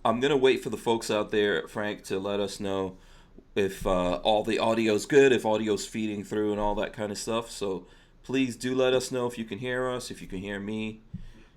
I'm gonna wait for the folks out there, Frank, to let us know if all the audio's good, if audio's feeding through and all that kind of stuff. So please do let us know if you can hear us, if you can hear me,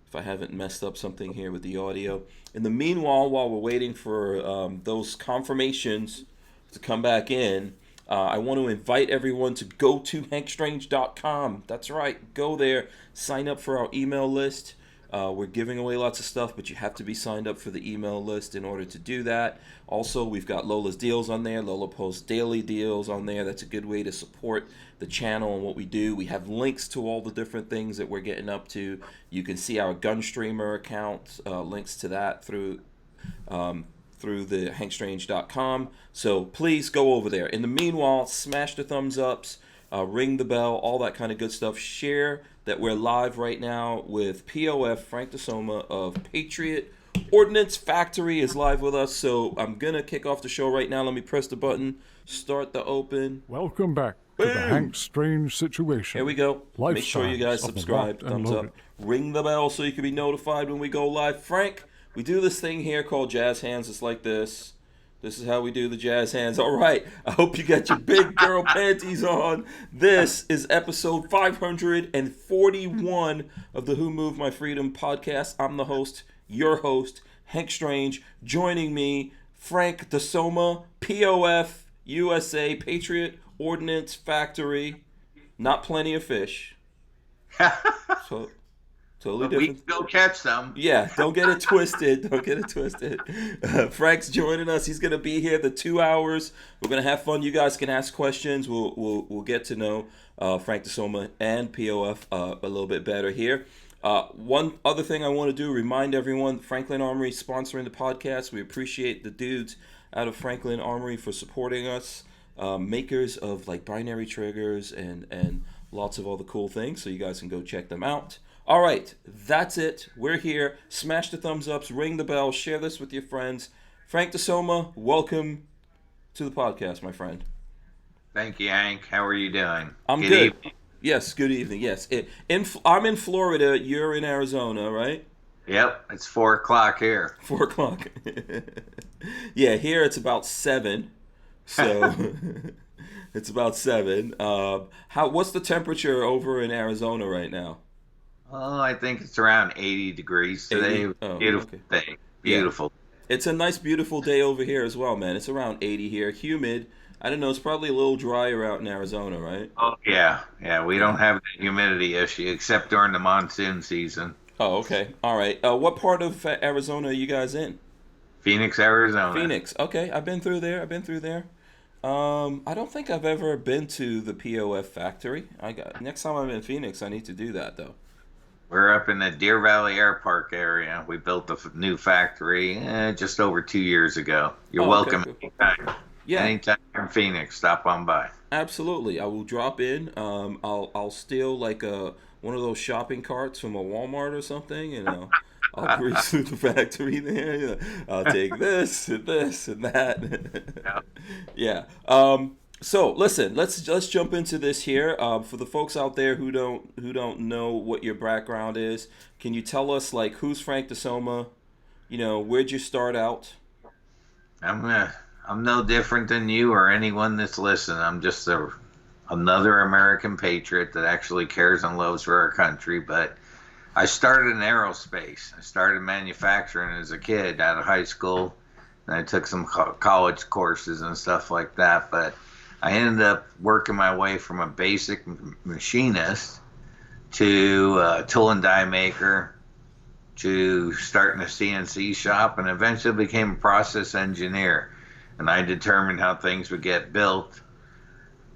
if I haven't messed up something here with the audio. In the meanwhile, while we're waiting for those confirmations to come back in, I want to invite everyone to go to hankstrange.com. That's right, go there, sign up for our email list. We're giving away lots of stuff, but you have to be signed up for the email list in order to do that. Also, we've got Lola's deals on there. Lola posts daily deals on there. That's a good way to support the channel and what we do. We have links to all the different things that we're getting up to. You can see our Gunstreamer account, links to that through the hankstrange.com. So please go over there. In the meanwhile, smash the thumbs ups, ring the bell, all that kind of good stuff. Share that we're live right now with POF, Frank Desomma of Patriot. Ordnance Factory is live with us, so I'm going to kick off the show right now. Let me press the button, start the open. Welcome back to the Hank Strange Situation. Here we go. Make sure you guys subscribe, thumbs up, ring the bell so you can be notified when we go live. Frank, we do this thing here called jazz hands. It's like this. This is how we do the jazz hands. All right. I hope you got your big girl panties on. This is episode 541 of the Who Moved My Freedom podcast. I'm the host, your host, Hank Strange. Joining me, Frank Desomma, POF, USA, Patriot, Ordnance Factory. Not Plenty of Fish. So... totally different. We can go catch some. Yeah, don't get it twisted. Frank's joining us. He's going to be here the 2 hours. We're going to have fun. You guys can ask questions. We'll get to know Frank Desomma and POF a little bit better here. One other thing I want to do, remind everyone, Franklin Armory sponsoring the podcast. We appreciate the dudes out of Franklin Armory for supporting us. Makers of like binary triggers and lots of other cool things. So you guys can go check them out. All right, that's it. We're here. Smash the thumbs ups, ring the bell, share this with your friends. Frank Desomma, welcome to the podcast, my friend. Thank you, Hank. How are you doing? I'm good. Evening. Yes, good evening. Yes, I'm in Florida. You're in Arizona, right? Yep, it's 4 o'clock here. 4 o'clock. Yeah, here it's about 7. So it's about 7. What's the temperature over in Arizona right now? Oh, I think it's around 80 degrees today. 80? Oh, beautiful day. Beautiful. Yeah. It's a nice, beautiful day over here as well, man. It's around 80 here. Humid. I don't know. It's probably a little drier out in Arizona, right? Oh, yeah. Yeah, we don't have the humidity issue except during the monsoon season. Oh, okay. All right. What part of Arizona are you guys in? Phoenix, Arizona. Phoenix. Okay. I've been through there. I don't think I've ever been to the POF factory. Next time I'm in Phoenix, I need to do that, though. We're up in the Deer Valley Air Park area. We built a new factory just over 2 years ago. You're welcome anytime. Yeah. Anytime you're in Phoenix, stop on by. Absolutely. I will drop in. I'll steal like one of those shopping carts from a Walmart or something, and I'll cruise through the factory there. I'll take this and this and that. Yeah. So listen, let's jump into this here. For the folks out there who don't know what your background is, can you tell us like who's Frank Desomma? Where'd you start out? I'm no different than you or anyone that's listening. I'm just another American patriot that actually cares and loves for our country. But I started in aerospace. I started manufacturing as a kid out of high school, and I took some college courses and stuff like that. But I ended up working my way from a basic machinist to a tool and die maker to starting a CNC shop, and eventually became a process engineer. And I determined how things would get built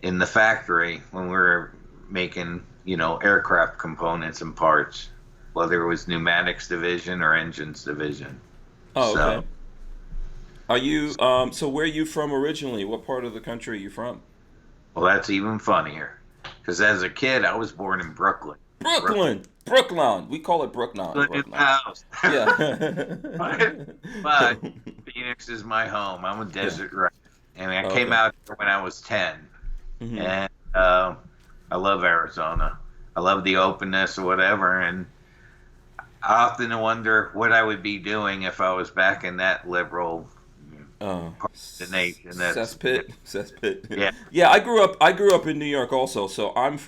in the factory when we were making, aircraft components and parts, whether it was pneumatics division or engines division. Oh, okay. Are you, so where are you from originally? What part of the country are you from? Well, that's even funnier. Because as a kid, I was born in Brooklyn. Brooklyn. We call it Brooklyn. House. Yeah. but Phoenix is my home. I'm a desert rat. And I came out here when I was 10. Mm-hmm. And I love Arizona. I love the openness or whatever. And I often wonder what I would be doing if I was back in that liberal part of the nation. Cesspit. Yeah. Yeah, I grew up in New York also. So I'm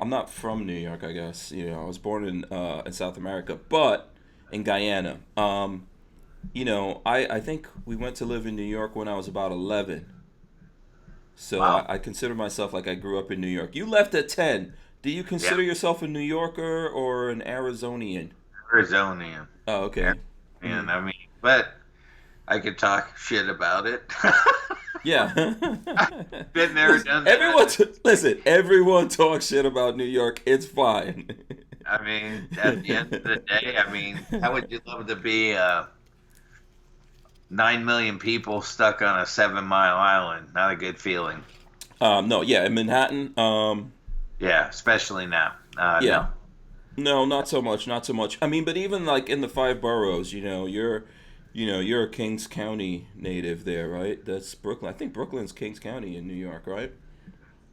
not from New York, I guess. I was born in South America, but in Guyana. I think we went to live in New York when I was about 11. So Wow. I consider myself like I grew up in New York. You left at 10. Do you Yeah. consider yourself a New Yorker or an Arizonian? Arizonian. Oh, okay. And I mean, but I could talk shit about it. Yeah. Been there, done Everyone, that. listen. Everyone talks shit about New York. It's fine. I mean, at the end of the day, I mean, how would you love to be 9 million people stuck on a 7 mile island? Not a good feeling. No, yeah, in Manhattan. Yeah, especially now. Yeah. No. No, not so much. Not so much. I mean, but even like in the five boroughs, you're a Kings County native there, right? That's Brooklyn. I think Brooklyn's Kings County in New York, right?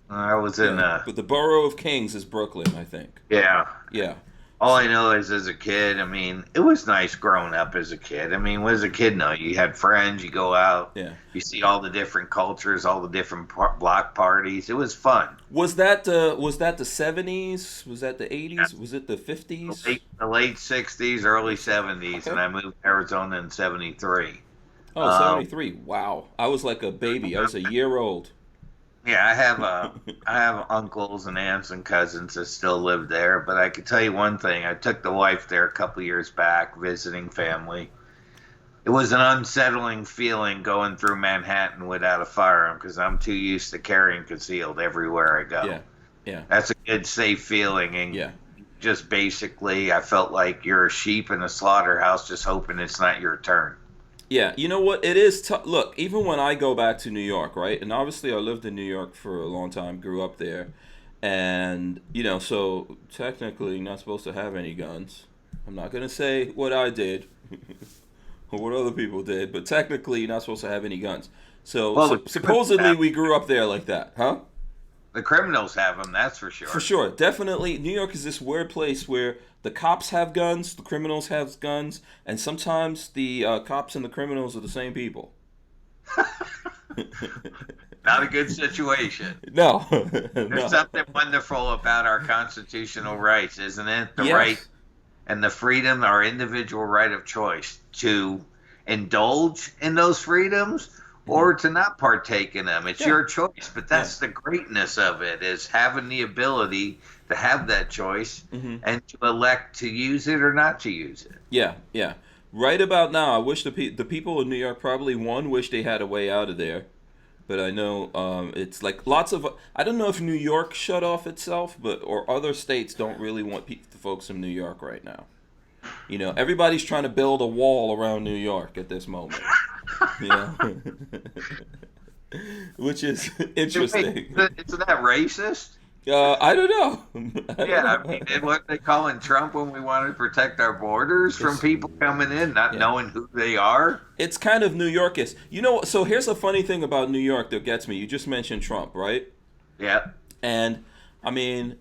I was in, Yeah. But the borough of Kings is Brooklyn, I think. yeah. Yeah. All I know is as a kid, I mean, it was nice growing up as a kid. I mean, what does a kid know? You had friends, you go out, Yeah. you see all the different cultures, all the different block parties. It was fun. Was that the 70s? Was that the 80s? Was it the 50s? The late 60s, early 70s, Okay. and I moved to Arizona in 73. Oh, 73. Wow. I was like a baby. I was a year old. Yeah, I have uncles and aunts and cousins that still live there, but I can tell you one thing. I took the wife there a couple years back visiting family. It was an unsettling feeling going through Manhattan without a firearm because I'm too used to carrying concealed everywhere I go. Yeah. Yeah. That's a good, safe feeling. And Yeah. just basically, I felt like you're a sheep in a slaughterhouse just hoping it's not your turn. Yeah, you know what? It is tough. Look, even when I go back to New York, right? And obviously, I lived in New York for a long time, grew up there. And, so technically, you're not supposed to have any guns. I'm not going to say what I did or what other people did, but technically, you're not supposed to have any guns. So, Well, supposedly, we grew up there like that, huh? The criminals have them, that's for sure. For sure. Definitely, New York is this weird place where the cops have guns, the criminals have guns, and sometimes the cops and the criminals are the same people. Not a good situation. No. There's No. something wonderful about our constitutional rights, isn't it? The Yes. right and the freedom, our individual right of choice to indulge in those freedoms or to not partake in them. It's Yeah. your choice, but that's the greatness of it, is having the ability to have that choice and to elect to use it or not to use it. Yeah, yeah. Right about now, I wish the people in New York probably wish they had a way out of there, but I know it's like lots of. I don't know if New York shut off itself, or other states don't really want the folks in New York right now. Everybody's trying to build a wall around New York at this moment. Which is interesting. Isn't that racist? I don't know. I mean, what they calling Trump when we want to protect our borders from people coming in, not knowing who they are? It's kind of New Yorkish. So here's a funny thing about New York that gets me. You just mentioned Trump, right? Yeah. And I mean,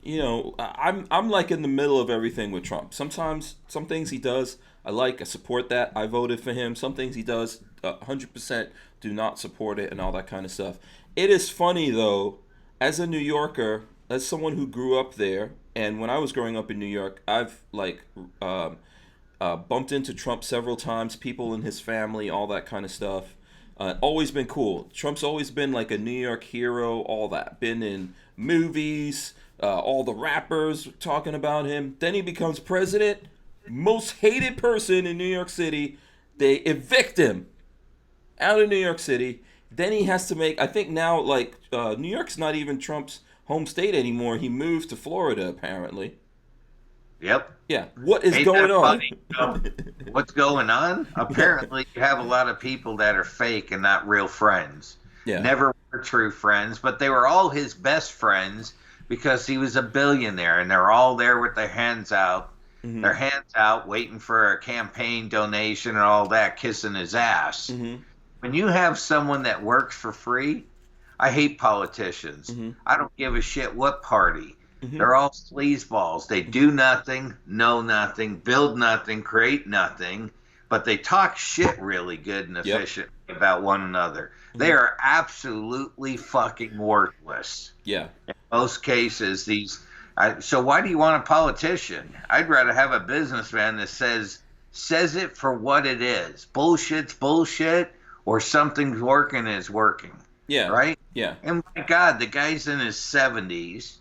I'm like in the middle of everything with Trump. Sometimes some things he does, I support that. I voted for him. Some things he does, 100% do not support it and all that kind of stuff. It is funny though, as a New Yorker, as someone who grew up there, and when I was growing up in New York, I've bumped into Trump several times, people in his family, all that kind of stuff. Always been cool. Trump's always been like a New York hero, all that. Been in movies, all the rappers talking about him. Then he becomes president. Most hated person in New York City. They evict him out of New York City. Then he has to make, I think now, New York's not even Trump's home state anymore. He moved to Florida, apparently. Yep. Yeah. What is Ain't going that on? funny? What's going on? Apparently, you have a lot of people that are fake and not real friends. Yeah. Never were true friends, but they were all his best friends because he was a billionaire, and they're all there with their hands out. Mm-hmm. Their hands out, waiting for a campaign donation and all that, kissing his ass. Mm-hmm. When you have someone that works for free, I hate politicians. Mm-hmm. I don't give a shit what party. They're all sleazeballs. They do nothing, know nothing, build nothing, create nothing, but they talk shit really good and efficient about one another. They are absolutely fucking worthless. Yeah. In most cases, so why do you want a politician? I'd rather have a businessman that says it for what it is. Bullshit's bullshit, or something's working is working. Yeah. Right? Yeah. And my God, the guy's in his 70s.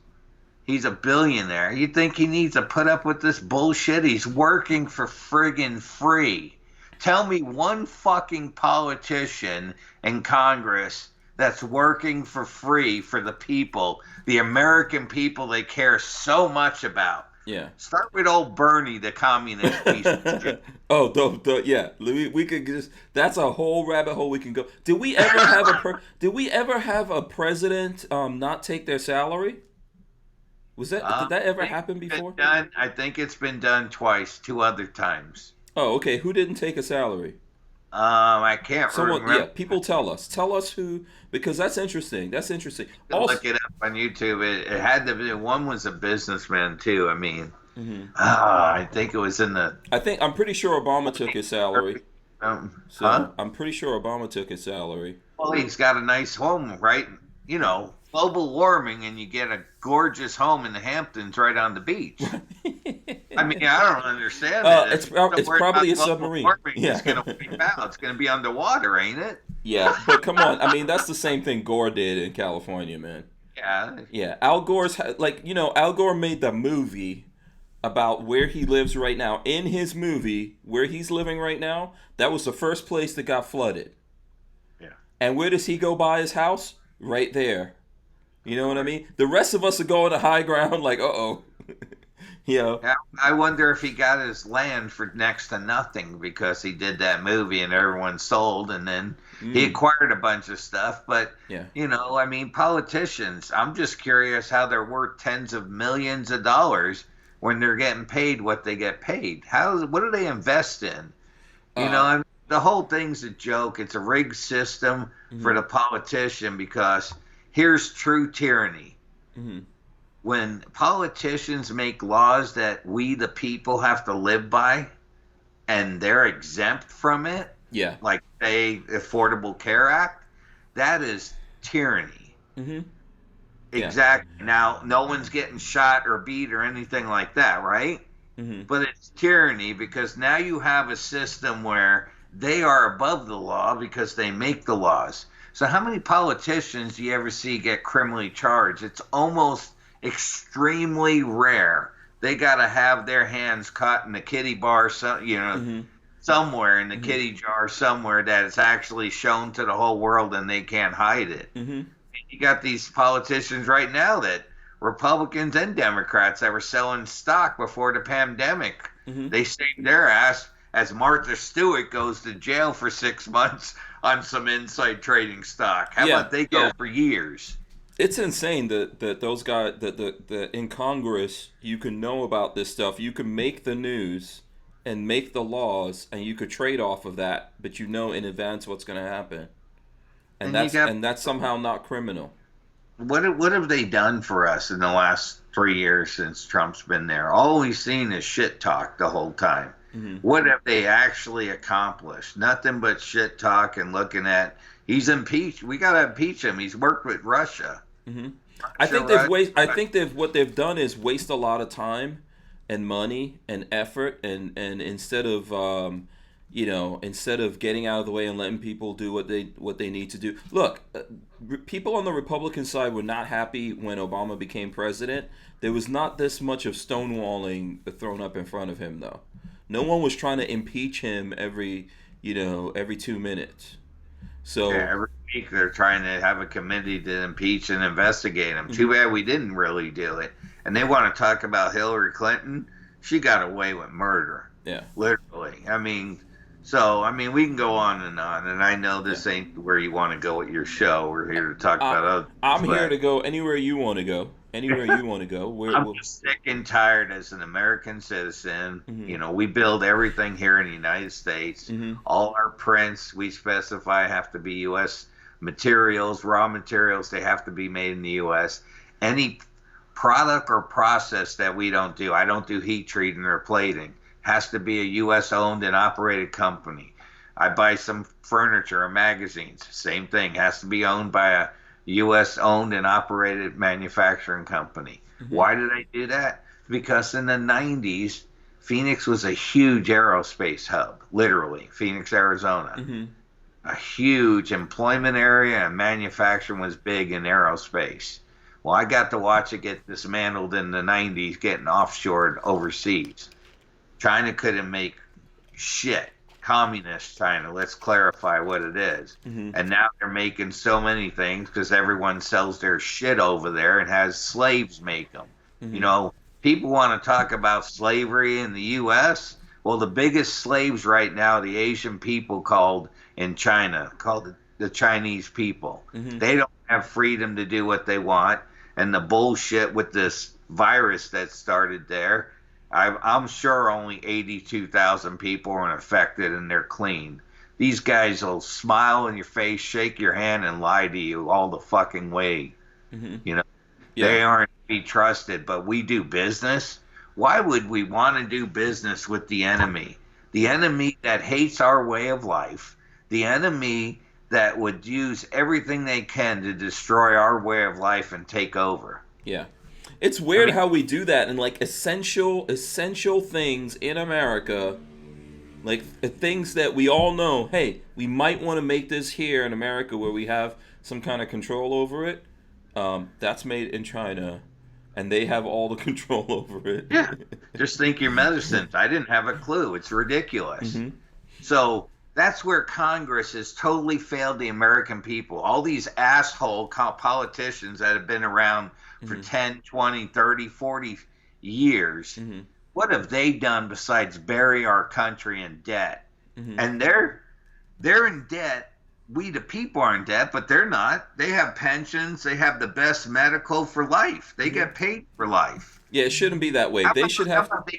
He's a billionaire. You think he needs to put up with this bullshit? He's working for friggin' free. Tell me one fucking politician in Congress that's working for free for the people, the American people they care so much about. Yeah. Start with old Bernie, the communist piece of shit. Oh, yeah. We could just. That's a whole rabbit hole we can go. Did we ever have a president not take their salary? Did that ever happen before? I think it's been done twice, 2 other times. Oh, okay. Who didn't take a salary? I can't remember. Yeah, people tell us who, because that's interesting. Also, look it up on YouTube. It had to be, one was a businessman too. I mean, I think it was in the. I'm pretty sure Obama took his salary. Huh? I'm pretty sure Obama took his salary. Well, he's got a nice home, right? Global warming, and you get a gorgeous home in the Hamptons right on the beach. I mean, I don't understand that. It's probably a submarine. Yeah. It's going to wipe out. It's going to be underwater, ain't it? Yeah, but come on. I mean, that's the same thing Gore did in California, man. Yeah. Yeah, Al Gore's Al Gore made the movie about where he lives right now. In his movie, where he's living right now, that was the first place that got flooded. Yeah. And where does he go buy his house? Right there. You know what I mean? The rest of us are going to high ground like, uh-oh. I wonder if he got his land for next to nothing because he did that movie and everyone sold, and then he acquired a bunch of stuff. But, I mean, politicians, I'm just curious how they're worth tens of millions of dollars when they're getting paid what they get paid. What do they invest in? I mean, the whole thing's a joke. It's a rigged system for the politician, because here's true tyranny. When politicians make laws that we, the people, have to live by, and they're exempt from it, like, say, Affordable Care Act, that is tyranny. Exactly. Yeah. Now, no one's getting shot or beat or anything like that, right? But it's tyranny because now you have a system where they are above the law because they make the laws. So how many politicians do you ever see get criminally charged? It's almost extremely rare. They got to have their hands caught in the kitty bar, somewhere in the kitty jar somewhere that it's actually shown to the whole world and they can't hide it. You got these politicians right now, that Republicans and Democrats, that were selling stock before the pandemic. They saved their ass as Martha Stewart goes to jail for 6 months on some inside trading stock. How about they go for years? It's insane that those guys that in Congress, you can know about this stuff. You can make the news and make the laws, and you could trade off of that, but you know in advance what's going to happen, and that's somehow not criminal. What have they done for us in the last 3 years since Trump's been there? All we've seen is shit talk the whole time. What have they actually accomplished? Nothing but shit talk and looking at. He's impeached. We got to impeach him. He's worked with Russia. I think what they've done is waste a lot of time and money and effort, and instead of getting out of the way and letting people do what they need to do. Look, people on the Republican side were not happy when Obama became president. There was not this much of stonewalling thrown up in front of him, though. No one was trying to impeach him every 2 minutes. So every week they're trying to have a committee to impeach and investigate him. Too bad we didn't really do it. And they want to talk about Hillary Clinton. She got away with murder. Yeah. Literally. I mean, we can go on, and I know this ain't where you want to go with your show. We're here to talk about other things. I'm here to go anywhere you want to go. Anywhere you want to go. I'm just sick and tired as an American citizen. We build everything here in the United States. All our prints, we specify, have to be U.S. materials, raw materials. They have to be made in the U.S. Any product or process that we don't do. I don't do heat treating or plating. Has to be a U.S. owned and operated company. I buy some furniture or magazines. Same thing. Has to be owned by a U.S. owned and operated manufacturing company. Mm-hmm. Why did I do that? Because in the 90s, Phoenix was a huge aerospace hub, literally. Phoenix, Arizona. Mm-hmm. A huge employment area, and manufacturing was big in aerospace. Well, I got to watch it get dismantled in the 90s, getting offshored overseas. China couldn't make shit. Communist China, let's clarify what it is. Mm-hmm. And now they're making so many things because everyone sells their shit over there and has slaves make them. Mm-hmm. You know, people want to talk about slavery in the U.S. Well, the biggest slaves right now, the Asian people in China, called the Chinese people. Mm-hmm. They don't have freedom to do what they want. And the bullshit with this virus that started there, I'm sure only 82,000 people are infected and they're clean. These guys will smile in your face, shake your hand, and lie to you all the fucking way. Mm-hmm. You know, They aren't to be trusted, but we do business. Why would we want to do business with the enemy? The enemy that hates our way of life, the enemy that would use everything they can to destroy our way of life and take over. Yeah. It's weird how we do that in like essential things in America, like things that we all know, hey, we might want to make this here in America where we have some kind of control over it. That's made in China, and they have all the control over it. Yeah, just think your medicines. I didn't have a clue. It's ridiculous. Mm-hmm. So that's where Congress has totally failed the American people. All these asshole politicians that have been around for 10, 20, 30, 40 years, mm-hmm. what have they done besides bury our country in debt? Mm-hmm. And they're in debt. We, the people, are in debt, but they're not. They have pensions. They have the best medical for life. They get paid for life. Yeah, it shouldn't be that way. They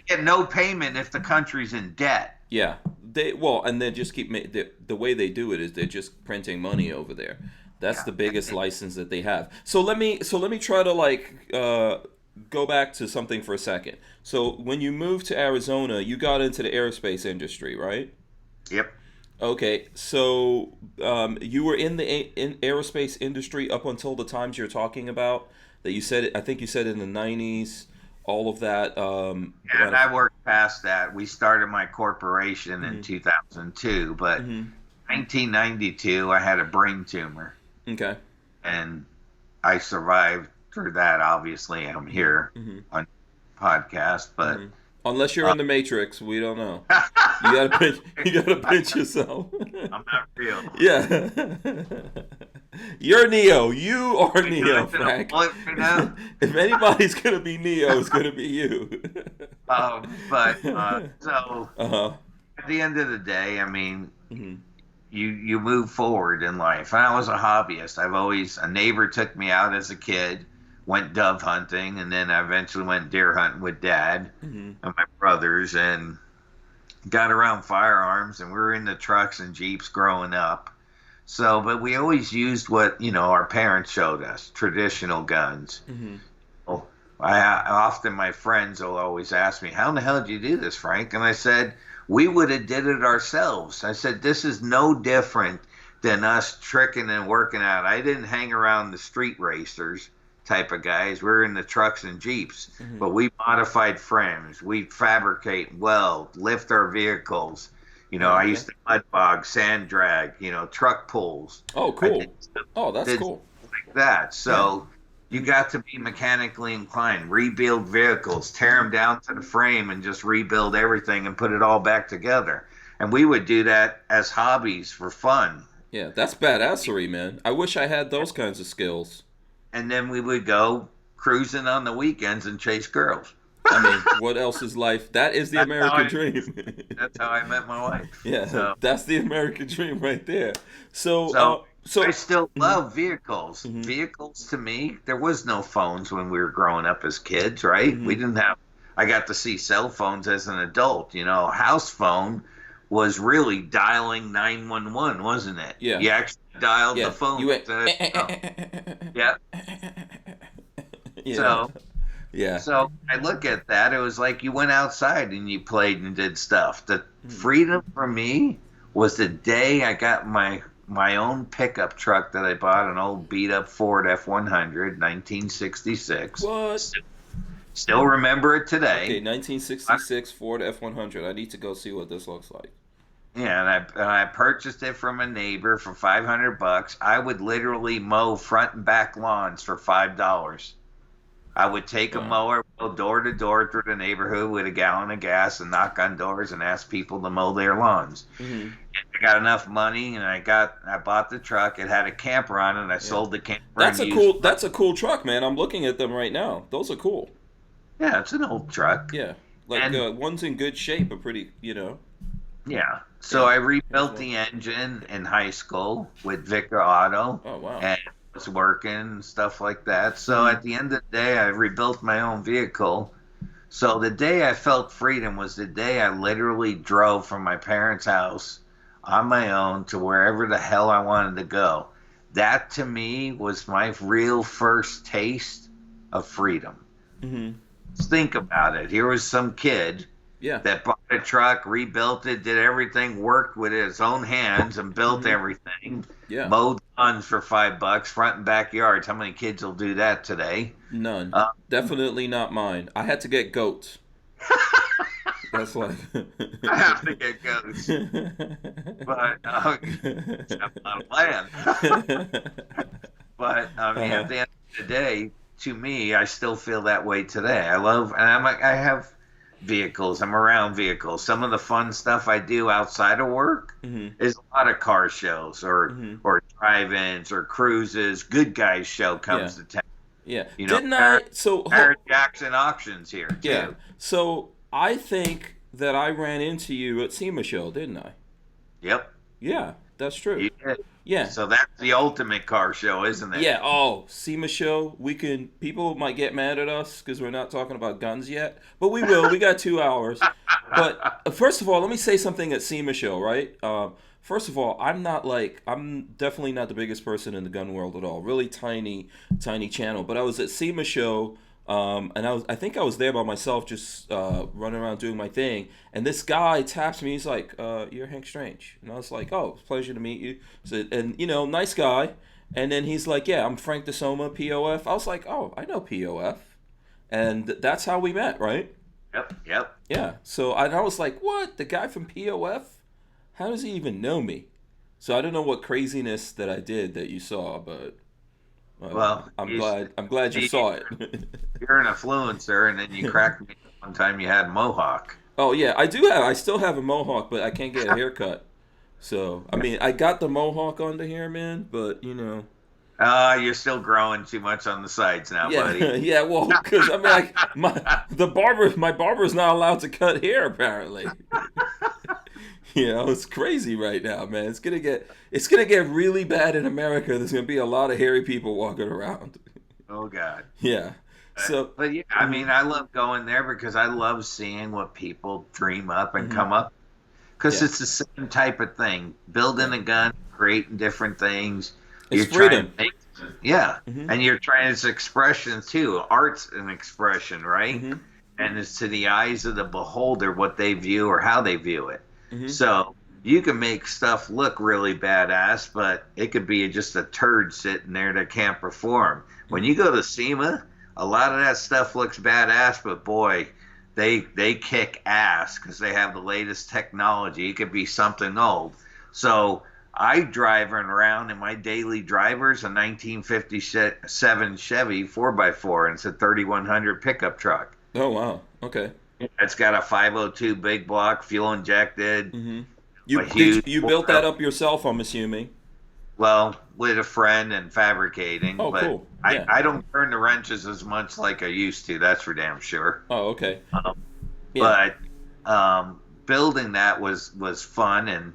get no payment if the country's in debt. Yeah. And they just keep the way they do it is they're just printing money over there. That's the biggest license that they have. So let me try to go back to something for a second. So when you moved to Arizona, you got into the aerospace industry, right? Yep. Okay, so you were in the aerospace industry up until the times you're talking about that you said. I think you said in the 90s, all of that. And I worked past that. We started my corporation in 2002, but 1992, I had a brain tumor. Okay. And I survived through that. Obviously, I'm here on podcast, but unless you're in the Matrix, we don't know. You gotta pinch yourself. I'm not real. Yeah. You're Neo. You are Neo, Frank. If anybody's gonna be Neo, it's gonna be you. At the end of the day, I mean, you move forward in life. And I was a hobbyist. A neighbor took me out as a kid, went dove hunting, and then I eventually went deer hunting with Dad and my brothers, and got around firearms, and we were in the trucks and Jeeps growing up. So, but we always used what, our parents showed us, traditional guns. Mm-hmm. Often my friends will always ask me, how in the hell did you do this, Frank? And I said, we would have did it ourselves. I said, this is no different than us tricking and working out. I didn't hang around the street racers type of guys. We're in the trucks and Jeeps, but we modified frames. We fabricate, weld, lift our vehicles. I used to mud bog, sand drag, truck pulls. Oh, cool. That's cool. Like that. So you got to be mechanically inclined, rebuild vehicles, tear them down to the frame and just rebuild everything and put it all back together. And we would do that as hobbies for fun. Yeah, that's badassery, man. I wish I had those kinds of skills. And then we would go cruising on the weekends and chase girls. I mean, what else is life? That is the American dream. That's how I met my wife. Yeah, that's the American dream right there. So I still love vehicles. Vehicles, to me, there was no phones when we were growing up as kids, right? We didn't have. I got to see cell phones as an adult. House phone was really dialing 911, wasn't it? Yeah. You actually dialed the phone. You went, yeah. Yeah. So Yeah. So I look at that. It was like you went outside and you played and did stuff. The freedom for me was the day I got my own pickup truck that I bought, an old beat up Ford F100, 1966. What? Still remember it today. Okay, 1966 Ford F100. I need to go see what this looks like. Yeah, and I purchased it from a neighbor for $500. I would literally mow front and back lawns for $5. I would take a mower, go door to door through the neighborhood with a gallon of gas and knock on doors and ask people to mow their lawns. Mm-hmm. And I got enough money, and I bought the truck. It had a camper on it, and I sold the camper. That's a cool truck, man. I'm looking at them right now. Those are cool. Yeah, it's an old truck. Yeah, like one's in good shape, but pretty, Yeah. So I rebuilt the engine in high school with Victor Auto. Oh, wow. And it was working and stuff like that. So at the end of the day, I rebuilt my own vehicle. So the day I felt freedom was the day I literally drove from my parents' house on my own to wherever the hell I wanted to go. That to me was my real first taste of freedom. Mm-hmm. Think about it. Here was some kid that bought a truck, rebuilt it, did everything, worked with his own hands and built everything. Yeah. Mowed lawns for $5, front and backyards. How many kids will do that today? None. Definitely not mine. I had to get goats. That's like I have to get goats. But have a lot of land. But I mean, at the end of the day, to me, I still feel that way today. I have vehicles. I'm around vehicles. Some of the fun stuff I do outside of work is a lot of car shows or drive-ins or cruises. Good Guys show comes to town. Yeah. Barrett Jackson auctions here too. Yeah. So I think that I ran into you at SEMA show, didn't I? Yep. Yeah, that's true. You did. Yeah. So that's the ultimate car show, isn't it? Yeah. Oh, SEMA show. People might get mad at us because we're not talking about guns yet, but we will. We got 2 hours. But first of all, let me say something at SEMA show, right? First of all, I'm definitely not the biggest person in the gun world at all. Really tiny channel. But I was at SEMA show, and I think I was there by myself, just running around doing my thing. And this guy taps me. He's like, "You're Hank Strange," and I was like, "Oh, it's a pleasure to meet you." So, and nice guy. And then he's like, "Yeah, I'm Frank Desomma, POF." I was like, "Oh, I know POF," and that's how we met, right? Yep. Yeah. So I was like, "What? The guy from POF? How does he even know me?" So I don't know what craziness that I did that you saw, but I'm glad you saw it. You're an influencer, and then you cracked me one time. You had a mohawk. Oh yeah, I still have a mohawk, but I can't get a haircut. So I mean, I got the mohawk under here, man, but you're still growing too much on the sides now, buddy. Yeah, well, because I mean, my barber's not allowed to cut hair apparently. It's crazy right now, man. It's gonna get really bad in America. There's gonna be a lot of hairy people walking around. Oh God. Yeah. So, but yeah, I mean, I love going there because I love seeing what people dream up and come up. Because it's the same type of thing. Building a gun, creating different things. It's freedom. And you're trying, it's expression too. Art's an expression, right? And it's to the eyes of the beholder what they view or how they view it. So you can make stuff look really badass, but it could be just a turd sitting there that can't perform. When you go to SEMA, a lot of that stuff looks badass, but boy, they kick ass because they have the latest technology. It could be something old. So I driving around in my daily drivers a 1957 Chevy 4x4, and it's a 3100 pickup truck. Oh wow, okay. It's got a 502 big block, fuel injected. You built that up yourself, I'm assuming. Well, with a friend and fabricating. Oh, but cool. Yeah. I don't turn the wrenches as much like I used to. That's for damn sure. Oh, okay. But building that was fun, and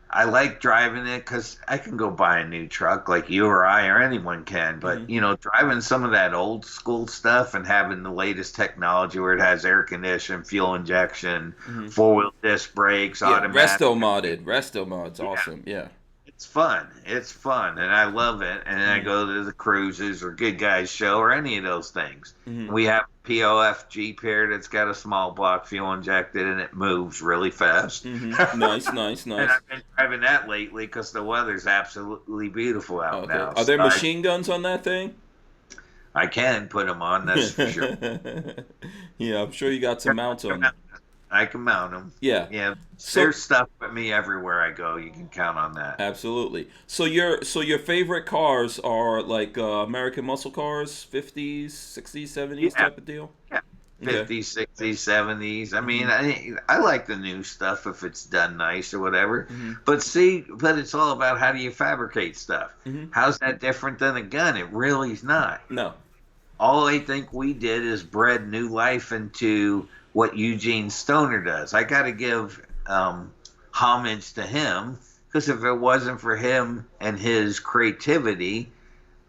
I like driving it because I can go buy a new truck like you or I or anyone can. But, driving some of that old school stuff and having the latest technology where it has air conditioning, fuel injection, four-wheel disc brakes, automatic. Resto mod's awesome. Yeah. It's fun. It's fun, and I love it. And then I go to the cruises or Good Guys show or any of those things. We have a POF Jeep here that's got a small block fuel injected, and it moves really fast. Nice. And I've been driving that lately because the weather's absolutely beautiful out now. Are there machine guns on that thing? I can put them on, that's for sure. Yeah, I'm sure you got some mounts on them. I can mount them. Yeah. There's stuff with me everywhere I go. You can count on that. Absolutely. So your favorite cars are like American muscle cars, 50s, 60s, 70s type of deal? Yeah. 50s, 60s, 70s. I mean, I like the new stuff if it's done nice or whatever. But it's all about how do you fabricate stuff. How's that different than a gun? It really is not. No. All I think we did is bred new life into what Eugene Stoner does. I got to give homage to him, because if it wasn't for him and his creativity,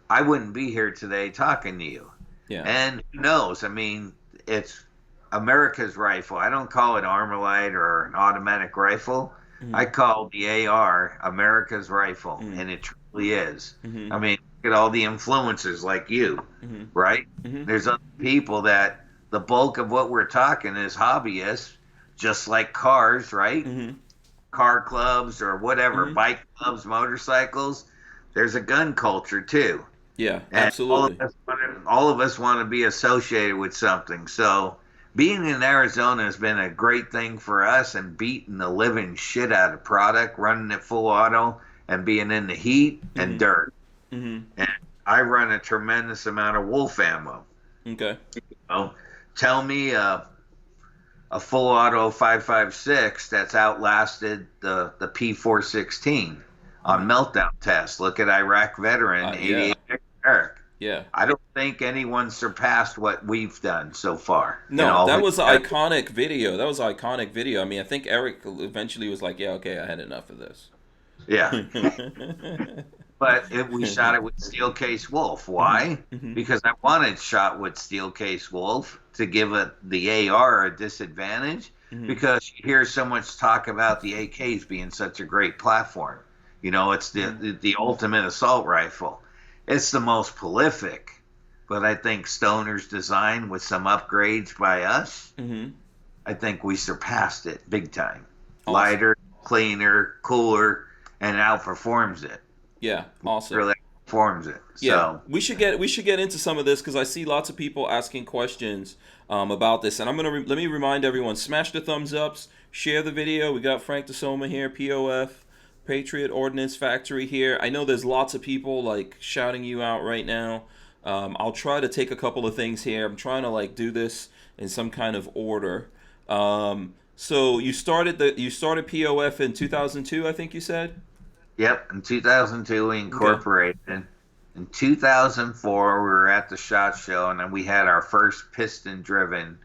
I wouldn't be here today talking to you. Yeah. And who knows? I mean, it's America's rifle. I don't call it Armalite or an automatic rifle. I call the AR America's rifle, and it truly is. I mean, look at all the influencers like you, right? There's other people that the bulk of what we're talking is hobbyists, just like cars, right? Car clubs or whatever, bike clubs, motorcycles. There's a gun culture too. Yeah, and absolutely. All of us want to be associated with something. So being in Arizona has been a great thing for us, and beating the living shit out of product, running it full auto, and being in the heat and dirt. And I run a tremendous amount of wolf ammo. Okay. Tell me a full auto 5.56 that's outlasted the P416 on meltdown tests. Look at Iraq veteran 88 Eric. Yeah. I don't think anyone surpassed what we've done so far. No, that was an iconic video. I mean, I think Eric eventually was like, yeah, okay, I had enough of this. Yeah. But we shot it with Steel Case Wolf. Why? Because I wanted shot with Steel Case Wolf to give the AR a disadvantage, because you hear so much talk about the AKs being such a great platform. You know, it's the ultimate assault rifle. It's the most prolific, but I think Stoner's design with some upgrades by us, I think we surpassed it big time. Awesome. Lighter, cleaner, cooler, and outperforms it. Yeah, awesome. Really forms it. Yeah, so. we should get into some of this, because I see lots of people asking questions about this, and I'm gonna let me remind everyone: smash the thumbs ups, share the video. We got Frank Desomma here, POF, Patriot Ordnance Factory here. I know there's lots of people like shouting you out right now. I'll try to take a couple of things here. I'm trying to like do this in some kind of order. So you started POF in 2002, I think you said. Yep, in 2002 we incorporated. Okay. In 2004 we were at the SHOT Show, and then we had our first piston-driven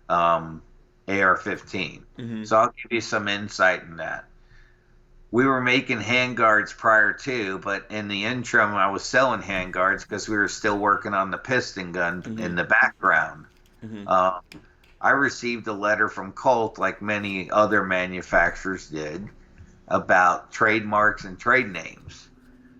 AR-15. So I'll give you some insight in that. We were making handguards prior to, but in the interim I was selling handguards because we were still working on the piston gun in the background. I received a letter from Colt, like many other manufacturers did, about trademarks and trade names.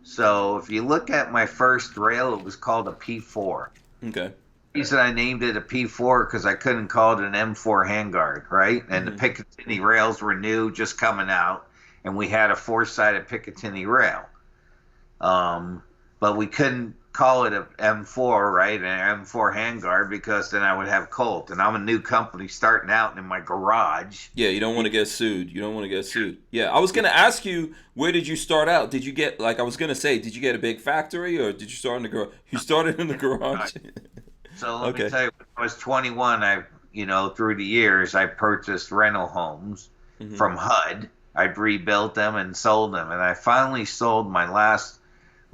So if you look at my first rail, it was called a P4. Okay. The reason I named it a P4 because I couldn't call it an M4 handguard, right? And the Picatinny rails were new, just coming out, and we had a four-sided Picatinny rail. But we couldn't call it a M4, right, an M4 handguard, because then I would have Colt, and I'm a new company starting out in my garage. Yeah, you don't want to get sued. Yeah, I was going to ask you, where did you start out? Did you get, like I was going to say, did you get a big factory, or did you start in the garage? You started in the garage? So let me tell you, when I was 21, through the years, I purchased rental homes from HUD. I'd rebuilt them and sold them, and I finally sold my last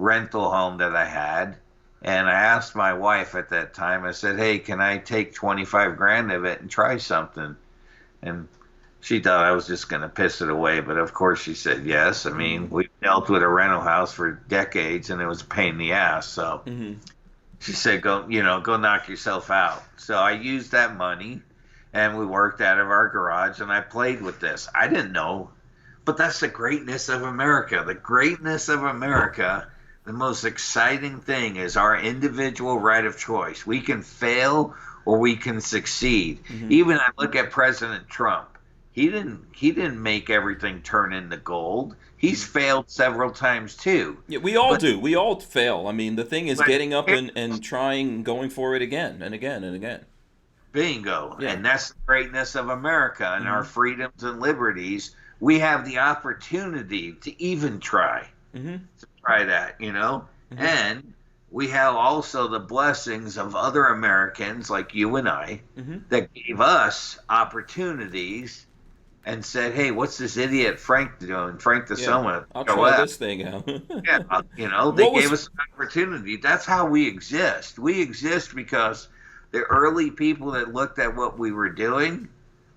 rental home that I had, and I asked my wife at that time, I said, hey, can I take 25 grand of it and try something? And she thought I was just going to piss it away, but of course she said yes. I mean, we dealt with a rental house for decades, and it was a pain in the ass, so she said, go knock yourself out. So I used that money, and we worked out of our garage, and I played with this. I didn't know, But that's the greatness of America. The greatness of America, the most exciting thing is our individual right of choice. We can fail or we can succeed. Even I look at President Trump. He didn't make everything turn into gold. He's failed several times too. Yeah, we all do. We all fail. I mean, the thing is getting up and trying and going for it again and again and again. Bingo. Yeah. And that's the greatness of America and our freedoms and liberties. We have the opportunity to even try. To try that, And we have also the blessings of other Americans like you and I that gave us opportunities and said, hey, what's this idiot Frank doing? Frank Desomma. I'll try this thing out. They gave us an opportunity. That's how we exist. We exist because the early people that looked at what we were doing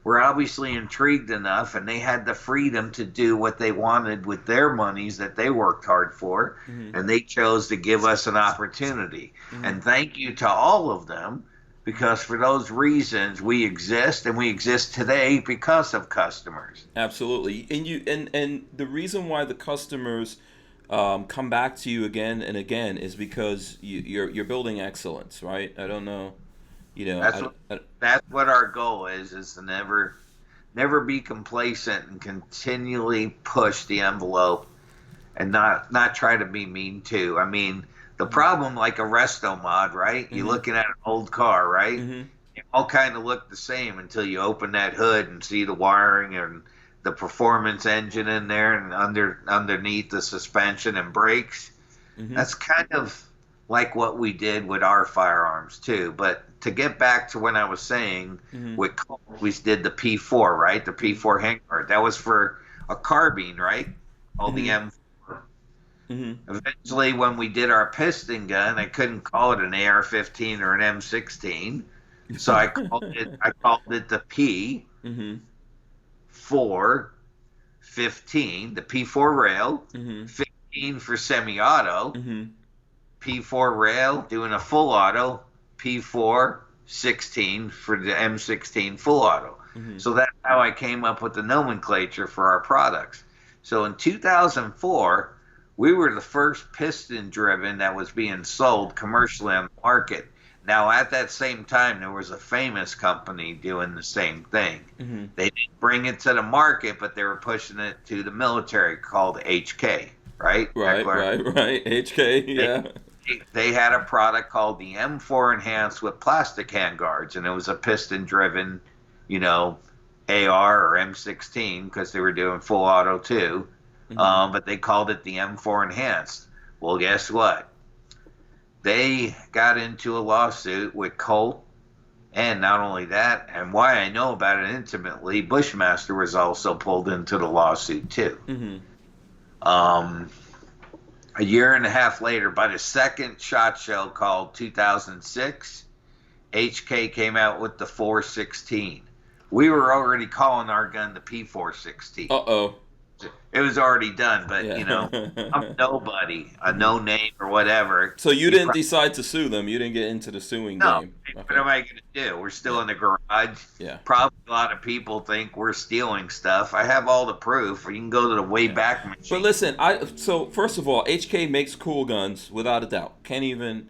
were obviously intrigued enough, and they had the freedom to do what they wanted with their monies that they worked hard for, and they chose to give us an opportunity. And thank you to all of them, because for those reasons we exist, and we exist today because of customers. Absolutely. And the reason why the customers come back to you again and again is because you're building excellence, right? I don't know. That's what our goal is to never be complacent and continually push the envelope and not try to be mean too. I mean, the problem, like a resto mod, right? You're looking at an old car, right? They all kind of look the same until you open that hood and see the wiring and the performance engine in there and underneath the suspension and brakes. That's kind of like what we did with our firearms too. But to get back to when I was saying with Colt, we did the P4, right? The P4 handguard. That was for a carbine, right? Called the M4. Eventually, when we did our piston gun, I couldn't call it an AR-15 or an M16, so I called it the P4-15, the P4 rail, 15 for semi-auto, P4 rail doing a full auto, P4-16 for the M16 full auto. So that's how I came up with the nomenclature for our products. So in 2004, we were the first piston-driven that was being sold commercially on the market. Now, at that same time, there was a famous company doing the same thing. They didn't bring it to the market, but they were pushing it to the military, called HK, right? Right. HK, yeah. They had a product called the M4 Enhanced with plastic handguards, and it was a piston-driven, AR or M16 because they were doing full auto too. But they called it the M4 Enhanced. Well, guess what? They got into a lawsuit with Colt, and not only that, and why I know about it intimately, Bushmaster was also pulled into the lawsuit too. A year and a half later, by the second SHOT Show called 2006, HK came out with the 416. We were already calling our gun the P416. Uh-oh. It was already done, but I'm nobody, a no name or whatever. So you didn't decide to sue them. You didn't get into the suing game. What am I going to do? We're still in the garage. Yeah. Probably a lot of people think we're stealing stuff. I have all the proof. You can go to the Wayback Machine. But listen, so first of all, HK makes cool guns without a doubt. Can't even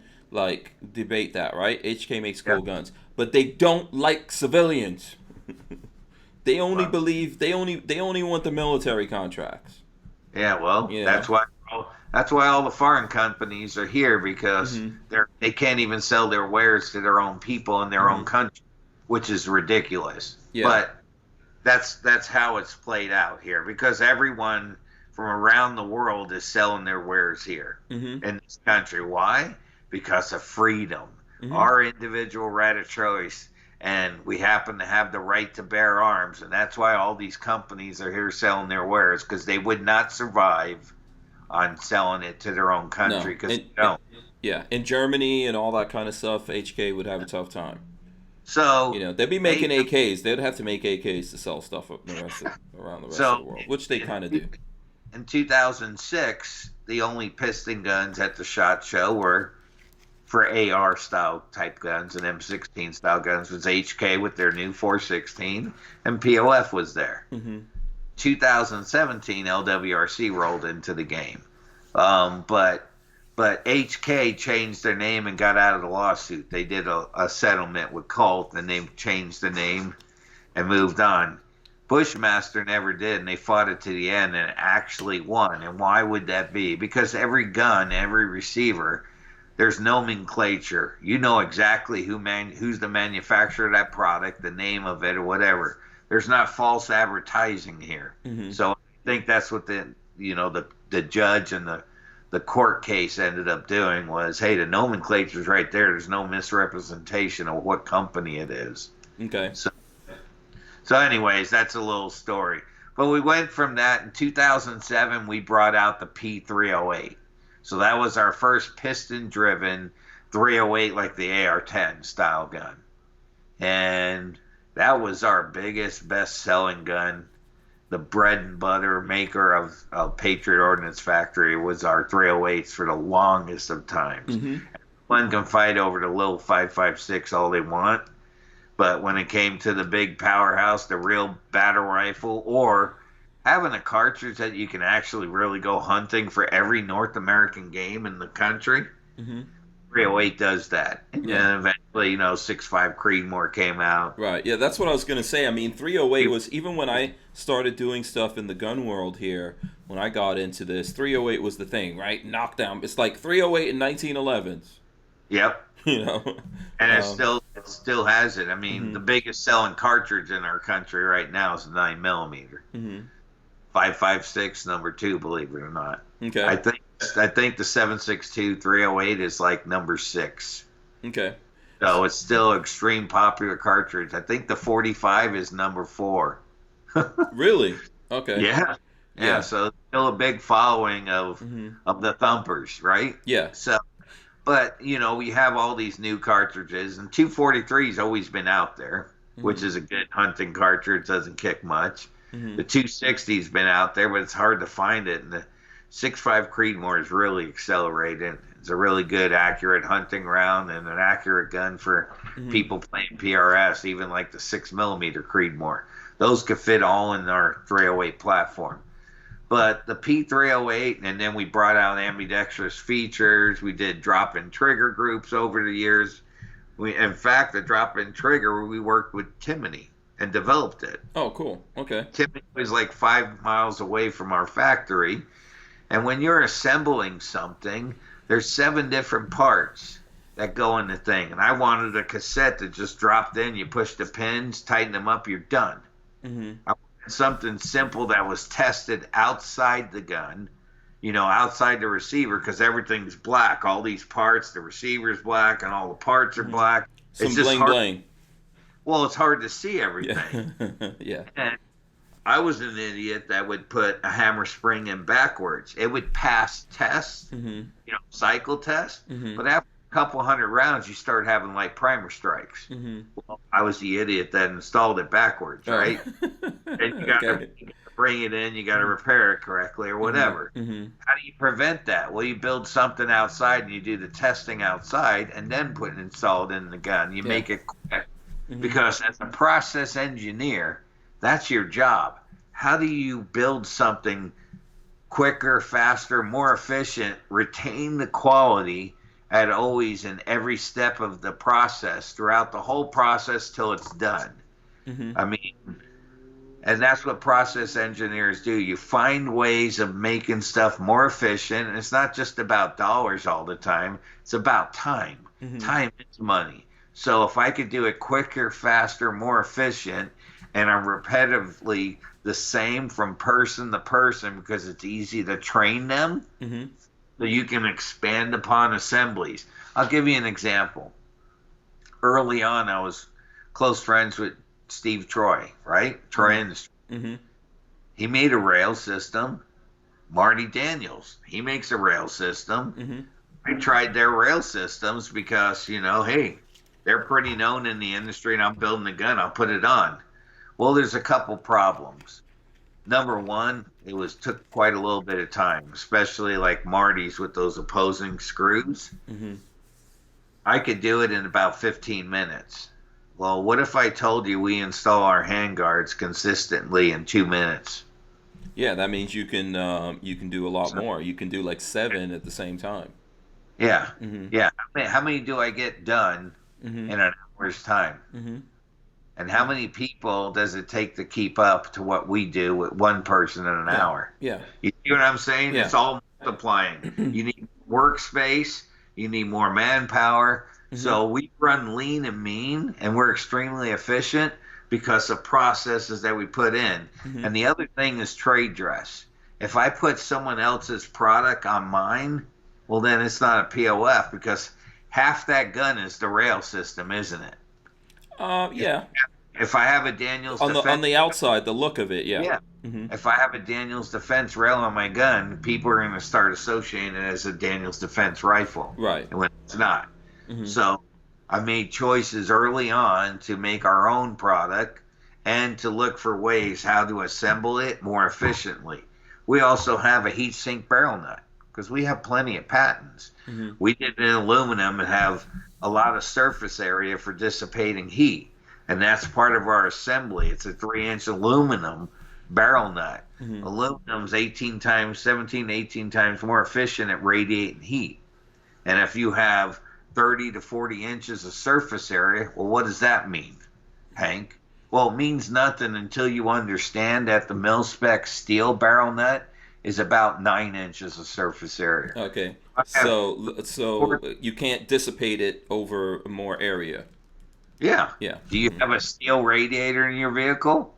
debate that, right? HK makes cool guns, but they don't like civilians. They only believe they only want the military contracts. Yeah, well, that's why all the foreign companies are here, because they can't even sell their wares to their own people in their own country, which is ridiculous. Yeah. But that's how it's played out here, because everyone from around the world is selling their wares here in this country. Why? Because of freedom, our individual right of choice. And we happen to have the right to bear arms, and that's why all these companies are here selling their wares, because they would not survive on selling it to their own country, because they don't. Yeah, in Germany and all that kind of stuff, HK would have a tough time. So they'd be making AKs. They'd have to make AKs to sell stuff around the rest of the world, which they kind of do. In 2006, the only piston guns at the SHOT Show were for AR style type guns and M16 style guns was HK with their new 416, and POF was there. 2017, LWRC rolled into the game. But HK changed their name and got out of the lawsuit. They did a settlement with Colt, and they changed the name and moved on. Bushmaster never did, and they fought it to the end and actually won. And why would that be? Because every gun, every receiver, there's nomenclature. You know exactly who's the manufacturer of that product, the name of it, or whatever. There's not false advertising here. Mm-hmm. So I think that's what the judge and the court case ended up doing was, hey, the nomenclature's right there. There's no misrepresentation of what company it is. Okay. So anyways, that's a little story. But we went from that. In 2007, we brought out the P308. So that was our first piston-driven 308, like the AR-10 style gun. And that was our biggest, best-selling gun. The bread and butter maker of Patriot Ordnance Factory was our 308s for the longest of times. Mm-hmm. One can fight over the little 5.56 all they want. But when it came to the big powerhouse, the real battle rifle, or having a cartridge that you can actually really go hunting for every North American game in the country, mm-hmm. 308 does that. And then eventually, 6.5 Creedmoor came out. Right. Yeah, that's what I was going to say. I mean, 308 was, even when I started doing stuff in the gun world here, when I got into this, 308 was the thing, right? Knockdown. It's like 308 in 1911s. Yep. And it still has it. I mean, mm-hmm. the biggest selling cartridge in our country right now is 9mm. Mm-hmm. 5.56 number 2, believe it or not. Okay. I think the 7.62 308 is like number 6. Okay. So it's still extreme popular cartridge. I think the 45 is number 4. Really? Okay. Yeah. So still a big following of the thumpers, right? Yeah. So. But, we have all these new cartridges, and 243's always been out there, mm-hmm. which is a good hunting cartridge, doesn't kick much. Mm-hmm. The 260's been out there, but it's hard to find it. And the 6.5 Creedmoor is really accelerated. It's a really good, accurate hunting round and an accurate gun for mm-hmm. people playing PRS, even like the 6mm Creedmoor. Those could fit all in our 308 platform. But the P308, and then we brought out ambidextrous features. We did drop-in trigger groups over the years. In fact, the drop-in trigger, we worked with Timony and developed it. Oh, cool. Okay. Timony was like 5 miles away from our factory. And when you're assembling something, there's 7 different parts that go in the thing. And I wanted a cassette that just dropped in. You push the pins, tighten them up, you're done. Mm-hmm. I something simple that was tested outside the gun, outside the receiver, because everything's black. All these parts, the receiver's black, and all the parts are black. Some bling. Well, it's hard to see everything. Yeah. And I was an idiot that would put a hammer spring in backwards. It would pass tests, mm-hmm. Cycle tests, mm-hmm. but after a couple hundred rounds, you start having like primer strikes. Mm-hmm. Well, I was the idiot that installed it backwards, right? And you got to bring it in, you got to repair it correctly or whatever. Mm-hmm. How do you prevent that? Well, you build something outside and you do the testing outside and then install it in the gun. You make it quick. Mm-hmm. Because as a process engineer, that's your job. How do you build something quicker, faster, more efficient, retain the quality at always in every step of the process, throughout the whole process till it's done? Mm-hmm. I mean, and that's what process engineers do. You find ways of making stuff more efficient, and it's not just about dollars all the time. It's about time. Mm-hmm. Time is money. So if I could do it quicker, faster, more efficient, and I'm repetitively the same from person to person because it's easy to train them, mm-hmm. so you can expand upon assemblies. I'll give you an example. Early on, I was close friends with Steve Troy, right? Troy Industries. Mm-hmm. He made a rail system. Marty Daniels, he makes a rail system. Mm-hmm. I tried their rail systems because, hey, they're pretty known in the industry and I'm building a gun, I'll put it on. Well, there's a couple problems. Number one, it took quite a little bit of time, especially like Marty's with those opposing screws. Mm-hmm. I could do it in about 15 minutes. Well, what if I told you we install our handguards consistently in 2 minutes? Yeah, that means you can do a lot more. You can do like 7 at the same time. Yeah, Mm-hmm. yeah. How many do I get done Mm-hmm. in an hour's time? Mm-hmm. And how many people does it take to keep up to what we do with one person in an Yeah. hour? Yeah. You see what I'm saying? Yeah. It's all multiplying. You need workspace, you need more manpower. Mm-hmm. So we run lean and mean, and we're extremely efficient because of processes that we put in. Mm-hmm. And the other thing is trade dress. If I put someone else's product on mine, well, then it's not a POF because half that gun is the rail system, isn't it? Yeah. If I have a Daniels On defense, the outside, the look of it, yeah. yeah. Mm-hmm. If I have a Daniels defense rail on my gun, people are going to start associating it as a Daniels defense rifle, Right. and when it's not. Mm-hmm. So I made choices early on to make our own product and to look for ways how to assemble it more efficiently. We also have a heat sink barrel nut because we have plenty of patents. Mm-hmm. We did it in aluminum and have a lot of surface area for dissipating heat. And that's part of our assembly. It's a 3-inch aluminum barrel nut. Mm-hmm. Aluminum's 17, 18 times more efficient at radiating heat. And if you have 30 to 40 inches of surface area, well, what does that mean, Hank? Well, it means nothing until you understand that the mil-spec steel barrel nut is about 9 inches of surface area. Okay. So you can't dissipate it over more area. Yeah. Yeah. Do you have a steel radiator in your vehicle?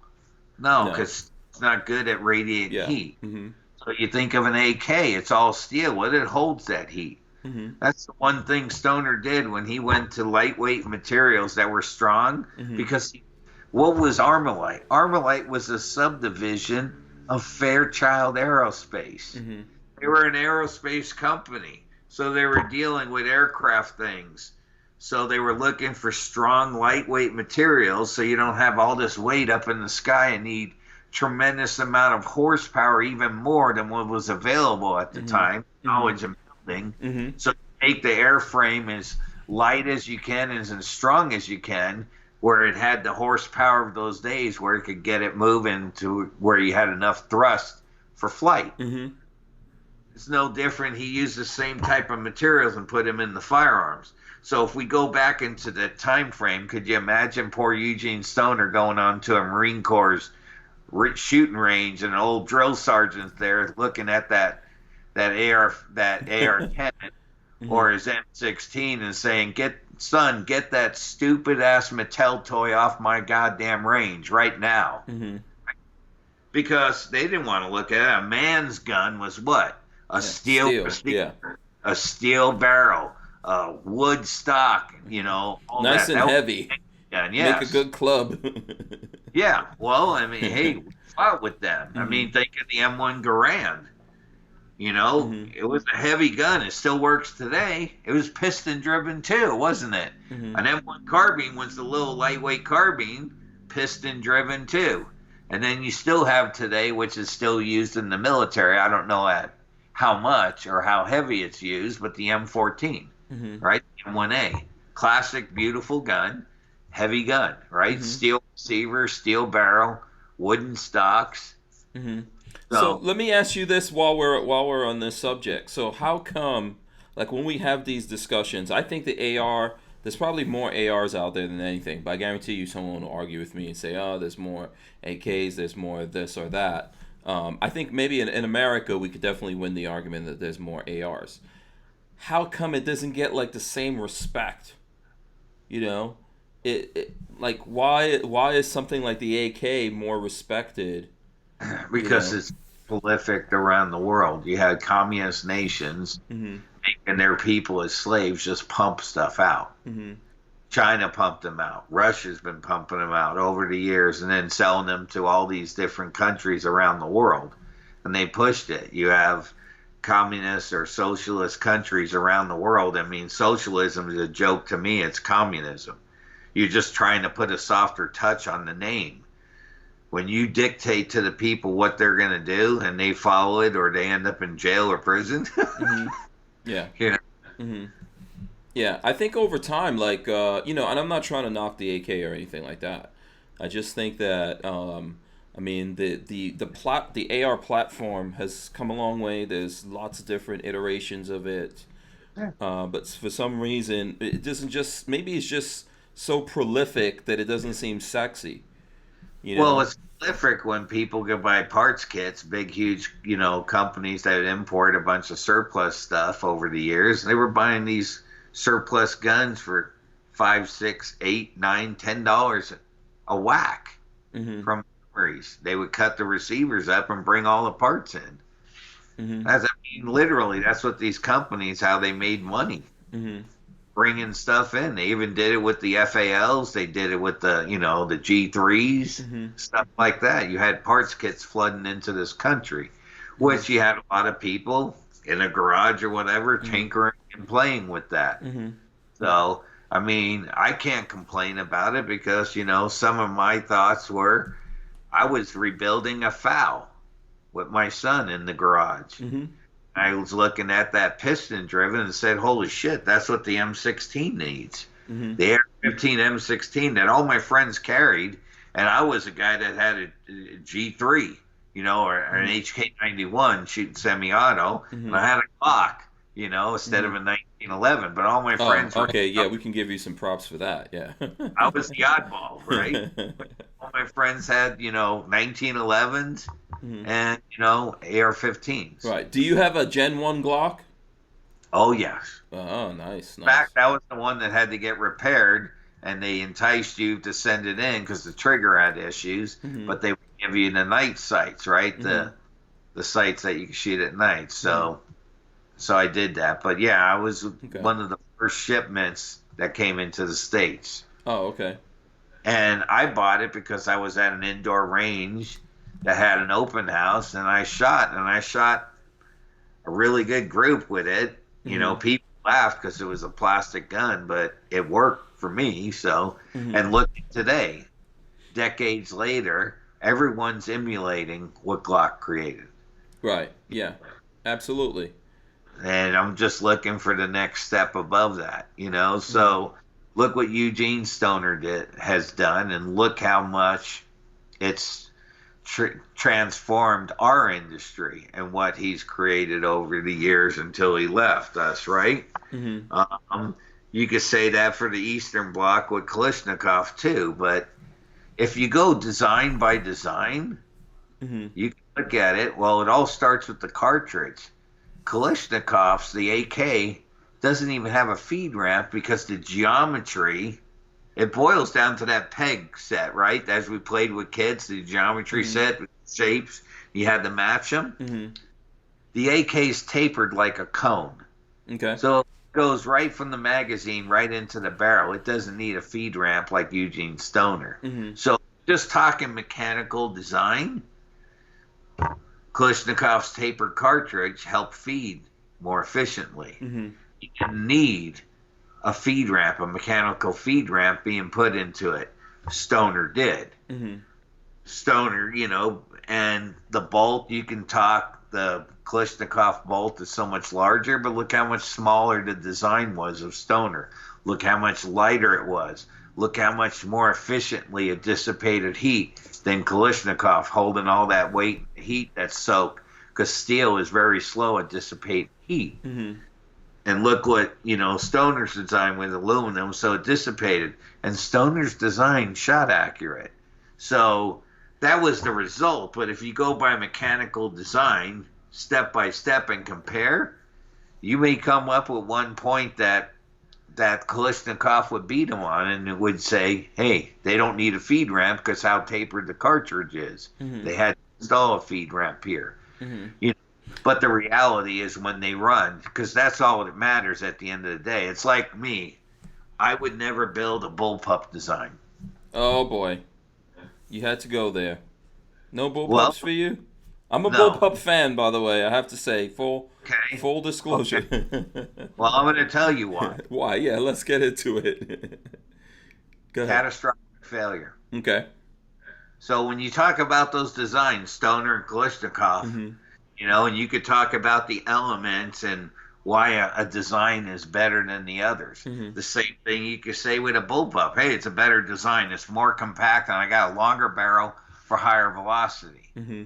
No, No. because it's not good at radiating Yeah. heat. Mm-hmm. So you think of an AK, it's all steel. Well, it holds that heat. Mm-hmm. That's the one thing Stoner did when he went to lightweight materials that were strong. Mm-hmm. Because what was Armalite? Armalite was a subdivision of Fairchild Aerospace. Mm-hmm. They were an aerospace company, so they were dealing with aircraft things. So they were looking for strong, lightweight materials so you don't have all this weight up in the sky and need tremendous amount of horsepower, even more than what was available at the Mm-hmm. time, Mm-hmm. knowledge and building. Mm-hmm. So take the airframe as light as you can and as strong as you can, where it had the horsepower of those days where it could get it moving to where you had enough thrust for flight. Mm-hmm. It's no different. He used the same type of materials and put them in the firearms. So if we go back into the time frame, could you imagine poor Eugene Stoner going on to a Marine Corps shooting range and an old drill sergeant there looking at that AR-10 Mm-hmm. or his M16 and saying, "Get that stupid ass Mattel toy off my goddamn range right now." Mm-hmm. Because they didn't want to look at it. A man's gun was what? A steel Yeah. a steel barrel, wood stock, all Nice that. and That heavy. gun, yes. Make a good club. Yeah, well, I mean, hey, we fought with them. Mm-hmm. I mean, think of the M1 Garand. Mm-hmm. It was a heavy gun. It still works today. It was piston driven too, wasn't it? Mm-hmm. An M1 carbine was the little lightweight carbine, piston driven too. And then you still have today, which is still used in the military. I don't know at how much or how heavy it's used, but the M14, Mm-hmm. right? The M1A, classic, beautiful gun, heavy gun, right? Mm-hmm. Steel receiver, steel barrel, wooden stocks. Mm-hmm. So let me ask you this while we're on this subject. So how come, like when we have these discussions, I think the AR, there's probably more ARs out there than anything, but I guarantee you someone will argue with me and say, oh, there's more AKs, there's more of this or that. I think maybe in America we could definitely win the argument that there's more ARs. How come it doesn't get like the same respect? It like why is something like the AK more respected? Because it's prolific around the world. You had communist nations Mm-hmm. making their people as slaves just pump stuff out. Mm-hmm. China pumped them out. Russia's been pumping them out over the years and then selling them to all these different countries around the world. And they pushed it. You have communist or socialist countries around the world. I mean, socialism is a joke to me. It's communism. You're just trying to put a softer touch on the name. When you dictate to the people what they're going to do and they follow it or they end up in jail or prison. Mm-hmm. Yeah. Mm-hmm. Yeah, I think over time, like, and I'm not trying to knock the AK or anything like that. I just think that I mean, the AR platform has come a long way. There's lots of different iterations of it, Yeah. but for some reason, it doesn't just. Maybe it's just so prolific that it doesn't seem sexy. You Well, know? it's prolific when people go buy parts kits, big, huge, companies that import a bunch of surplus stuff over the years. They were buying these surplus guns for $5, $6, $8, $9, $10 a whack Mm-hmm. from Armories. They would cut the receivers up and bring all the parts in. Mm-hmm. Literally, that's what these companies, how they made money. Mm-hmm. Bringing stuff in. They even did it with the FALs. They did it with the G3s, Mm-hmm. stuff like that. You had parts kits flooding into this country, which you had a lot of people in a garage or whatever tinkering and playing with that. Mm-hmm. So, I mean, I can't complain about it because, some of my thoughts were I was rebuilding a FAL with my son in the garage. Mm-hmm. I was looking at that piston driven and said, holy shit, that's what the M16 needs. Mm-hmm. The AR-15 M16 that all my friends carried, and I was a guy that had a G3, or an HK91 shooting semi-auto, and I had a Glock, instead of a 1911. But all my friends were... Okay, yeah, we can give you some props for that, yeah. I was the oddball, right? All my friends had, 1911s and, AR-15s. Right. Do you have a Gen 1 Glock? Oh, yes. Oh, nice. In fact, that was the one that had to get repaired, and they enticed you to send it in because the trigger had issues, but they would give you the night sights, right? The sights that you can shoot at night. So I did that. But yeah, I was one of the first shipments that came into the States. Oh, okay. And I bought it because I was at an indoor range that had an open house, and I shot a really good group with it. People laughed because it was a plastic gun, but it worked for me. So, and look at today, decades later, everyone's emulating what Glock created. Right. Yeah. Absolutely. And I'm just looking for the next step above that, So, look what Eugene Stoner has done, and look how much it's transformed our industry and what he's created over the years until he left us, right? You could say that for the Eastern Bloc with Kalashnikov too, but if you go design by design, you can look at it. Well, it all starts with the cartridge. Kalashnikov's, the AK, doesn't even have a feed ramp because the geometry, it boils down to that peg set, right? As we played with kids, the geometry set with shapes, you had to match them. The AK's tapered like a cone. Okay. So it goes right from the magazine right into the barrel. It doesn't need a feed ramp like Eugene Stoner. So just talking mechanical design, Kalashnikov's tapered cartridge helped feed more efficiently. You can need a feed ramp, a mechanical feed ramp being put into it. Stoner did. Stoner, and the bolt, you can talk, the Kalashnikov bolt is so much larger, but look how much smaller the design was of Stoner. Look how much lighter it was. Look how much more efficiently it dissipated heat than Kalashnikov, holding all that weight, heat that's soaked, because steel is very slow at dissipating heat. And look what, Stoner's design with aluminum, so it dissipated. And Stoner's design shot accurate. So that was the result. But if you go by mechanical design, step by step, and compare, you may come up with one point that Kalashnikov would beat him on, and it would say, hey, they don't need a feed ramp because how tapered the cartridge is. They had to install a feed ramp here. But the reality is when they run, because that's all that matters at the end of the day. It's like me. I would never build a bullpup design. Oh, boy. You had to go there. No bullpups for you? I'm a no. bullpup fan, by the way. I have to say, full disclosure. Okay. Well, I'm going to tell you why. Why? Yeah, let's get into it. Go ahead. Catastrophic failure. Okay. So when you talk about those designs, Stoner and Kalashnikov, and you could talk about the elements and why a design is better than the others. The same thing you could say with a bullpup. Hey, it's a better design. It's more compact, and I got a longer barrel for higher velocity. Mm-hmm.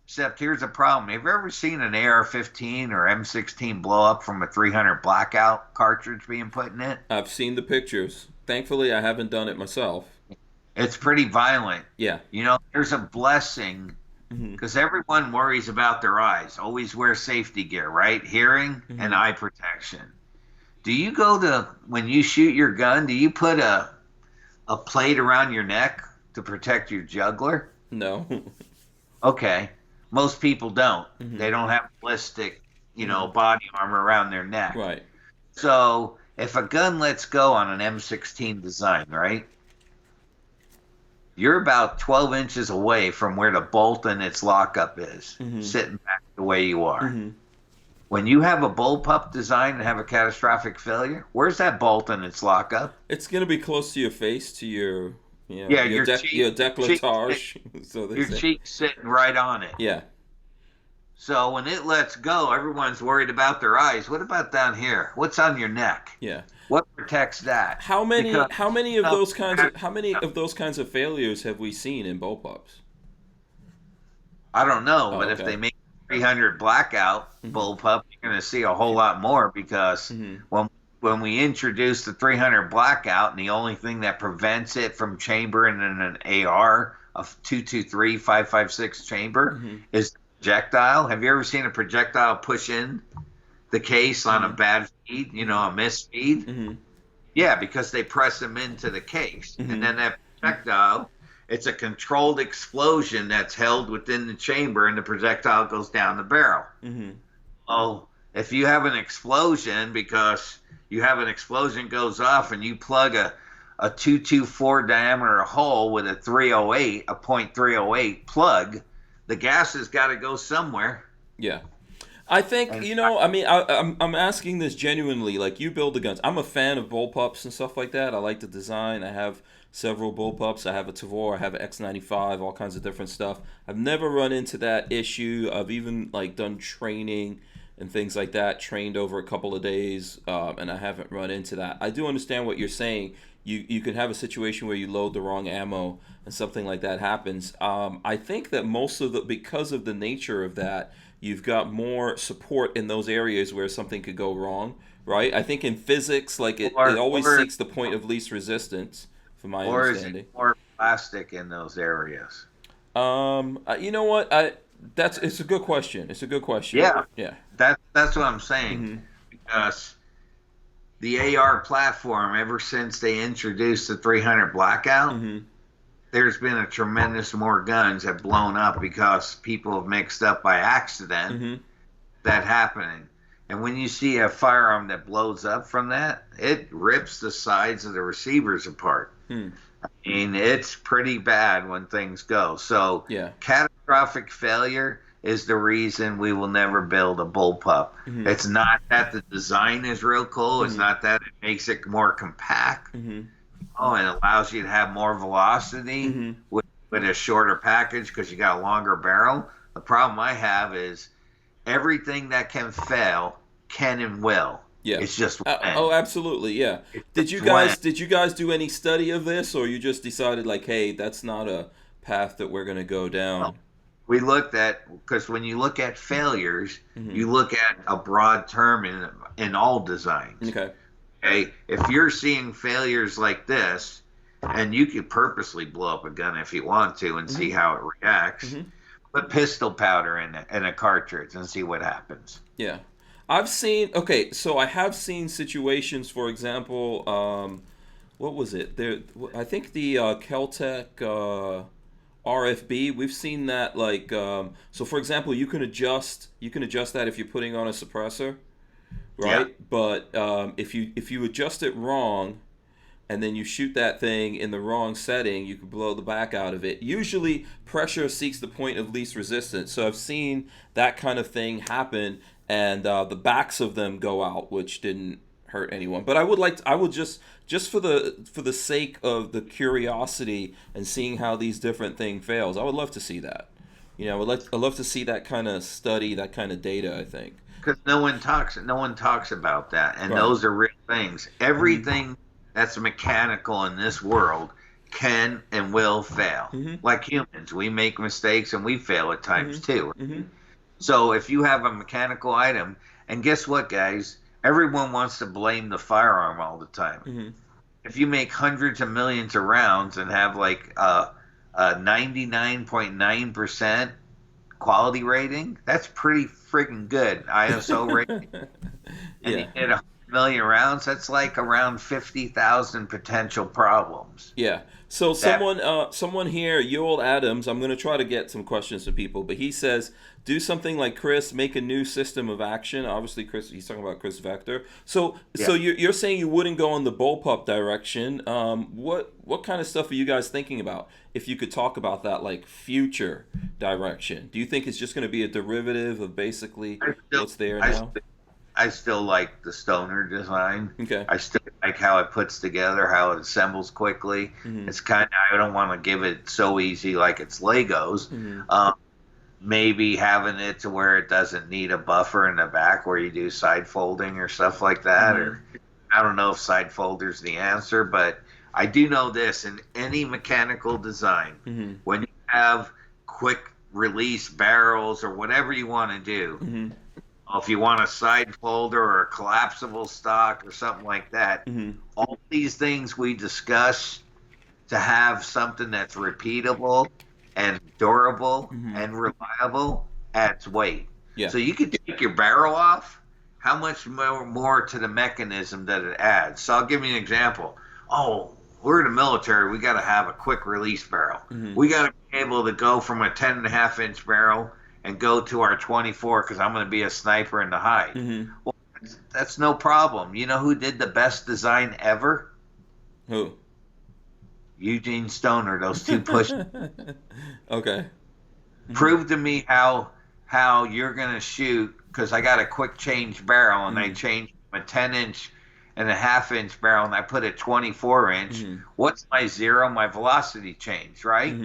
Except here's the problem. Have you ever seen an AR-15 or M16 blow up from a 300 blackout cartridge being put in it? I've seen the pictures. Thankfully, I haven't done it myself. It's pretty violent. Yeah. You know, there's a blessing because everyone worries about their eyes. Always wear safety gear, right? Hearing and eye protection. Do you when you shoot your gun, do you put a plate around your neck to protect your jugular? No. Okay. Most people don't. They don't have ballistic, body armor around their neck. Right. So if a gun lets go on an M16 design, right? You're about 12 inches away from where the bolt and its lockup is, sitting back the way you are. When you have a bullpup design and have a catastrophic failure, where's that bolt and its lockup? It's going to be close to your face, to your your décolletage. So your cheek's sitting right on it. Yeah. So when it lets go, everyone's worried about their eyes. What about down here? What's on your neck? Yeah. What protects that? How many of those kinds of failures have we seen in bullpups? I don't know, but if they make 300 blackout bullpup, you're going to see a whole lot more because when we introduce the 300 blackout, and the only thing that prevents it from chambering in an AR of 223 5.56 chamber is the projectile. Have you ever seen a projectile push in the case on a bad feed, a miss feed? Yeah, because they press them into the case. And then that projectile, it's a controlled explosion that's held within the chamber, and the projectile goes down the barrel. Oh, if you have an explosion, because you have an explosion goes off and you plug a 224 diameter hole with a 308, a .308 plug, the gas has got to go somewhere. Yeah. I think, I'm asking this genuinely. Like, you build the guns. I'm a fan of bullpups and stuff like that. I like the design. I have several bullpups. I have a Tavor. I have an X95, all kinds of different stuff. I've never run into that issue. I've even, done training and things like that, trained over a couple of days, and I haven't run into that. I do understand what you're saying. You can have a situation where you load the wrong ammo and something like that happens. I think that because of the nature of that, you've got more support in those areas where something could go wrong, right? I think in physics, it always seeks the point of least resistance, from my understanding. Or is it more plastic in those areas? You know what? It's a good question. It's a good question. Yeah. That's what I'm saying. Because the AR platform, ever since they introduced the 300 blackout, there's been a tremendous more guns have blown up because people have mixed up by accident that happening. And when you see a firearm that blows up from that, it rips the sides of the receivers apart. I mean, it's pretty bad when things go. So catastrophic failure is the reason we will never build a bullpup. It's not that the design is real cool. It's not that it makes it more compact. Oh, it allows you to have more velocity with a shorter package because you got a longer barrel. The problem I have is everything that can fail can and will. Yeah. It's just absolutely, yeah. Did you guys do any study of this, or you just decided hey, that's not a path that we're going to go down? Well, we looked at, because when you look at failures, you look at a broad term in all designs. Okay, if you're seeing failures like this, and you could purposely blow up a gun if you want to and see how it reacts, put pistol powder in a cartridge and see what happens. Yeah. I have seen situations, for example, what was it? I think the Keltec RFB, we've seen that so for example, you can adjust that if you're putting on a suppressor, right? Yeah. But if you adjust it wrong and then you shoot that thing in the wrong setting, you can blow the back out of it. Usually pressure seeks the point of least resistance. So I've seen that kind of thing happen, and the backs of them go out, which didn't hurt anyone. But I would just for the sake of the curiosity and seeing how these different things fails, I would love to see that. I'd love to see that kind of study, that kind of data, I think. Because no one talks about that, and those are real things. Everything that's mechanical in this world can and will fail. Like humans, we make mistakes and we fail at times too. So if you have a mechanical item, and guess what, guys? Everyone wants to blame the firearm all the time. If you make hundreds of millions of rounds and have like a 99.9% quality rating, that's pretty freaking good ISO rating. And you get 100 million rounds, that's like around 50,000 potential problems. Yeah. So someone here, Yoel Adams, I'm going to try to get some questions to people, but he says, do something like Chris, make a new system of action. Obviously, Chris, he's talking about Chris Vector. So you're saying you wouldn't go in the bullpup direction. What kind of stuff are you guys thinking about? If you could talk about that, like future direction, do you think it's just going to be a derivative of basically what's there now? I still like the stoner design. Okay. I still like how it puts together, how it assembles quickly. It's kind of, I don't want to give it so easy like it's Legos. Maybe having it to where it doesn't need a buffer in the back where you do side folding or stuff like that. Or I don't know if side folder's the answer, but I do know this: in any mechanical design, when you have quick release barrels or whatever you want to do, if you want a side folder or a collapsible stock or something like that, all these things we discuss to have something that's repeatable and durable and reliable adds weight. Yeah. So you could take your barrel off. How much more to the mechanism that it adds? So I'll give you an example. Oh, we're in the military. We got to have a quick release barrel. We got to be able to go from a 10.5-inch barrel and go to our 24 because I'm going to be a sniper in the hide. Well, that's no problem. You know who did the best design ever? Who? Eugene Stoner. Those two pushes. Okay. Prove to me how you're going to shoot, because I got a quick change barrel and I changed from a 10-inch and a 1/2-inch barrel and I put a 24-inch. What's my zero? My velocity change, right?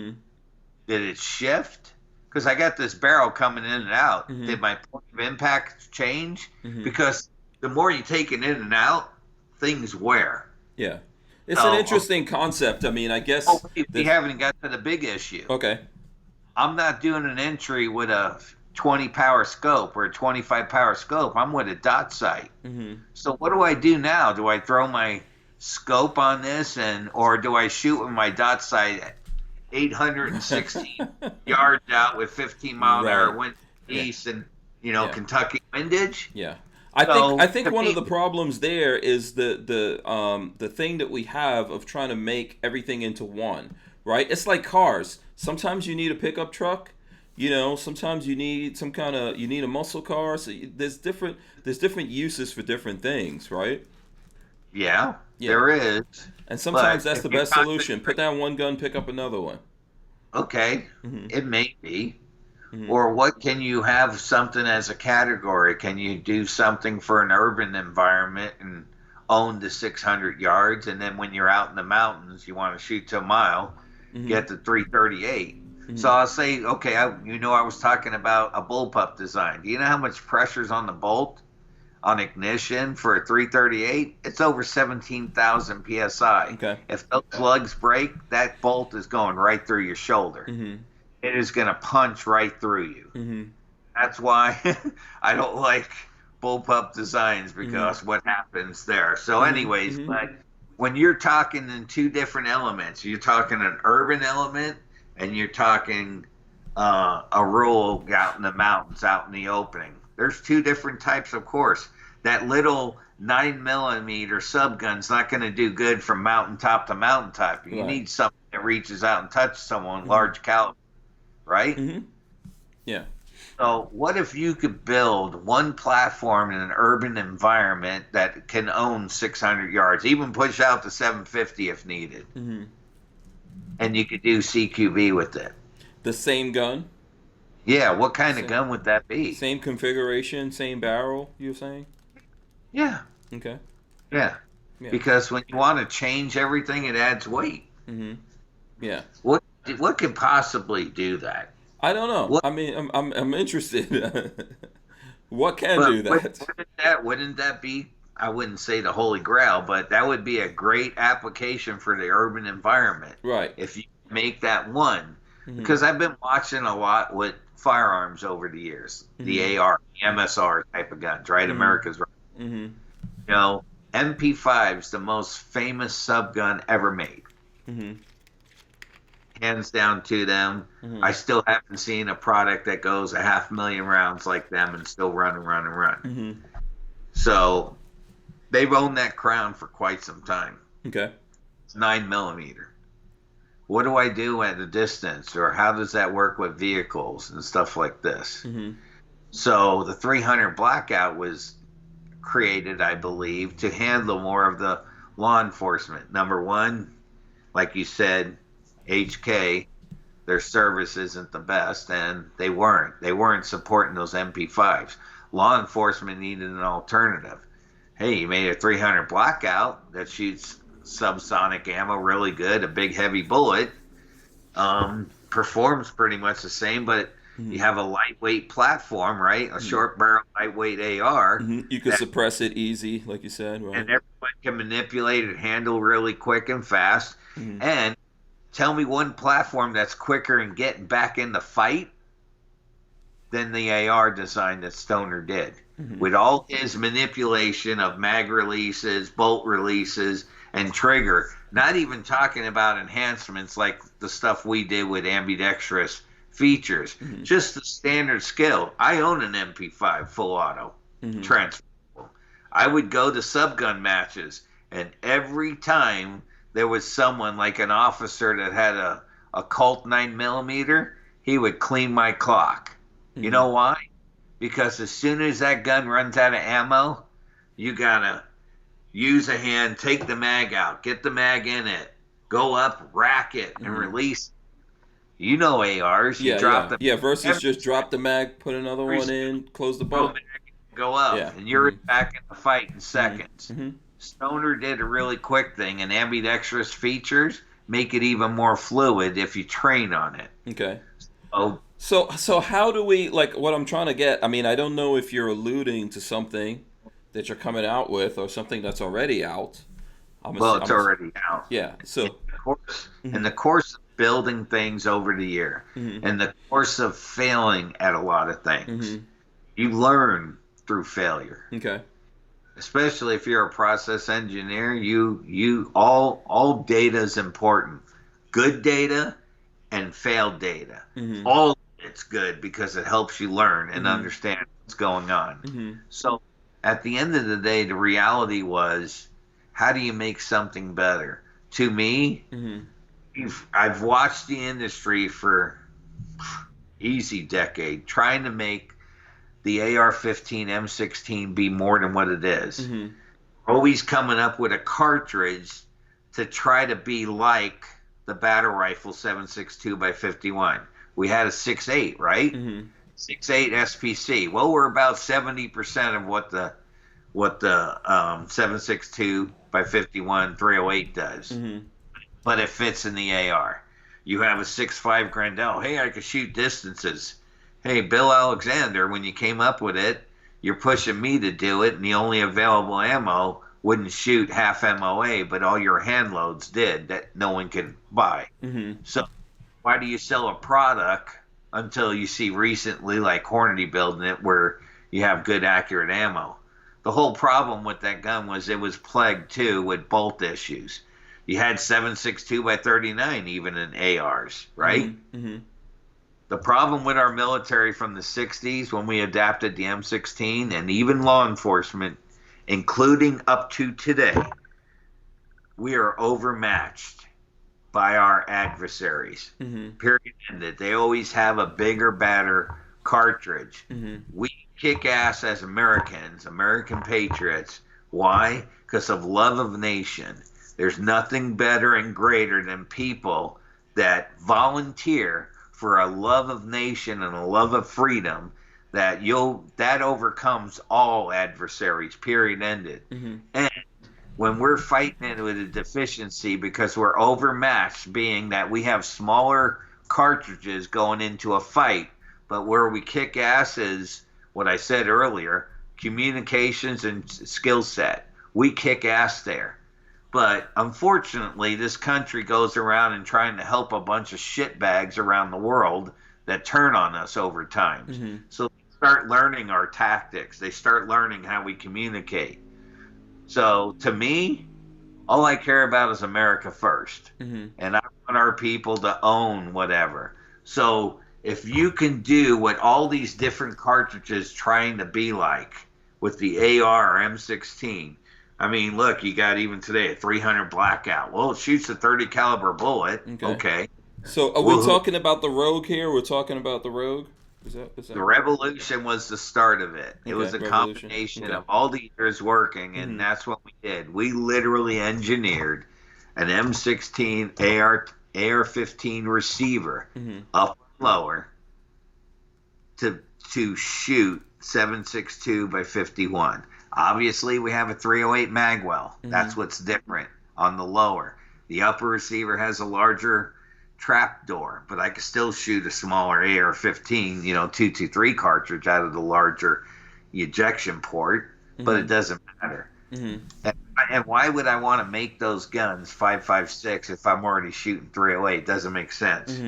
Did it shift? Because I got this barrel coming in and out. Did my point of impact change? Because the more you take it in and out, things wear. Yeah. It's an interesting concept. I mean, I guess... we haven't got to the big issue. Okay. I'm not doing an entry with a 20 power scope or a 25 power scope. I'm with a dot sight. So what do I do now? Do I throw my scope on this or do I shoot with my dot sight 860 yards out with 15-mile-an-hour wind east and Kentucky windage? Yeah. I think one of the problems there is the thing that we have of trying to make everything into one, right? It's like cars. Sometimes you need a pickup truck, sometimes you need a muscle car. So there's different uses for different things, right? Yeah. There is. And sometimes that's the best solution. Put down one gun, pick up another one. Okay. It may be. Or what can you have something as a category? Can you do something for an urban environment and own the 600 yards, and then when you're out in the mountains, you want to shoot to a mile, get the 338. So I'll say, okay, I was talking about a bullpup design. Do you know how much pressure's on the bolt on ignition for a 338? It's over 17,000 psi. Okay. If those lugs break, that bolt is going right through your shoulder. It is going to punch right through you. That's why I don't like bullpup designs, because what happens there. So anyways, but when you're talking in two different elements, you're talking an urban element and you're talking a rural out in the mountains, out in the opening. There's two different types of course. That little 9mm subgun's not going to do good from mountaintop to mountaintop. You need something that reaches out and touches someone large caliber. Right? Yeah. So what if you could build one platform in an urban environment that can own 600 yards, even push out to 750 if needed, and you could do CQB with it? The same gun? Yeah. What kind of gun would that be? Same configuration, same barrel, you're saying? Yeah. Okay. Yeah. Because when you want to change everything, it adds weight. Yeah. What could possibly do that? I don't know. I mean, I'm interested. What can do that? Wouldn't that be I wouldn't say the holy grail, but that would be a great application for the urban environment. Right. If you make that one. Mm-hmm. Because I've been watching a lot with firearms over the years, the AR, the MSR type of guns, right? America's right. You know, MP5's the most famous subgun ever made. Hands down to them. I still haven't seen a product that goes 500,000 rounds like them and still run. So they've owned that crown for quite some time. Okay. It's 9mm. What do I do at a distance, or how does that work with vehicles and stuff like this? So the 300 Blackout was created, I believe, to handle more of the law enforcement. Number one, like you said, HK, their service isn't the best, and they weren't supporting those MP5s. Law enforcement needed an alternative. Hey, you made a 300 Blackout that shoots subsonic ammo really good, a big heavy bullet, performs pretty much the same, but you have a lightweight platform, right? A short barrel, lightweight AR. You can suppress it easy, like you said, right? And everyone can manipulate it, handle really quick and fast. And tell me one platform that's quicker in getting back in the fight than the AR design that Stoner did. With all his manipulation of mag releases, bolt releases, and trigger, not even talking about enhancements like the stuff we did with ambidextrous features, just the standard skill. I own an MP5 full auto, transferable. I would go to subgun matches, and every time there was someone like an officer that had a Colt 9mm, he would clean my clock. You know why? Because as soon as that gun runs out of ammo, you gotta use a hand, take the mag out, get the mag in it, go up, rack it, and release. You know ARs. You drop the versus just drop the mag, put another one in, close the bolt. Go up, and you're back in the fight in seconds. Stoner did a really quick thing, and ambidextrous features make it even more fluid if you train on it. Okay. So how do we, like, what I'm trying to get, I mean, I don't know if you're alluding to something that you're coming out with or something that's already out. It's already out. Yeah. So in the course of building things over the year, in the course of failing at a lot of things, you learn through failure. Okay. Especially if you're a process engineer, you all data is important. Good data and failed data. All of it's good because it helps you learn and understand what's going on. So at the end of the day, the reality was, how do you make something better? To me, I've watched the industry for easy decade trying to make the AR-15 M16 be more than what it is. Always coming up with a cartridge to try to be like the battle rifle 7.62 by 51. We had a 6.8, right? 6.8 SPC. Well, we're about 70% of what the 7.62 by 51 308 does. But it fits in the AR. You have a 6.5 Grendel. Hey, I can shoot distances. Hey, Bill Alexander, when you came up with it, you're pushing me to do it, and the only available ammo wouldn't shoot half MOA, but all your hand loads did that no one can buy. So why do you sell a product until you see recently, like Hornady building it, where you have good, accurate ammo? The whole problem with that gun was it was plagued, too, with bolt issues. You had 7.62 by 39 even in ARs, right? The problem with our military from the 60s when we adapted the M16 and even law enforcement, including up to today, we are overmatched by our adversaries. Period ended. They always have a bigger, badder cartridge. We kick ass as Americans, American patriots. Why? Because of love of nation. There's nothing better and greater than people that volunteer for a love of nation and a love of freedom, that overcomes all adversaries. Period ended. And when we're fighting it with a deficiency because we're overmatched, being that we have smaller cartridges going into a fight, but where we kick ass is what I said earlier: communications and skill set. we kick ass there. But unfortunately, this country goes around and trying to help a bunch of shitbags around the world that turn on us over time. Mm-hmm. So they start learning our tactics. They start learning how we communicate. So to me, all I care about is America first. Mm-hmm. And I want our people to own whatever. So if you can do what all these different cartridges trying to be like with the AR or M16, I mean, look, you got even today a 300 blackout. Well, it shoots a 30 caliber bullet. Okay. So are we talking about the Rogue here? We're talking about the Rogue? Is that the Revolution was the start of it. Okay, it was a combination of all the years working, and that's what we did. We literally engineered an M16 AR-15 receiver up and lower to shoot 7.62 by 51. Obviously, we have a 308 magwell. That's what's different on the lower. The upper receiver has a larger trap door, but I can still shoot a smaller AR-15, 223 cartridge out of the larger ejection port, but it doesn't matter. And why would I want to make those guns 5.56 if I'm already shooting 308? Doesn't make sense.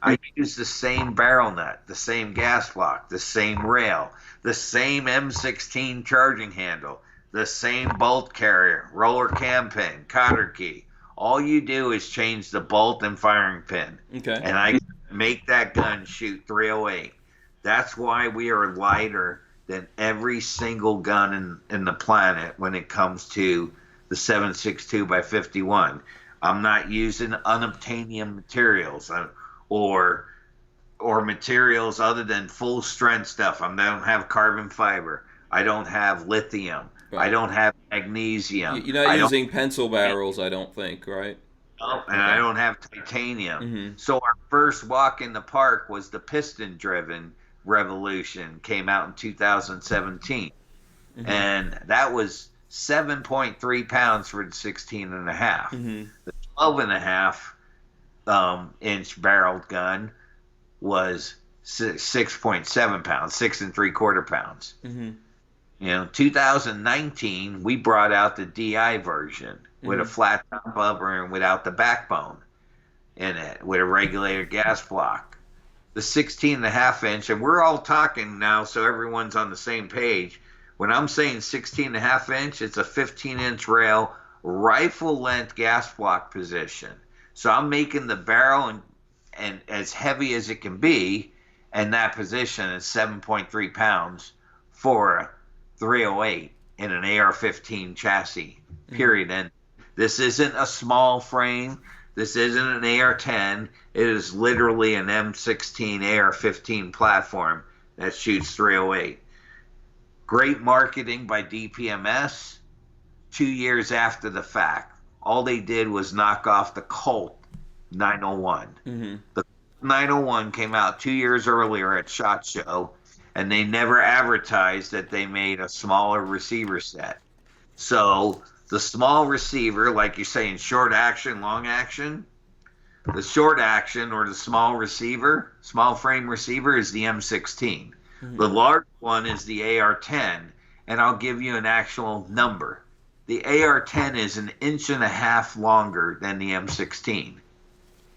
I use the same barrel nut, the same gas block, the same rail, the same M16 charging handle, the same bolt carrier, roller cam pin, cotter key. All you do is change the bolt and firing pin. Okay. And I make that gun shoot 308. That's why we are lighter than every single gun in the planet when it comes to the 7.62 by 51. I'm not using unobtainium materials or materials other than full strength stuff. I don't have carbon fiber. I don't have lithium. Right. I don't have magnesium. You're not using pencil barrels, I don't think, right? No, and I don't have titanium. So our first walk in the park was the piston-driven Revolution. Came out in 2017. And that was 7.3 pounds for the 16 and a half. The 12 and a half inch barreled gun was 6.7 pounds, 6 3/4 pounds. 2019, we brought out the DI version with a flat top upper and without the backbone in it, with a regulator gas block. The 16 and a half inch, and we're all talking now so everyone's on the same page. When I'm saying 16 and a half inch, it's a 15-inch rail, rifle length gas block position. So I'm making the barrel and as heavy as it can be, and that position is 7.3 pounds for a 308 in an AR-15 chassis, period. And this isn't a small frame. This isn't an AR-10. It is literally an M16 AR-15 platform that shoots 308. Great marketing by DPMS 2 years after the fact. All they did was knock off the Colt 901. The 901 came out 2 years earlier at SHOT Show, and they never advertised that they made a smaller receiver set. So the small receiver, like you say in short action, long action, the short action or the small receiver, small frame receiver is the M16. The large one is the AR-10, and I'll give you an actual number. The AR-10 is 1.5 inches longer than the M16.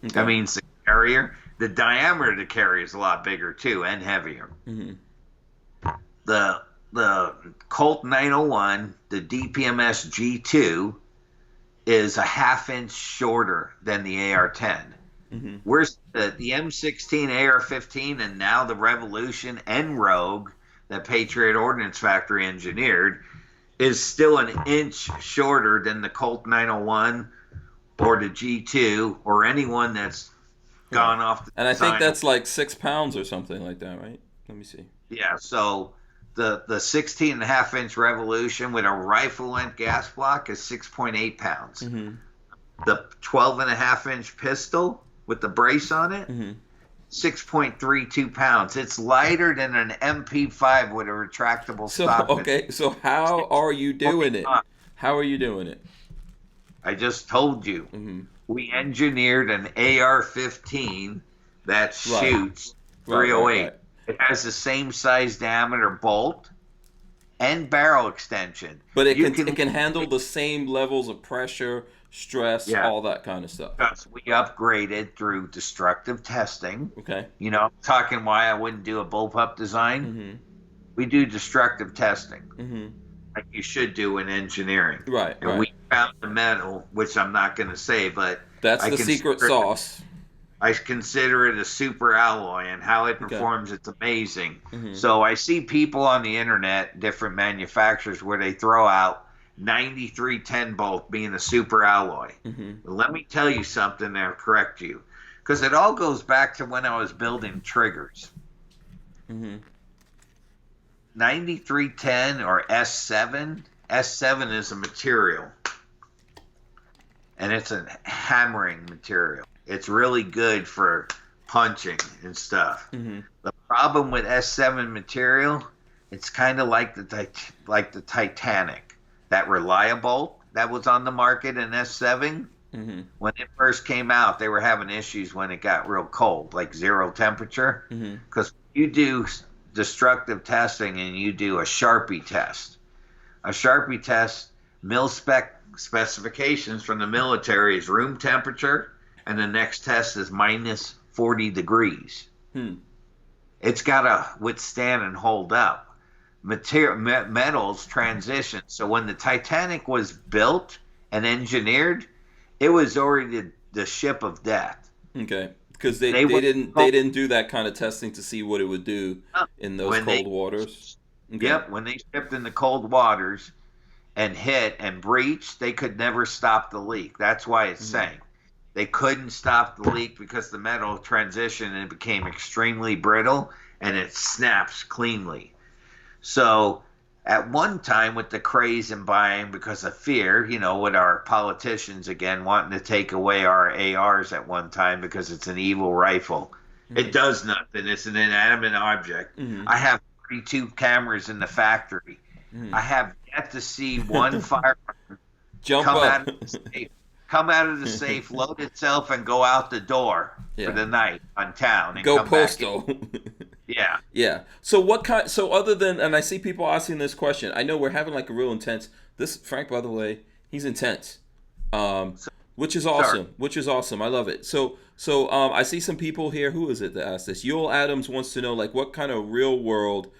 That means the carrier, the diameter of the carrier is a lot bigger too and heavier. The Colt 901, the DPMS G2, is 1/2 inch shorter than the AR-10. Where's the M16 AR-15 and now the Revolution and Rogue that Patriot Ordnance Factory engineered is still 1 inch shorter than the Colt 901 or the G2 or anyone that's gone off the And I think that's like 6 pounds or something like that, right? Let me see. Yeah, so the 16 and a half inch Revolution with a rifle length gas block is 6.8 pounds. The 12 and a half inch pistol with the brace on it, 6.32 pounds. It's lighter than an MP5 with a retractable stock. Okay, so how are you doing it? How are you doing it? I just told you. We engineered an AR-15 that shoots 308. Right. It has the same size diameter bolt and barrel extension. But it can handle the same levels of pressure, stress, Yeah. all that kind of stuff. Because we upgraded through destructive testing. Okay. You know, talking why I wouldn't do a bullpup design. Mm-hmm. We do destructive testing, Mm-hmm. like you should do in engineering. Right. And we found the metal, which I'm not going to say, but That's the secret sauce. I consider it a super alloy, and how it performs, it's amazing. Mm-hmm. So I see people on the internet, different manufacturers, where they throw out 9310 bolt being a super alloy. Mm-hmm. Well, let me tell you something that'll correct you, because it all goes back to when I was building triggers. Mm-hmm. 9310 or S7. S7 is a material, and it's a hammering material. It's really good for punching and stuff. Mm-hmm. The problem with S7 material, it's kind of like the Titanic. That Reliable that was on the market in S7, Mm-hmm. when it first came out, they were having issues when it got real cold, like zero temperature. Because you do destructive testing and you do a Sharpie test. A Sharpie test, mil specifications from the military is room temperature, and the next test is minus 40 degrees. It's got to withstand and hold up. Metals transition. So when the Titanic was built and engineered, it was already the ship of death. Okay, because they didn't do that kind of testing to see what it would do in those cold waters. Okay. Yep, when they shipped in the cold waters and hit and breached, they could never stop the leak. That's why it sank. They couldn't stop the leak because the metal transitioned and it became extremely brittle and it snaps cleanly. So at one time, with the craze and buying because of fear, you know, with our politicians again wanting to take away our ARs at one time because it's an evil rifle. It does nothing. It's an inanimate object. I have 32 cameras in the factory. I have yet to see one firearm come out of the safe, load itself, and go out the door for the night on town. And go come postal. Back in. Yeah. Yeah. So what kind? So other than, and I see people asking this question. I know we're having like a real intense. This Frank, by the way, he's intense, which is awesome. Sorry. Which is awesome. I love it. So I see some people here. Who is it that asked this? Yule Adams wants to know, like, what kind of real world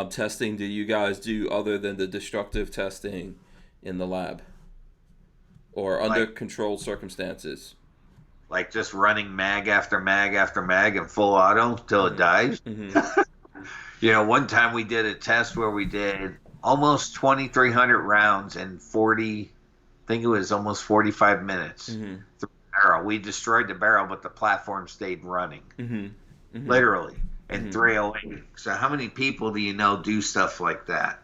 testing do you guys do other than the destructive testing in the lab or under controlled circumstances? Like just running mag after mag after mag in full auto till it dies. You know, one time we did a test where we did almost 2,300 rounds in 40, I think it was almost 45 minutes. Through the barrel. We destroyed the barrel, but the platform stayed running. Literally. In 308. So how many people do you know do stuff like that?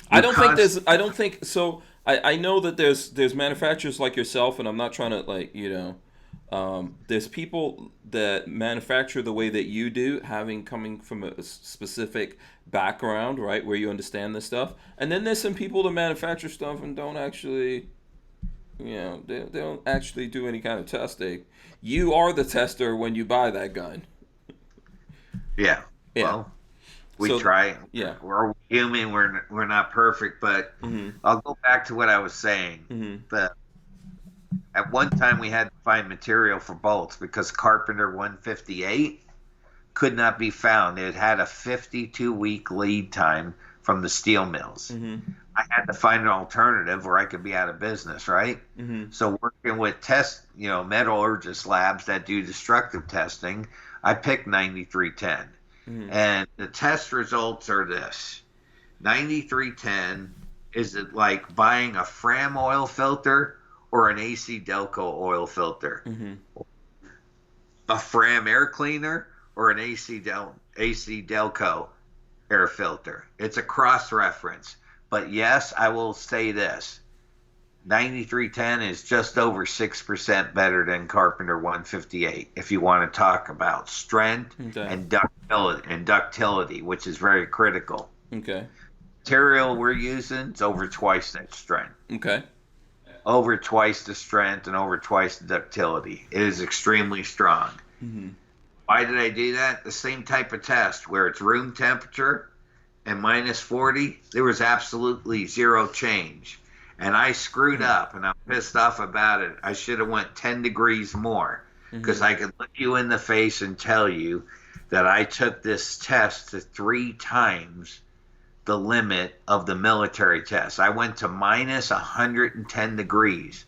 I don't think so. I know that there's manufacturers like yourself, and I'm not trying to, like, you know, there's people that manufacture the way that you do, coming from a specific background, right, where you understand this stuff. And then there's some people that manufacture stuff and don't actually, you know, they don't actually do any kind of testing. You are the tester when you buy that gun. Yeah. Well, we try. Yeah. We're human. We're not perfect, but I'll go back to what I was saying. At one time, we had to find material for bolts because Carpenter 158 could not be found. It had a 52-week lead time from the steel mills. I had to find an alternative or I could be out of business, right? So working with metallurgist labs that do destructive testing, I picked 9310. And the test results are this. 9310 is it like buying a Fram oil filter or an AC Delco oil filter? A Fram air cleaner or an AC Delco air filter? It's a cross-reference. But yes, I will say this. 9310 is just over 6% better than Carpenter 158 if you want to talk about strength and ductility, which is very critical. Material we're using is over twice that strength. Over twice the strength and over twice the ductility. It is extremely strong. Why did I do that? The same type of test where it's room temperature and minus 40, there was absolutely zero change. And I screwed up, and I'm pissed off about it. I should have went 10 degrees more, because I could look you in the face and tell you that I took this test to 3 times the limit of the military test. I went to minus 110 degrees.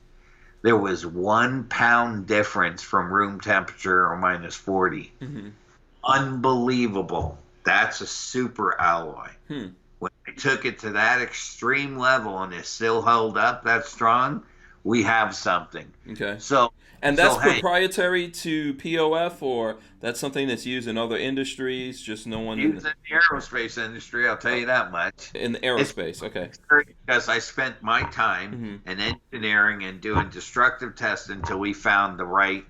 There was 1 pound difference from room temperature or minus 40. Unbelievable. That's a super alloy. When I took it to that extreme level and it still held up that strong, we have something. Okay. And that's proprietary to POF, or that's something that's used in other industries? Just no one used in the aerospace industry, I'll tell you that much. In the aerospace, okay. Because I spent my time in engineering and doing destructive tests until we found the right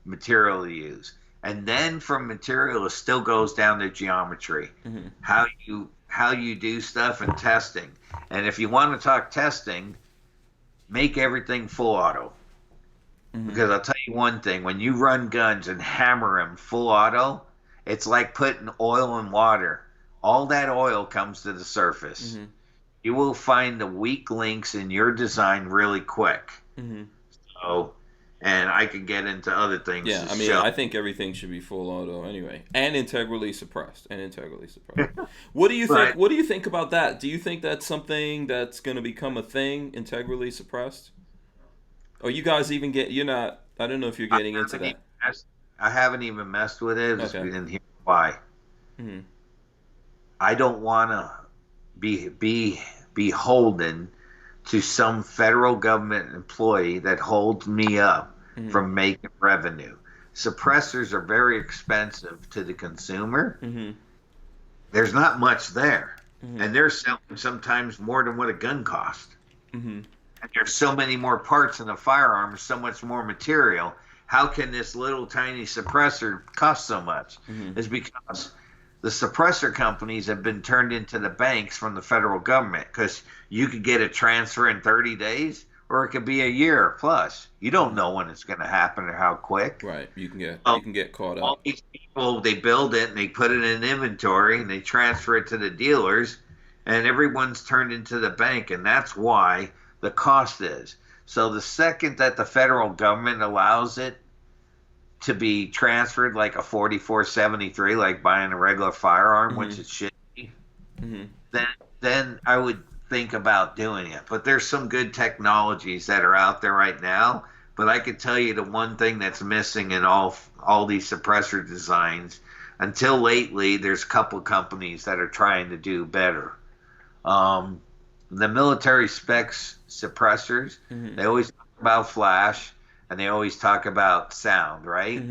material to use. And then from material, it still goes down to geometry, how you do stuff and testing. And if you want to talk testing, make everything full auto. Because I'll tell you one thing, when you run guns and hammer them full auto, it's like putting oil in water. All that oil comes to the surface. You will find the weak links in your design really quick. So, and I could get into other things. Yeah, I mean, I think everything should be full auto anyway, and integrally suppressed. What do you think? What do you think about that? Do you think that's something that's going to become a thing, integrally suppressed? Or you guys even you're not, I don't know if you're getting into that. I haven't even messed with it. Okay. We didn't hear why. I don't want to be beholden to some federal government employee that holds me up from making revenue. Suppressors are very expensive to the consumer. There's not much there. And they're selling sometimes more than what a gun costs. And there's so many more parts in a firearm, so much more material. How can this little tiny suppressor cost so much? It's because the suppressor companies have been turned into the banks from the federal government, because you could get a transfer in 30 days or it could be a year plus. You don't know when it's going to happen or how quick. Right. You can get caught up. All these people, they build it and they put it in inventory and they transfer it to the dealers, and everyone's turned into the bank, and that's why the cost is. So the second that the federal government allows it to be transferred like a 4473, like buying a regular firearm, which it should be, then I would think about doing it. But there's some good technologies that are out there right now. But I could tell you the one thing that's missing in all these suppressor designs, until lately, there's a couple companies that are trying to do better. The military specs suppressors, they always talk about flash and they always talk about sound, right?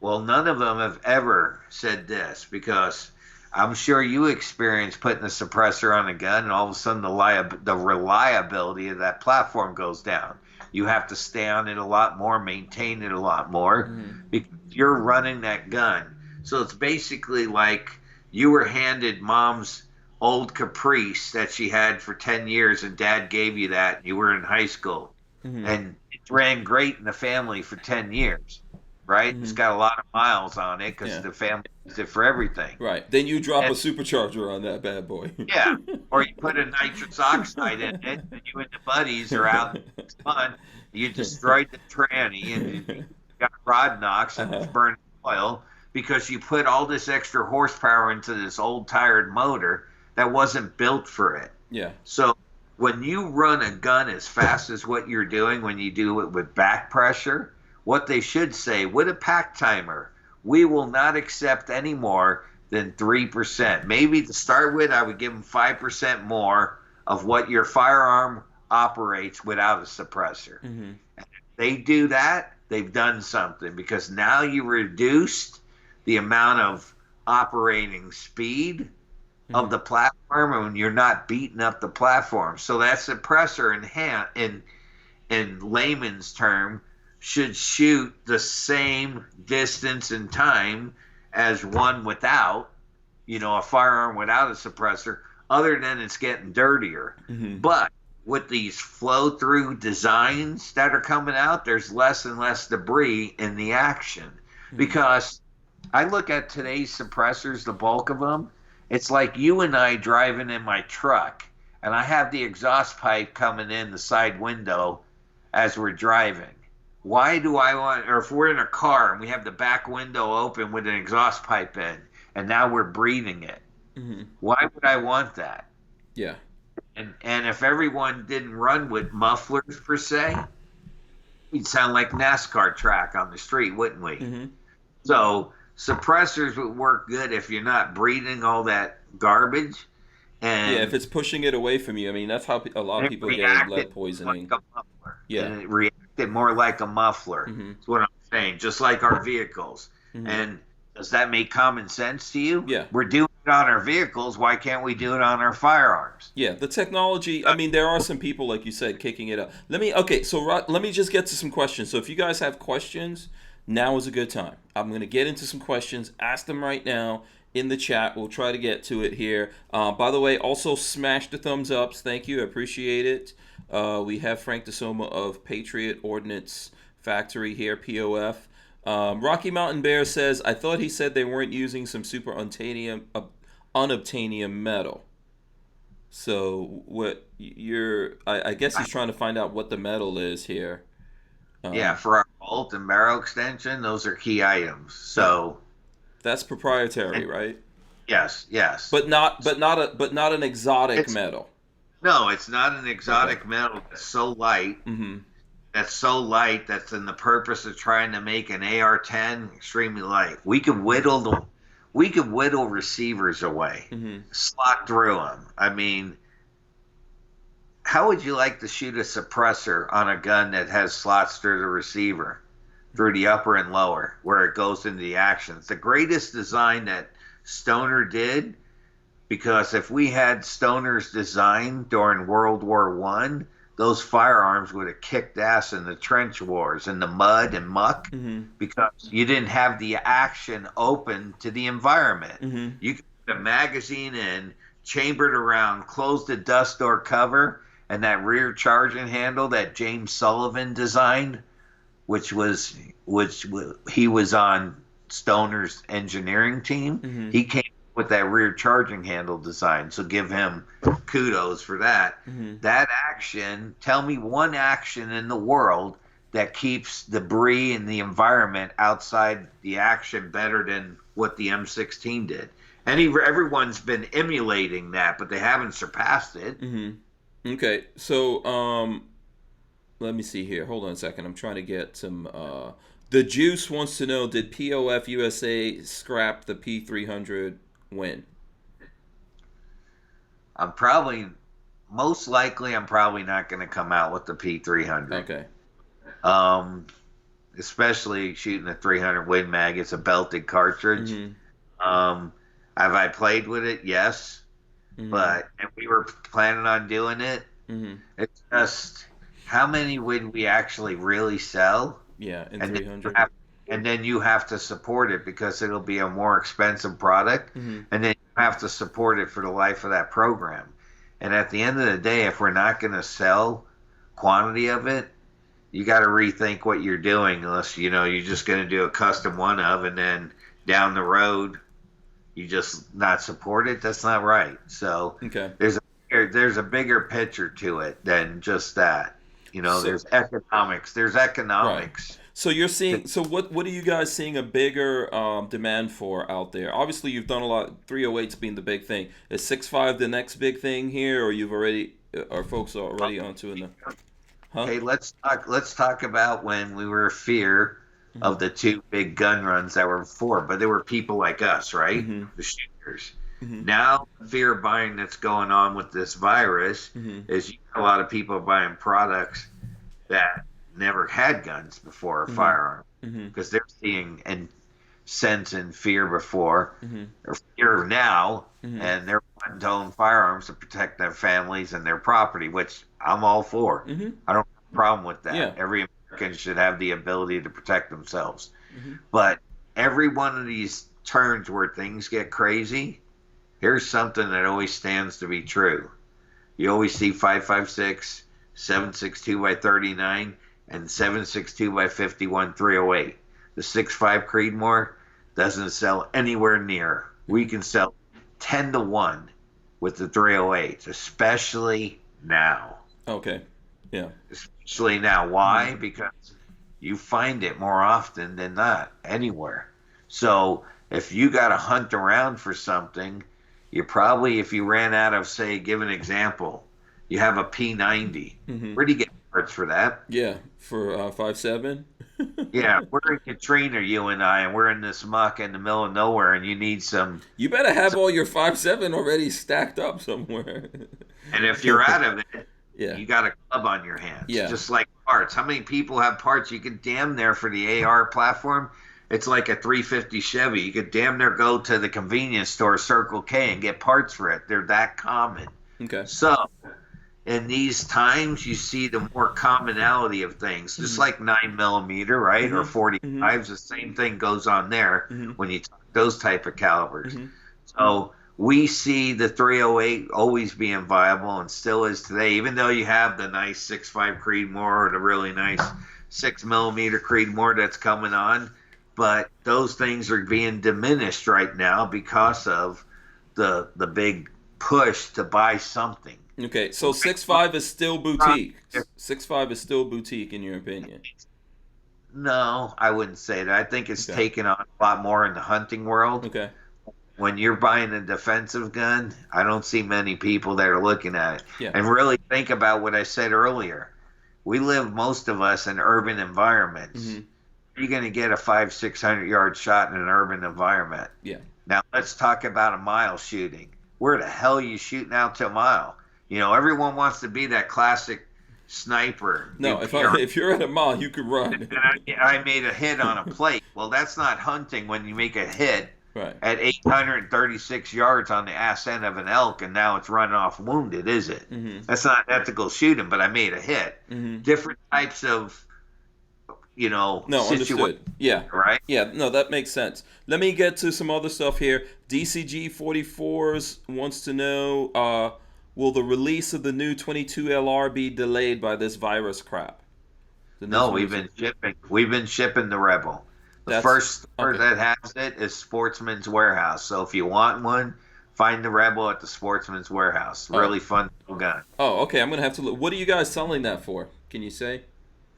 Well, none of them have ever said this, because I'm sure you experienced putting a suppressor on a gun and all of a sudden the reliability of that platform goes down. You have to stay on it a lot more, maintain it a lot more, because you're running that gun. So it's basically like you were handed mom's old Caprice that she had for 10 years and dad gave you that and you were in high school. And it ran great in the family for 10 years, right? It's got a lot of miles on it because the family used it for everything. Right. Then you drop a supercharger on that bad boy. Yeah. Or you put a nitrous oxide in it and you and the buddies are out. It's fun. You destroyed the tranny and you got rod knocks and it's burning oil because you put all this extra horsepower into this old tired motor that wasn't built for it. Yeah. So when you run a gun as fast as what you're doing when you do it with back pressure, what they should say, with a pack timer, we will not accept any more than 3%. Maybe to start with, I would give them 5% more of what your firearm operates without a suppressor. And if they do that, they've done something, because now you reduced the amount of operating speed of the platform, and you're not beating up the platform. So that suppressor in layman's term should shoot the same distance and time as one without, a firearm without a suppressor, other than it's getting dirtier. But with these flow-through designs that are coming out, there's less and less debris in the action. Because I look at today's suppressors, the bulk of them, It's like you and I driving in my truck, and I have the exhaust pipe coming in the side window as we're driving. Why do I want, or if we're in a car and we have the back window open with an exhaust pipe in, and now we're breathing it? Why would I want that? Yeah. And if everyone didn't run with mufflers per se, we'd sound like NASCAR track on the street, wouldn't we? So suppressors would work good if you're not breathing all that garbage. And yeah, if it's pushing it away from you. I mean, that's how a lot of people get lead poisoning. Like a muffler. Yeah. And it reacted more like a muffler. That's what I'm saying. Just like our vehicles. And does that make common sense to you? Yeah. We're doing it on our vehicles. Why can't we do it on our firearms? Yeah, the technology. I mean, there are some people, like you said, kicking it up. Let me just get to some questions. So if you guys have questions, now is a good time. I'm going to get into some questions. Ask them right now in the chat. We'll try to get to it here. By the way, also smash the thumbs ups. Thank you. I appreciate it. We have Frank Desomma of Patriot Ordnance Factory here, POF. Rocky Mountain Bear says, I thought he said they weren't using some super unobtainium metal. So what I guess he's trying to find out what the metal is here. Yeah, for our bolt and barrel extension, those are key items. So that's proprietary, right? Yes. But not an exotic metal. No, it's not an exotic metal that's so light. That's so light that's in the purpose of trying to make an AR-10 extremely light. We could whittle receivers away, slot through them. I mean, how would you like to shoot a suppressor on a gun that has slots through the receiver, through the upper and lower, where it goes into the action? It's the greatest design that Stoner did, because if we had Stoner's design during World War I, those firearms would have kicked ass in the trench wars, in the mud and muck, because you didn't have the action open to the environment. You could put a magazine in, chambered around, close the dust door cover, and that rear charging handle that James Sullivan designed, which he was on Stoner's engineering team. He came with that rear charging handle design, so give him kudos for that. That action, tell me one action in the world that keeps debris in the environment outside the action better than what the M16 did. And everyone's been emulating that, but they haven't surpassed it. Okay, so let me see here. Hold on a second. I'm trying to get some. The Juice wants to know: did POF USA scrap the P300 win? Most likely, I'm probably not going to come out with the P300. Okay. Especially shooting a 300 Win Mag. It's a belted cartridge. Have I played with it? Yes. And we were planning on doing it. It's just, how many would we actually really sell? Yeah, in 300. And then you have to support it, because it'll be a more expensive product. And then you have to support it for the life of that program. And at the end of the day, if we're not going to sell quantity of it, you got to rethink what you're doing, unless, you're just going to do a custom one of, and then down the road, you just not support it. That's not right. So there's a bigger picture to it than just that. There's economics. Right. So you're seeing. So what are you guys seeing a bigger demand for out there? Obviously, you've done a lot. 308's being the big thing. Is 6.5 the next big thing here, or are folks already onto it? Okay, let's talk about when we were fear of the two big gun runs that were before, but there were people like us, right? The shooters. Now, the fear of buying that's going on with this virus is a lot of people buying products that never had guns before, or firearms, because they're seeing and sensing fear before, or fear now, and they're wanting to own firearms to protect their families and their property, which I'm all for. I don't have a problem with that. Yeah. Every American should have the ability to protect themselves. But every one of these turns where things get crazy, here's something that always stands to be true. You always see 5.56, 7.62 by 39, and 7.62 by 51 308. The 6.5 Creedmoor doesn't sell anywhere near. We can sell 10-1 with the 308s, especially now. Okay. Yeah. Especially now. Why? Because you find it more often than not anywhere. So if you got to hunt around for something, you probably, if you ran out of, say, give an example, you have a P90. Where do you get parts for that? Yeah, for 5.7. Yeah, we're in Katrina, you and I, and we're in this muck in the middle of nowhere, and you need some. You better have all your 5.7 already stacked up somewhere. And if you're out of it, Yeah. you got a club on your hands. Yeah. Just like parts. How many people have parts? You could damn near, for the AR platform, it's like a 350 Chevy. You could damn near go to the convenience store, Circle K, and get parts for it. They're that common. Okay. So in these times, you see the more commonality of things, just like 9mm, right, or 45s. The same thing goes on there when you talk those type of calibers. So we see the 308 always being viable, and still is today, even though you have the nice 6.5 Creedmoor or the really nice 6mm Creedmoor that's coming on. But those things are being diminished right now because of the big push to buy something. Okay, so 6.5 is still boutique. 6.5 is still boutique in your opinion? No, I wouldn't say that. I think it's taken on a lot more in the hunting world. Okay. When you're buying a defensive gun, I don't see many people that are looking at it. Yeah. And really think about what I said earlier. We live, most of us, in urban environments. You're going to get a 500-600 yard shot in an urban environment. Yeah. Now let's talk about a mile shooting. Where the hell are you shooting out to a mile? You know, everyone wants to be that classic sniper. No, if you're at a mile, you could run. And I made a hit on a plate. Well, that's not hunting when you make a hit at 836 yards on the ass end of an elk, and now it's running off wounded, is it? That's not ethical shooting, but I made a hit. Different types of, understood. Yeah. Right? Yeah, no, that makes sense. Let me get to some other stuff here. DCG 44s wants to know, will the release of the new 22 LR be delayed by this virus crap? No, we've been shipping the Rebel. The first store that has it is Sportsman's Warehouse. So if you want one, find the Rebel at the Sportsman's Warehouse. Really fun gun. Oh, okay. I'm going to have to look. What are you guys selling that for? Can you say?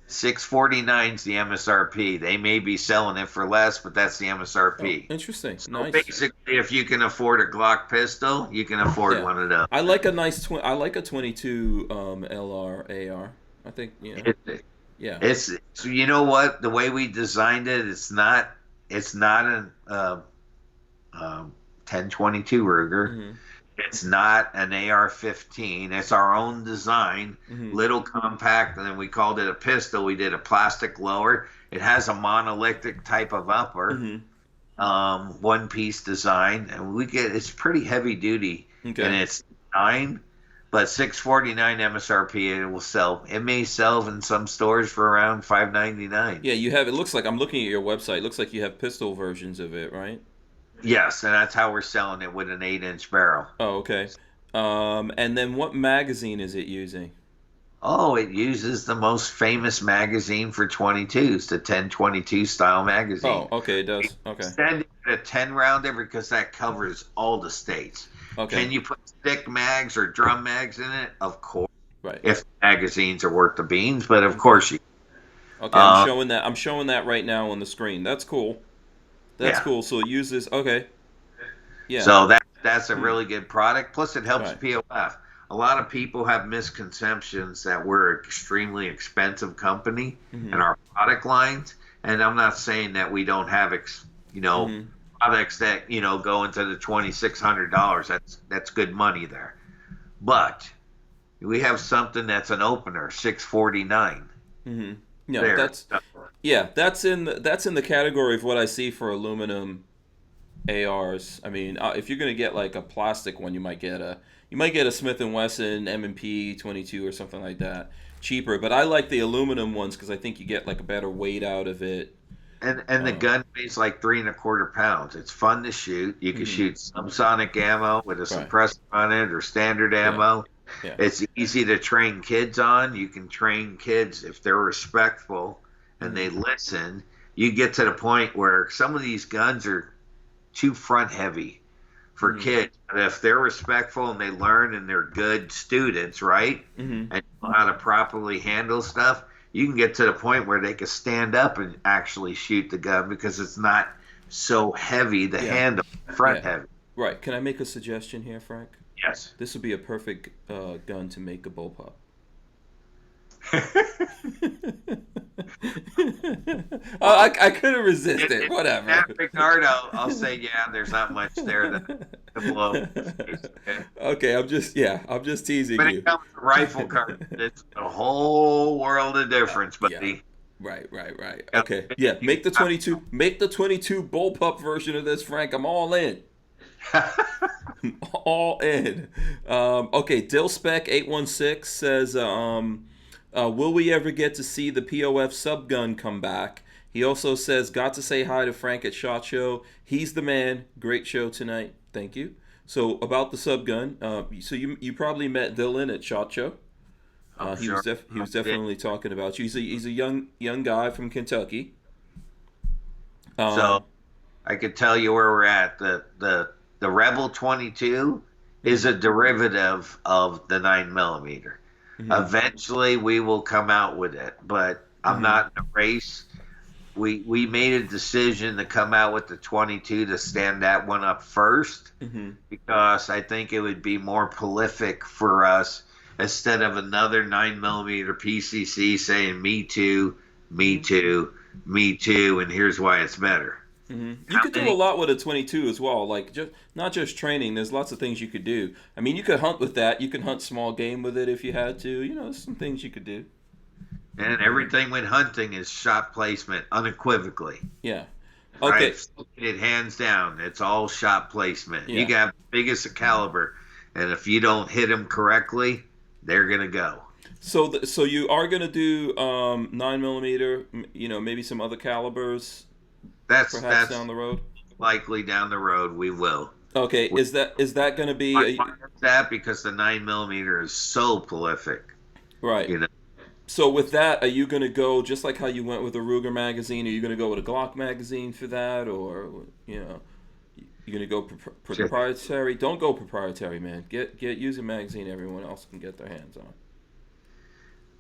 $649's the MSRP. They may be selling it for less, but that's the MSRP. Oh, interesting. So nice. basically, if you can afford a Glock pistol, you can afford one of those. I like a nice I like a 22 LR AR. I think It's so you know what, the way we designed it, it's not an 1022 Ruger. It's not an AR-15. It's our own design, little compact, and then we called it a pistol. We did a plastic lower. It has a monolithic type of upper, one-piece design, and it's pretty heavy duty, and it's but $649 MSRP. It will sell. It may sell in some stores for around $599. Yeah, you have. It looks like I'm looking at your website. It looks like you have pistol versions of it, right? Yes, and that's how we're selling it, with an 8-inch barrel. Oh, okay. And then what magazine is it using? Oh, it uses the most famous magazine for 22s, the 1022 style magazine. Oh, okay, it does. Okay. Send it a 10 rounder because that covers all the states. Okay. Can you put stick mags or drum mags in it? Of course. Right. If magazines are worth the beans, but of course you. Okay, I'm showing that right now on the screen. That's cool. That's cool. So it uses Yeah. So that's a really good product. Plus, it helps POF. A lot of people have misconceptions that we're an extremely expensive company in our product lines, and I'm not saying that we don't have products that go into the $2,600. That's good money there, but we have something that's an opener, $649. No, that's in the category of what I see for aluminum ARs. I mean, if you're gonna get like a plastic one, you might get a Smith & Wesson M&P 22 or something like that, cheaper. But I like the aluminum ones because I think you get like a better weight out of it. And the gun weighs like 3 1/4 pounds. It's fun to shoot. You can shoot subsonic ammo with a suppressor on it, or standard ammo. Yeah. It's easy to train kids on. You can train kids if they're respectful and they listen. You get to the point where some of these guns are too front heavy for kids. But if they're respectful and they learn and they're good students, right, and know how to properly handle stuff, you can get to the point where they can stand up and actually shoot the gun because it's not so heavy, the handle, front heavy. Right. Can I make a suggestion here, Frank? Yes. This would be a perfect gun to make a bullpup. I couldn't resist it. Whatever. In that regard, I'll say, yeah, there's not much there to blow. Okay, I'm just teasing when you. When it comes to rifle cartridge, it's a whole world of difference, buddy. Yeah. Right. Okay, yeah, make the 22 bullpup version of this, Frank. I'm all in. All in. Okay, Dillspec816 says, will we ever get to see the POF subgun come back? He also says, got to say hi to Frank at SHOT Show. He's the man. Great show tonight. Thank you. So about the subgun, so you probably met Dylan at SHOT Show. He was definitely talking about you. He's a young guy from Kentucky. So I could tell you where we're at. The Rebel 22 is a derivative of the 9mm. Eventually, we will come out with it, but I'm not in a race. We made a decision to come out with the 22 to stand that one up first because I think it would be more prolific for us instead of another 9mm PCC saying me too, me too, me too, and here's why it's better. You could do a lot with a 22 as well, like not just training. There's lots of things you could do. I mean, you could hunt with that. You can hunt small game with it if you had to. You know, there's some things you could do. And everything with hunting is shot placement, unequivocally. Yeah. Okay. Right? It hands down. It's all shot placement. Yeah. You got the biggest caliber, and if you don't hit them correctly, they're gonna go. So you are gonna do 9mm. You know, maybe some other calibers. That's down the road. Likely down the road, we will. Okay. Is that going to be? That because the 9mm is so prolific. Right. You know. So with that, are you going to go just like how you went with a Ruger magazine? Are you going to go with a Glock magazine for that, or you're going to go proprietary? Don't go proprietary, man. Get use a magazine everyone else can get their hands on.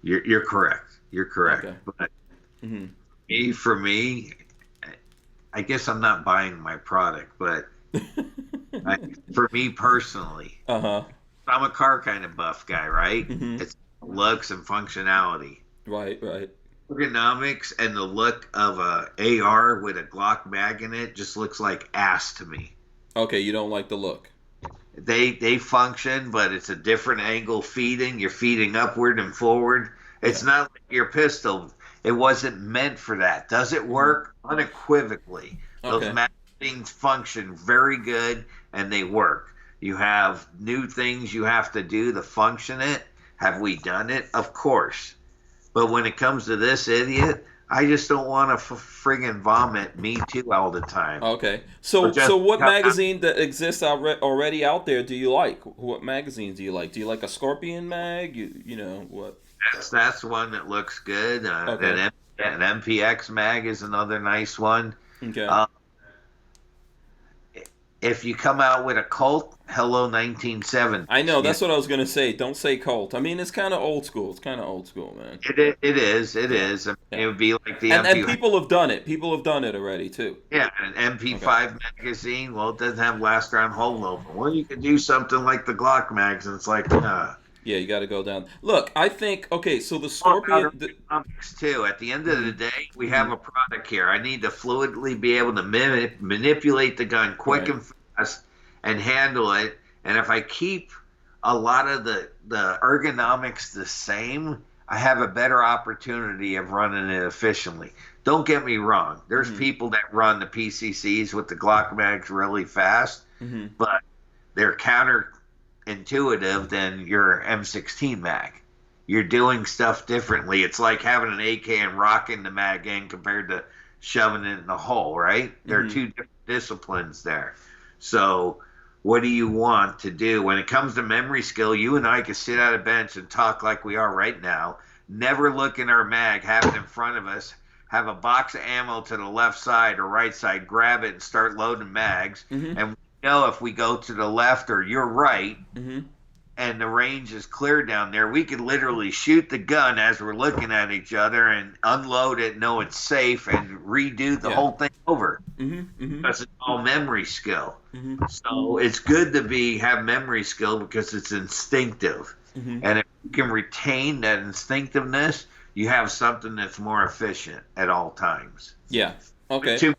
You're correct. You're correct. Okay. But for me, I guess I'm not buying my product, but for me personally, I'm a car kind of buff guy, right? It's looks and functionality. Right. Ergonomics and the look of a AR with a Glock mag in it just looks like ass to me. Okay, you don't like the look. They function, but it's a different angle feeding. You're feeding upward and forward. It's not like your pistol. It wasn't meant for that. Does it work? Unequivocally. Those magazines function very good, and they work. You have new things you have to do to function it. Have we done it? Of course. But when it comes to this idiot, I just don't want to friggin' vomit me too all the time. Okay. So what magazine that exists already out there do you like? What magazines do you like? Do you like a Scorpion mag? You know what? That's one that looks good. An MPX mag is another nice one. Okay. If you come out with a Colt, hello 1970. I know, that's what I was going to say. Don't say Colt. I mean, it's kind of old school. It's kind of old school, man. It is. I mean, it would be like the MP. And people have done it. People have done it already, too. Yeah, an MP5 magazine, well, it doesn't have last round hole open. Well, you could do something like the Glock mags, and it's like, Yeah, you got to go down. Look, I think, okay, so the Scorpion... too. At the end of the day, we have a product here. I need to fluidly be able to manipulate the gun quick and fast and handle it. And if I keep a lot of the ergonomics the same, I have a better opportunity of running it efficiently. Don't get me wrong. There's people that run the PCCs with the Glock mags really fast, but they're counterintuitive than your M16 mag. You're doing stuff differently. It's like having an AK and rocking the mag in compared to shoving it in the hole, right? There are two different disciplines there. So what do you want to do? When it comes to memory skill, you and I can sit at a bench and talk like we are right now, never look in our mag, have it in front of us, have a box of ammo to the left side or right side, grab it and start loading mags, and know if we go to the left or you're right, Mm-hmm. and the range is clear down there, we could literally shoot the gun as we're looking at each other and unload it, know it's safe, and redo the Yeah. whole thing over. Mm-hmm. Mm-hmm. Because it's all memory skill. Mm-hmm. So it's good to have memory skill because it's instinctive. Mm-hmm. And if you can retain that instinctiveness, you have something that's more efficient at all times. Yeah. Okay. To me,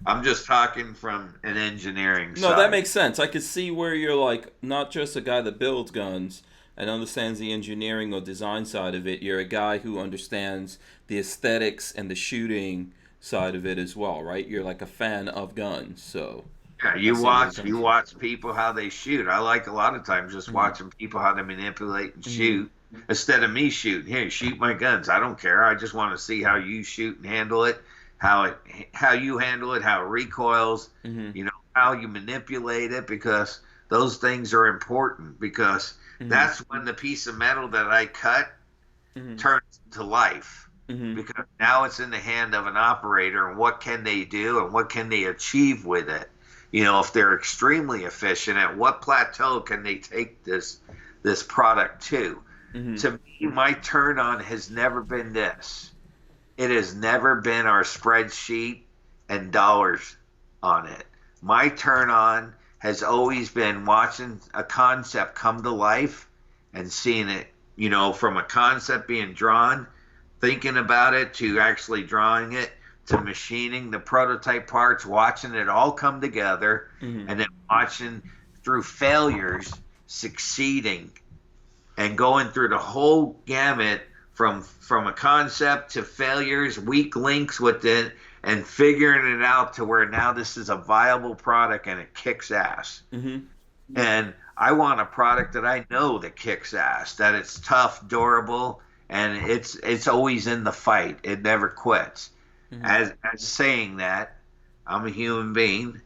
I'm just talking from an engineering side. No, that makes sense. I could see where you're like not just a guy that builds guns and understands the engineering or design side of it. You're a guy who understands the aesthetics and the shooting side of it as well, right? You're like a fan of guns, so. Yeah, you watch people how they shoot. I like a lot of times just watching people how they manipulate and shoot instead of me shooting. Here, shoot my guns. I don't care. I just want to see how you shoot and handle it, how you handle it, how it recoils, how you manipulate it, because those things are important, because that's when the piece of metal that I cut turns to life. Because now it's in the hand of an operator, and what can they do and what can they achieve with it? If they're extremely efficient, at what plateau can they take this product to? To me, my turn on has never been this. It has never been our spreadsheet and dollars on it. My turn on has always been watching a concept come to life and seeing it, from a concept being drawn, thinking about it, to actually drawing it, to machining the prototype parts, watching it all come together, and then watching through failures, succeeding, and going through the whole gamut from a concept to failures, weak links with it, and figuring it out to where now this is a viable product and it kicks ass. And I want a product that I know that kicks ass, that it's tough, durable, and it's always in the fight. It never quits. As saying that, I'm a human being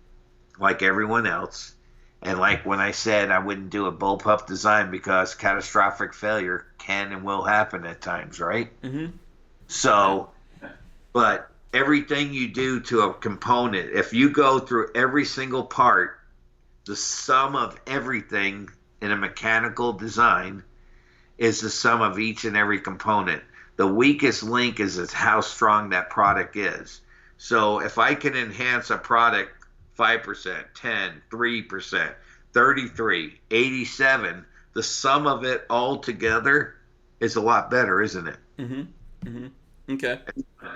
like everyone else. And like when I said I wouldn't do a bullpup design because catastrophic failure can and will happen at times, right? So, but everything you do to a component, if you go through every single part, the sum of everything in a mechanical design is the sum of each and every component. The weakest link is how strong that product is. So if I can enhance a product 5%, 10, 3%, 33, 87, the sum of it all together is a lot better, isn't it? Okay.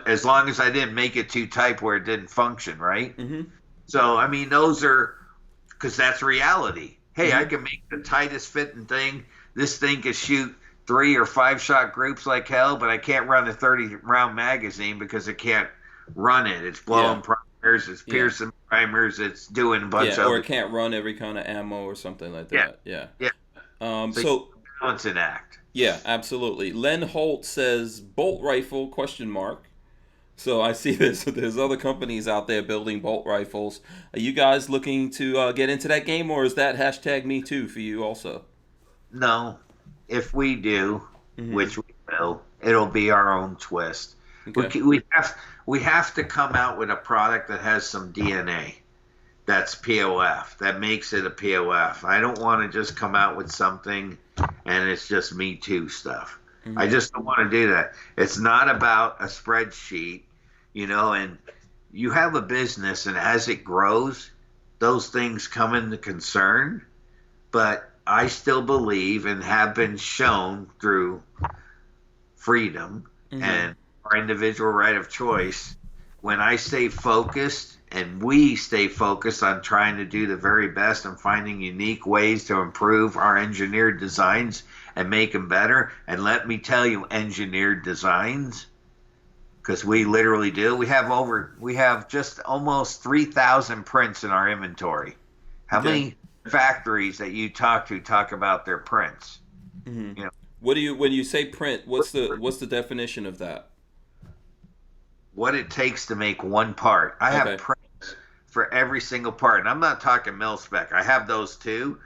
As long as I didn't make it too tight where it didn't function, right? So, I mean, those are, because that's reality. Hey, I can make the tightest fitting thing. This thing can shoot 3 or 5 shot groups like hell, but I can't run a 30 round magazine because it can't run it. It's blowing primers, it's piercing primers, it's doing a bunch of or it can't run every kind of ammo or something like that. So balancing act. Yeah, absolutely. Len Holt says bolt rifle ? So I see there's other companies out there building bolt rifles. Are you guys looking to get into that game, or is that #MeToo for you also? No. If we do, which we will, it'll be our own twist. Okay. We have to come out with a product that has some DNA. That's POF. That makes it a POF. I don't want to just come out with something and it's just Me Too stuff. I just don't want to do that. It's not about a spreadsheet, and you have a business, and as it grows, those things come into concern. But I still believe, and have been shown through freedom and our individual right of choice, when I stay focused and we stay focused on trying to do the very best and finding unique ways to improve our engineered designs and make them better. And let me tell you, engineered designs, because we literally do. We have just almost 3,000 prints in our inventory. How many factories that you talk about their prints? What do you, when you say print, what's the definition of that? What it takes to make one part. I have prints for every single part, and I'm not talking mil spec. I have those too.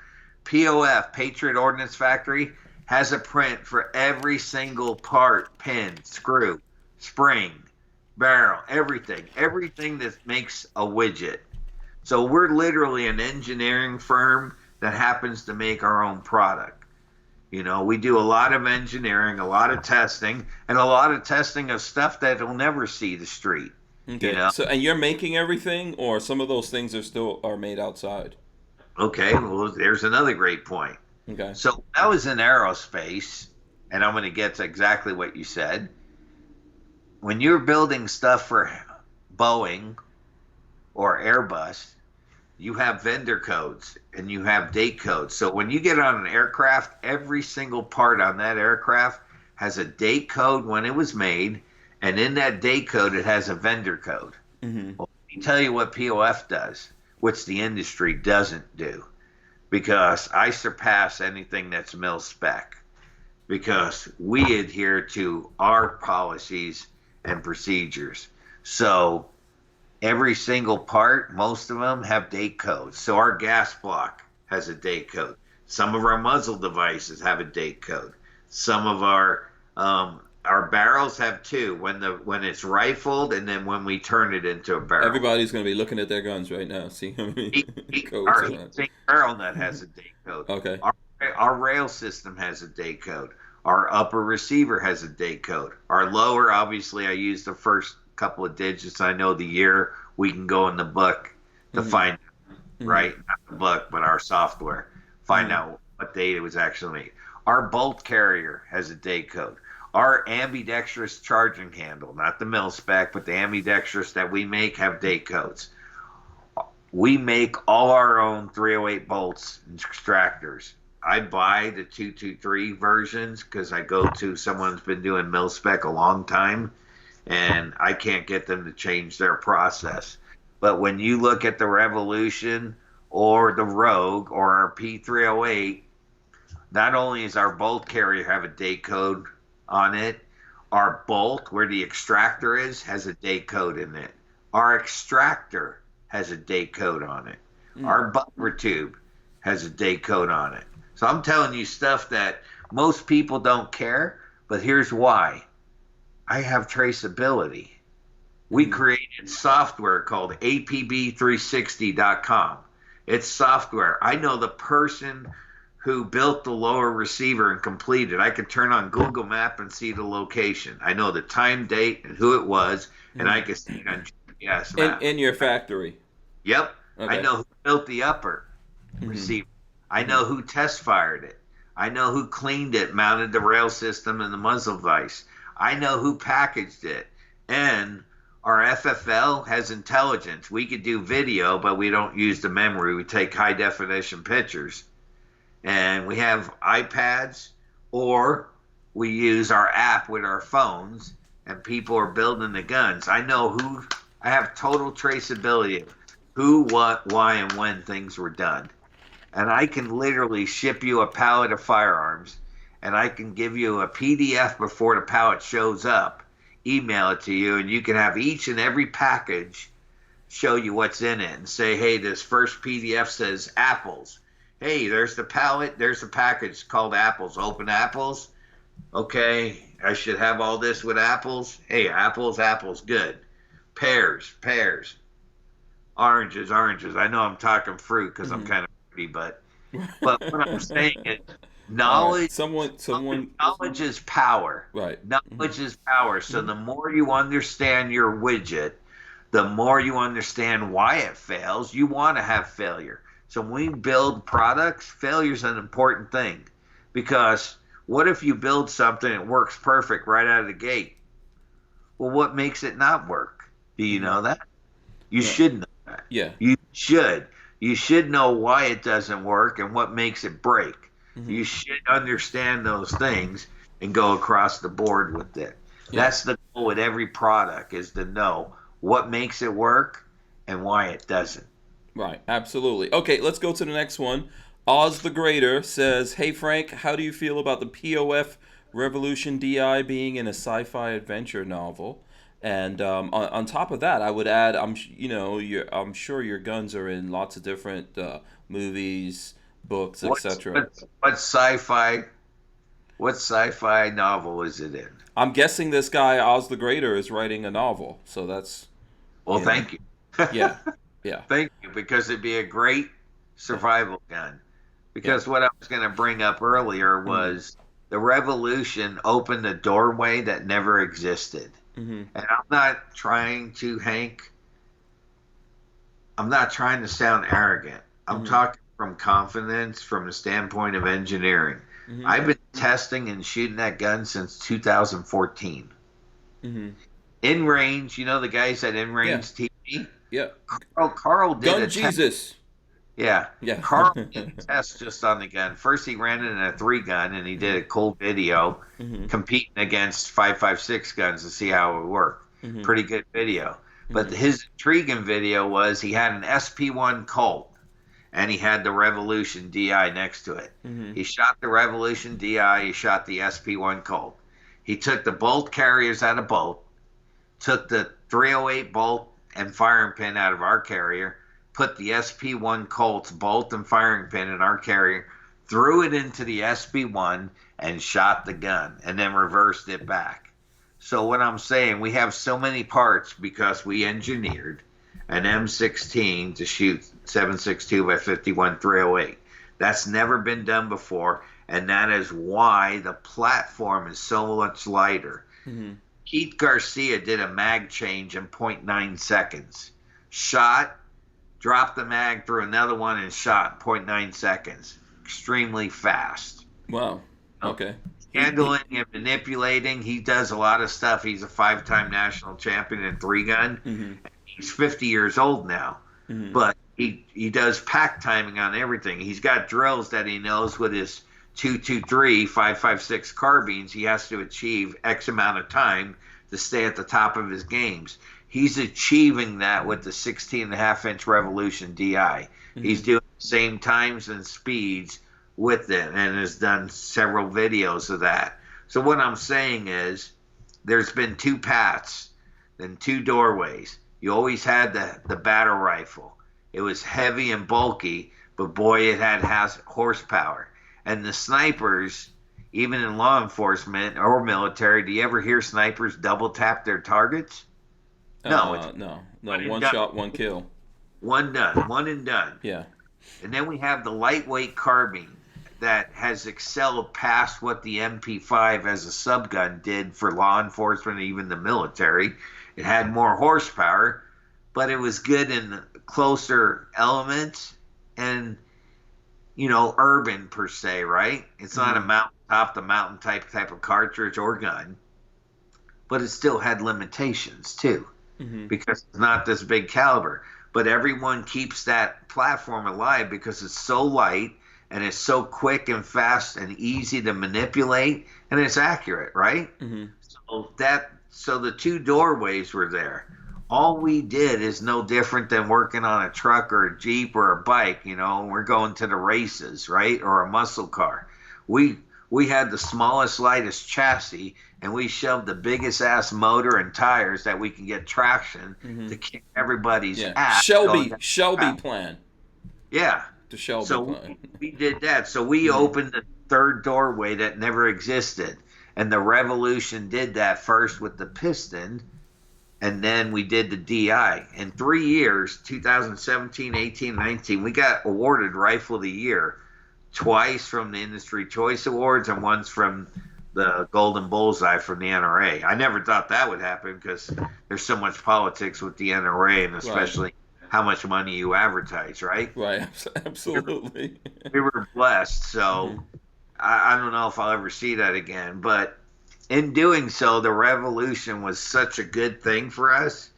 POF, Patriot Ordnance Factory, has a print for every single part: pin, screw, spring, barrel, everything that makes a widget. So we're literally an engineering firm that happens to make our own product. You know, we do a lot of engineering, a lot of testing, and a lot of testing of stuff that will never see the street. Okay. You know? So, and you're making everything, or some of those things are made outside? Okay, well, there's another great point. Okay. So when I was in aerospace, and I'm going to get to exactly what you said. When you're building stuff for Boeing or Airbus, you have vendor codes and you have date codes. So when you get on an aircraft, every single part on that aircraft has a date code when it was made, and in that date code it has a vendor code. Mm-hmm. Well, let me tell you what POF does, which the industry doesn't do, because I surpass anything that's mil spec, because we adhere to our policies and procedures. So every single part, most of them have date codes. So our gas block has a date code. Some of our muzzle devices have a date code. Some of our barrels have two, when it's rifled, and then when we turn it into a barrel. Everybody's going to be looking at their guns right now, see how many codes Our on it. heat barrel nut has a date code. Okay. Our rail system has a date code. Our upper receiver has a date code. Our lower, obviously, I use the first couple of digits. I know the year. We can go in the book to find out, right? Not the book, but our software. Find out what date it was actually made. Our bolt carrier has a date code. Our ambidextrous charging handle, not the mil spec, but the ambidextrous that we make, have date codes. We make all our own 308 bolts and extractors. I buy the 223 versions because I go to someone who's been doing mil spec a long time, and I can't get them to change their process. But when you look at the Revolution or the Rogue or our P308, not only is our bolt carrier have a date code on it, our bolt, where the extractor is, has a date code in it. Our extractor has a date code on it. Our buffer tube has a date code on it. So I'm telling you stuff that most people don't care, but here's why. I have traceability. We created software called APB360.com. It's software. I know the person who built the lower receiver and completed. I could turn on Google Map and see the location. I know the time, date, and who it was, and I could see it on GPS map. In your factory? Yep. Okay. I know who built the upper receiver. I know who test fired it. I know who cleaned it, mounted the rail system and the muzzle vise. I know who packaged it. And our FFL has intelligence. We could do video, but we don't use the memory. We take high definition pictures. And we have iPads, or we use our app with our phones, and people are building the guns. I have total traceability of who, what, why, and when things were done. And I can literally ship you a pallet of firearms, and I can give you a PDF before the pallet shows up, email it to you, and you can have each and every package show you what's in it and say, hey, this first PDF says apples. Hey, there's the pallet, there's the package called apples. Open apples. Okay, I should have all this with apples. Hey, apples, good. Pears. Oranges. I know I'm talking fruit because I'm kind of pretty, but what I'm saying is knowledge. Knowledge is power. Right. Knowledge is power. So the more you understand your widget, the more you understand why it fails. You want to have failure. So when we build products, failure is an important thing, because what if you build something that works perfect right out of the gate? Well, what makes it not work? Do you know that? You should know that. Yeah. You should. You should know why it doesn't work and what makes it break. You should understand those things and go across the board with it. Yeah. That's the goal with every product, is to know what makes it work and why it doesn't. Right, absolutely. Okay, let's go to the next one. Oz the Greater says, hey Frank, how do you feel about the POF Revolution DI being in a sci-fi adventure novel? And on top of that, I would add, I'm sure your guns are in lots of different movies, books, etc. What sci-fi novel is it in? I'm guessing this guy Oz the Greater is writing a novel, so that's. Well, thank you. Yeah. Yeah. Thank you, because it'd be a great survival gun. Because what I was going to bring up earlier was the revolution opened a doorway that never existed. Mm-hmm. And I'm not trying to, Hank, I'm not trying to sound arrogant. I'm talking from confidence, from the standpoint of engineering. Mm-hmm. I've been testing and shooting that gun since 2014. Mm-hmm. In range, you know the guys at In Range TV? Yeah. Carl did Gun a Jesus. Yeah. Yeah. Carl did a test just on the gun. First, he ran it in a 3-gun, and he did a cool video competing against 5.56 guns to see how it would work. Pretty good video. But his intriguing video was he had an SP1 Colt, and he had the Revolution DI next to it. He shot the Revolution DI. He shot the SP1 Colt. He took the bolt carriers out of both, took the 308 bolt and firing pin out of our carrier, put the SP1 Colt's bolt and firing pin in our carrier, threw it into the SP1, and shot the gun, and then reversed it back. So what I'm saying, we have so many parts because we engineered an M16 to shoot 7.62 by 51 308. That's never been done before, and that is why the platform is so much lighter. Keith Garcia did a mag change in 0.9 seconds. Shot, dropped the mag, threw another one, and shot in 0.9 seconds. Extremely fast. Wow. Okay. Handling and manipulating. He does a lot of stuff. He's a 5-time national champion in 3-gun. He's 50 years old now. But he does pack timing on everything. He's got drills that he knows with his 223 5.56 carbines. He has to achieve X amount of time to stay at the top of his games. He's achieving that with the 16.5-inch Revolution DI. He's doing the same times and speeds with it and has done several videos of that. So what I'm saying is there's been 2 paths and 2 doorways. You always had the battle rifle. It was heavy and bulky, but boy, it had horsepower. And the snipers, even in law enforcement or military, do you ever hear snipers double tap their targets? No. No. One shot, one kill. One and done. Yeah. And then we have the lightweight carbine that has excelled past what the MP5 as a subgun did for law enforcement and even the military. It had more horsepower, but it was good in closer elements and, urban per se, right? It's not a mountaintop, the mountain type of cartridge or gun, but it still had limitations too, because it's not this big caliber. But everyone keeps that platform alive because it's so light and it's so quick and fast and easy to manipulate, and it's accurate, right? So the 2 doorways were there. All we did is no different than working on a truck or a Jeep or a bike, we're going to the races, right? Or a muscle car. We had the smallest, lightest chassis, and we shoved the biggest ass motor and tires that we can get traction to kick everybody's ass. Shelby plan. Yeah. The Shelby plan. We did that. So we opened the 3rd doorway that never existed. And the Revolution did that first with the piston, and then we did the DI. In 3 years, 2017, 18, 19, we got awarded Rifle of the Year twice from the Industry Choice Awards and once from the Golden Bullseye from the NRA. I never thought that would happen because there's so much politics with the NRA, and especially how much money you advertise, right? Right, absolutely. We were blessed, so I don't know if I'll ever see that again. But in doing so, the Revolution was such a good thing for us.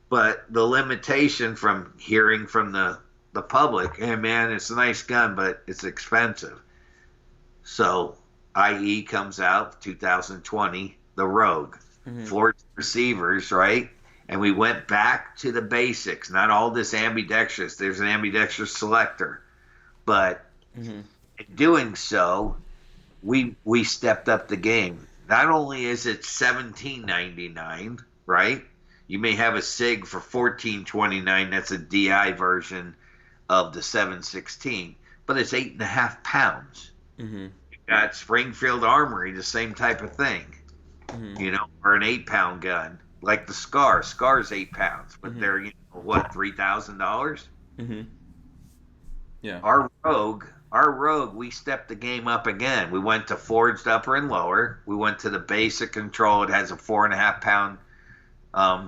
But the limitation from hearing from the public, hey man, it's a nice gun, but it's expensive. So IE comes out 2020, the Rogue, floor receivers, right? And we went back to the basics, not all this ambidextrous. There's an ambidextrous selector. But in doing so, we stepped up the game. Not only is it $17.99, right? You may have a SIG for $14.29. That's a DI version of the 7.16, but it's 8.5 pounds. You got Springfield Armory, the same type of thing, or an 8-pound gun like the Scar. Scar's 8 pounds, but they're what, $3,000? Mm-hmm. Yeah. Our Rogue, we stepped the game up again. We went to forged upper and lower. We went to the basic control. It has a 4.5 pound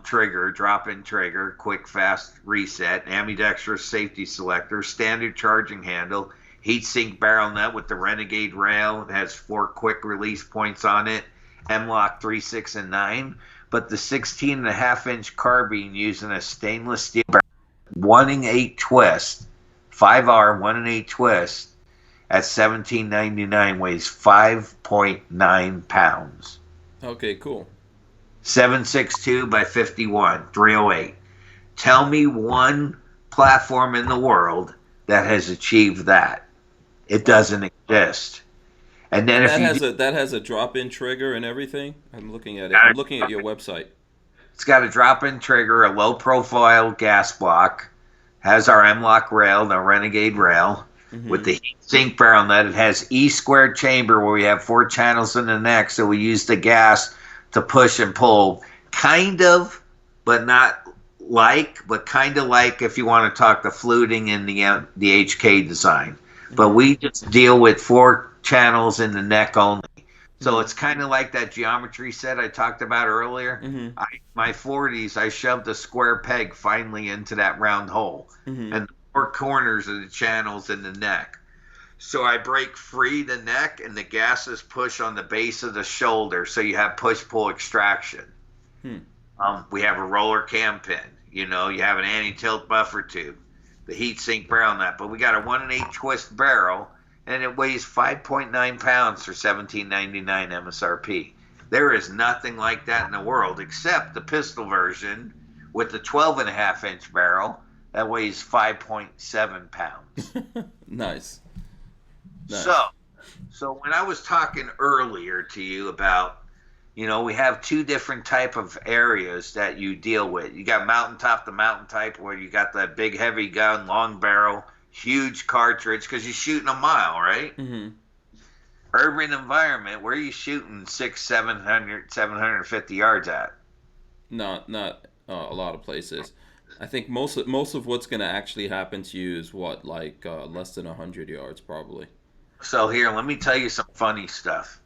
trigger, drop-in trigger, quick, fast reset, ambidextrous safety selector, standard charging handle, heatsink barrel nut with the Renegade rail. It has 4 quick release points on it, M-Lock 3, 6, and 9. But the 16.5-inch carbine using a stainless steel barrel, 1-in-8 twist, 5R 1-in-8 twist at $17.99 weighs 5.9 pounds. Okay, cool. 762 by 51, 308. Tell me one platform in the world that has achieved that. It doesn't exist. And then that has a drop-in trigger and everything. I'm looking at it. I'm looking at your website. It's got a drop-in trigger, a low-profile gas block, has our M-Lock rail, the Renegade rail, with the heat sink barrel nut. It has E-squared chamber where we have 4 channels in the neck, so we use the gas to push and pull. Kind of, but not like, but kind of like if you want to talk the fluting in the HK design. But we just deal with 4 channels in the neck only. So it's kind of like that geometry set I talked about earlier. My 40s, I shoved a square peg finally into that round hole. And the 4 corners of the channels in the neck. So I break free the neck and the gases push on the base of the shoulder. So you have push-pull extraction. We have a roller cam pin. You have an anti-tilt buffer tube. The heat sink barrel nut. But we got a 1-in-8 twist barrel. And it weighs 5.9 pounds for $17.99 MSRP. There is nothing like that in the world except the pistol version with the 12.5-inch barrel that weighs 5.7 pounds. Nice. So when I was talking earlier to you about, we have 2 different type of areas that you deal with. You got mountaintop to mountain type where you got that big heavy gun, long barrel, huge cartridge, because you're shooting a mile, right? Urban environment, where are you shooting 600, 750 yards at? Not a lot of places. I think most of what's going to actually happen to you is less than 100 yards probably. So here, let me tell you some funny stuff.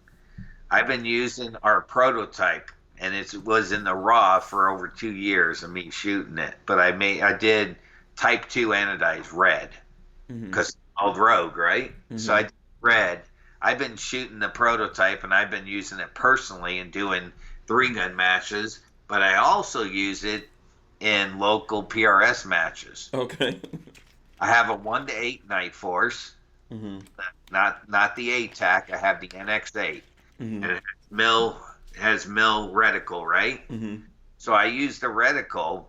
I've been using our prototype, and it was in the raw for over 2 years of me shooting it. But I did type 2 anodized red. Because it's called Rogue, right? So I did red. I've been shooting the prototype, and I've been using it personally and doing 3-gun matches, but I also use it in local PRS matches. Okay. I have a 1-to-8 Night Force, not the ATAC. I have the NX8, and it has mil reticle, right? So I use the reticle.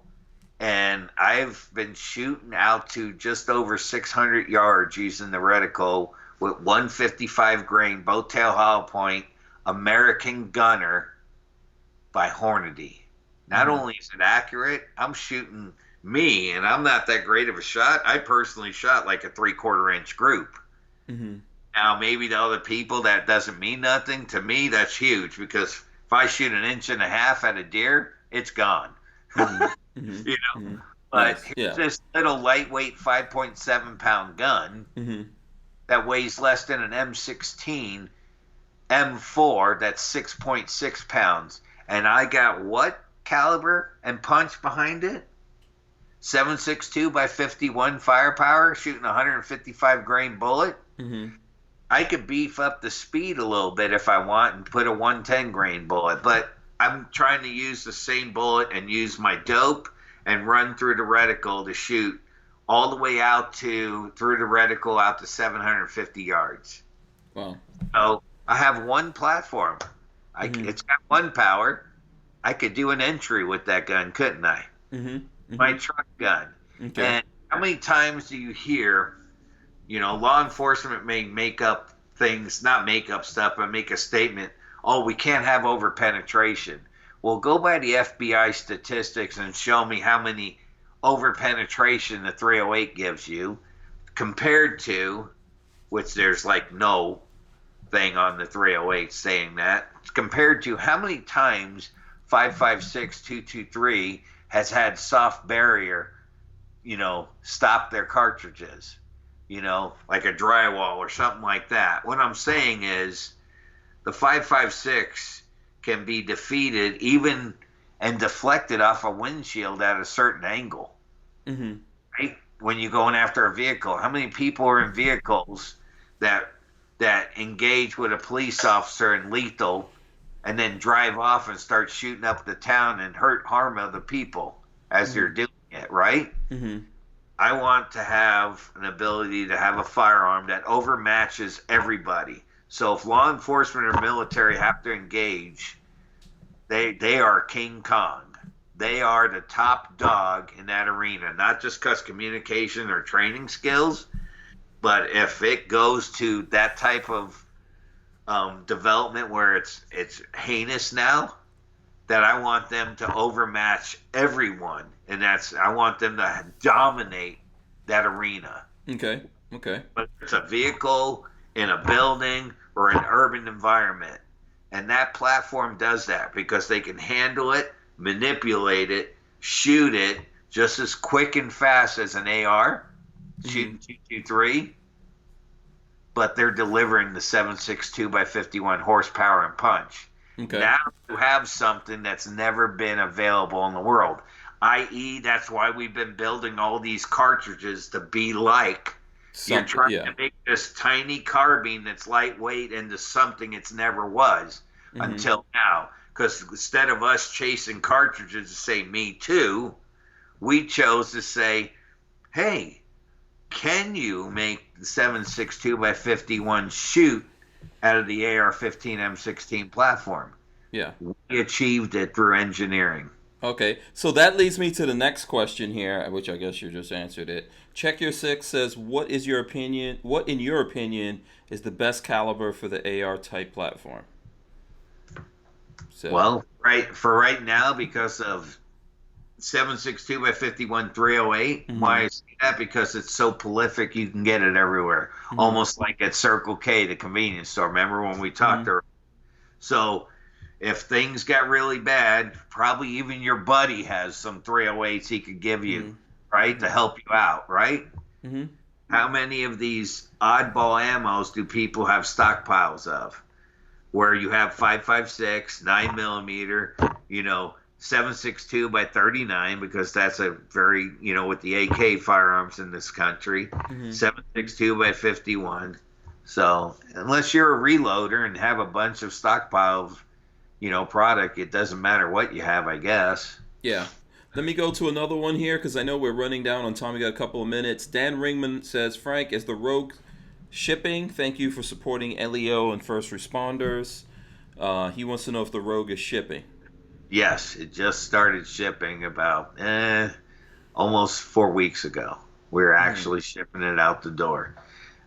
And I've been shooting out to just over 600 yards using the reticle with 155 grain, bow tail hollow point, American Gunner by Hornady. Not only is it accurate, I'm shooting me, and I'm not that great of a shot. I personally shot like a 3/4 inch group. Now, maybe to other people that doesn't mean nothing. To me, that's huge because if I shoot 1.5 inches at a deer, it's gone. But here's this little lightweight 5.7 pound gun that weighs less than an M16 M4 that's 6.6 pounds, and I got what caliber and punch behind it? 7.62 by 51 firepower, shooting 155 grain bullet. I could beef up the speed a little bit if I want and put a 110 grain bullet, but I'm trying to use the same bullet and use my dope and run through the reticle to shoot all the way through the reticle out to 750 yards. Wow. So I have one platform. It's got 1 power. I could do an entry with that gun, couldn't I? My truck gun. Okay. And how many times do you hear, law enforcement may make up things, not make up stuff, but make a statement, oh, we can't have over penetration. Well, go by the FBI statistics and show me how many over penetration the 308 gives you compared to, which there's like no thing on the 308 saying that, compared to how many times 5.56 223 has had soft barrier stop their cartridges, like a drywall or something like that. What I'm saying is the 5.56 can be defeated even and deflected off a windshield at a certain angle. Mm-hmm. Right? When you're going after a vehicle, how many people are in vehicles that engage with a police officer in lethal and then drive off and start shooting up the town and harm other people as they're doing it, right? Mm-hmm. I want to have an ability to have a firearm that overmatches everybody. So if law enforcement or military have to engage, they are King Kong. They are the top dog in that arena, not just because communication or training skills, but if it goes to that type of development where it's heinous now, that I want them to overmatch everyone, and I want them to dominate that arena. Okay. But it's a vehicle in a building or an urban environment, and that platform does that because they can handle it, manipulate it, shoot it just as quick and fast as an AR, shooting 223, but they're delivering the 7.62 by 51 horsepower and punch. Okay. Now you have something that's never been available in the world, i.e. that's why we've been building all these cartridges to be like you're trying to make this tiny carbine that's lightweight into something it's never was until now. Because instead of us chasing cartridges to say me too, we chose to say, hey, can you make the 7.62 by 51 shoot out of the AR-15 M16 platform? Yeah. We achieved it through engineering. Okay, so that leads me to the next question here, which I guess you just answered it. Check Your Six says, what in your opinion is the best caliber for the AR type platform? So, well, right now, because of 7.62 by 51 308, why I say that? Because it's so prolific, you can get it everywhere. Almost like at Circle K, the convenience store. Remember when we talked earlier? So if things got really bad, probably even your buddy has some 308s he could give you, right, to help you out, right? How many of these oddball ammos do people have stockpiles of? Where you have 5.56, 9mm, 7.62 by 39, because that's a very, with the AK firearms in this country, 7.62 by 51. So unless you're a reloader and have a bunch of stockpile of, product, it doesn't matter what you have, I guess. Yeah. Let me go to another one here because I know we're running down on time. We got a couple of minutes. Dan Ringman says, Frank, is the Rogue shipping? Thank you for supporting LEO and first responders. He wants to know if the Rogue is shipping. Yes, it just started shipping about almost 4 weeks ago. We're actually shipping it out the door.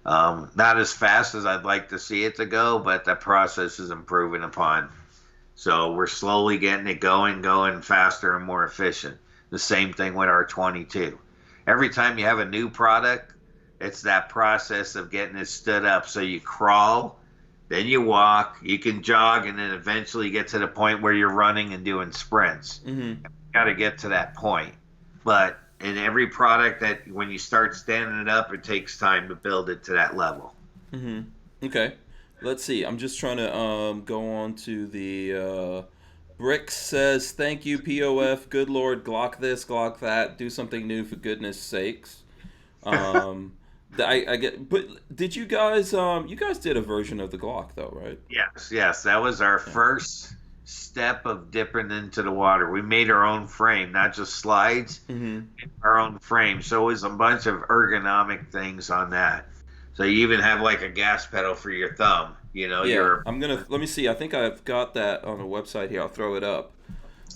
Not as fast as I'd like to see it to go, but the process is improving upon. So we're slowly getting it going faster and more efficient. The same thing with our 22. Every time you have a new product, it's that process of getting it stood up. So you crawl, then you walk, you can jog, and then eventually get to the point where you're running and doing sprints. You got to get to that point. But in every product that when you start standing it up, it takes time to build it to that level. Okay. Let's see. I'm just trying to go on to the Bricks says, thank you, POF. Good Lord, Glock this, Glock that. Do something new for goodness sakes. I get, but did you guys did a version of the Glock though, right? Yes. That was our first step of dipping into the water. We made our own frame, not just slides, our own frame. So it was a bunch of ergonomic things on that. So you even have like a gas pedal for your thumb, let me see. I think I've got that on the website here. I'll throw it up.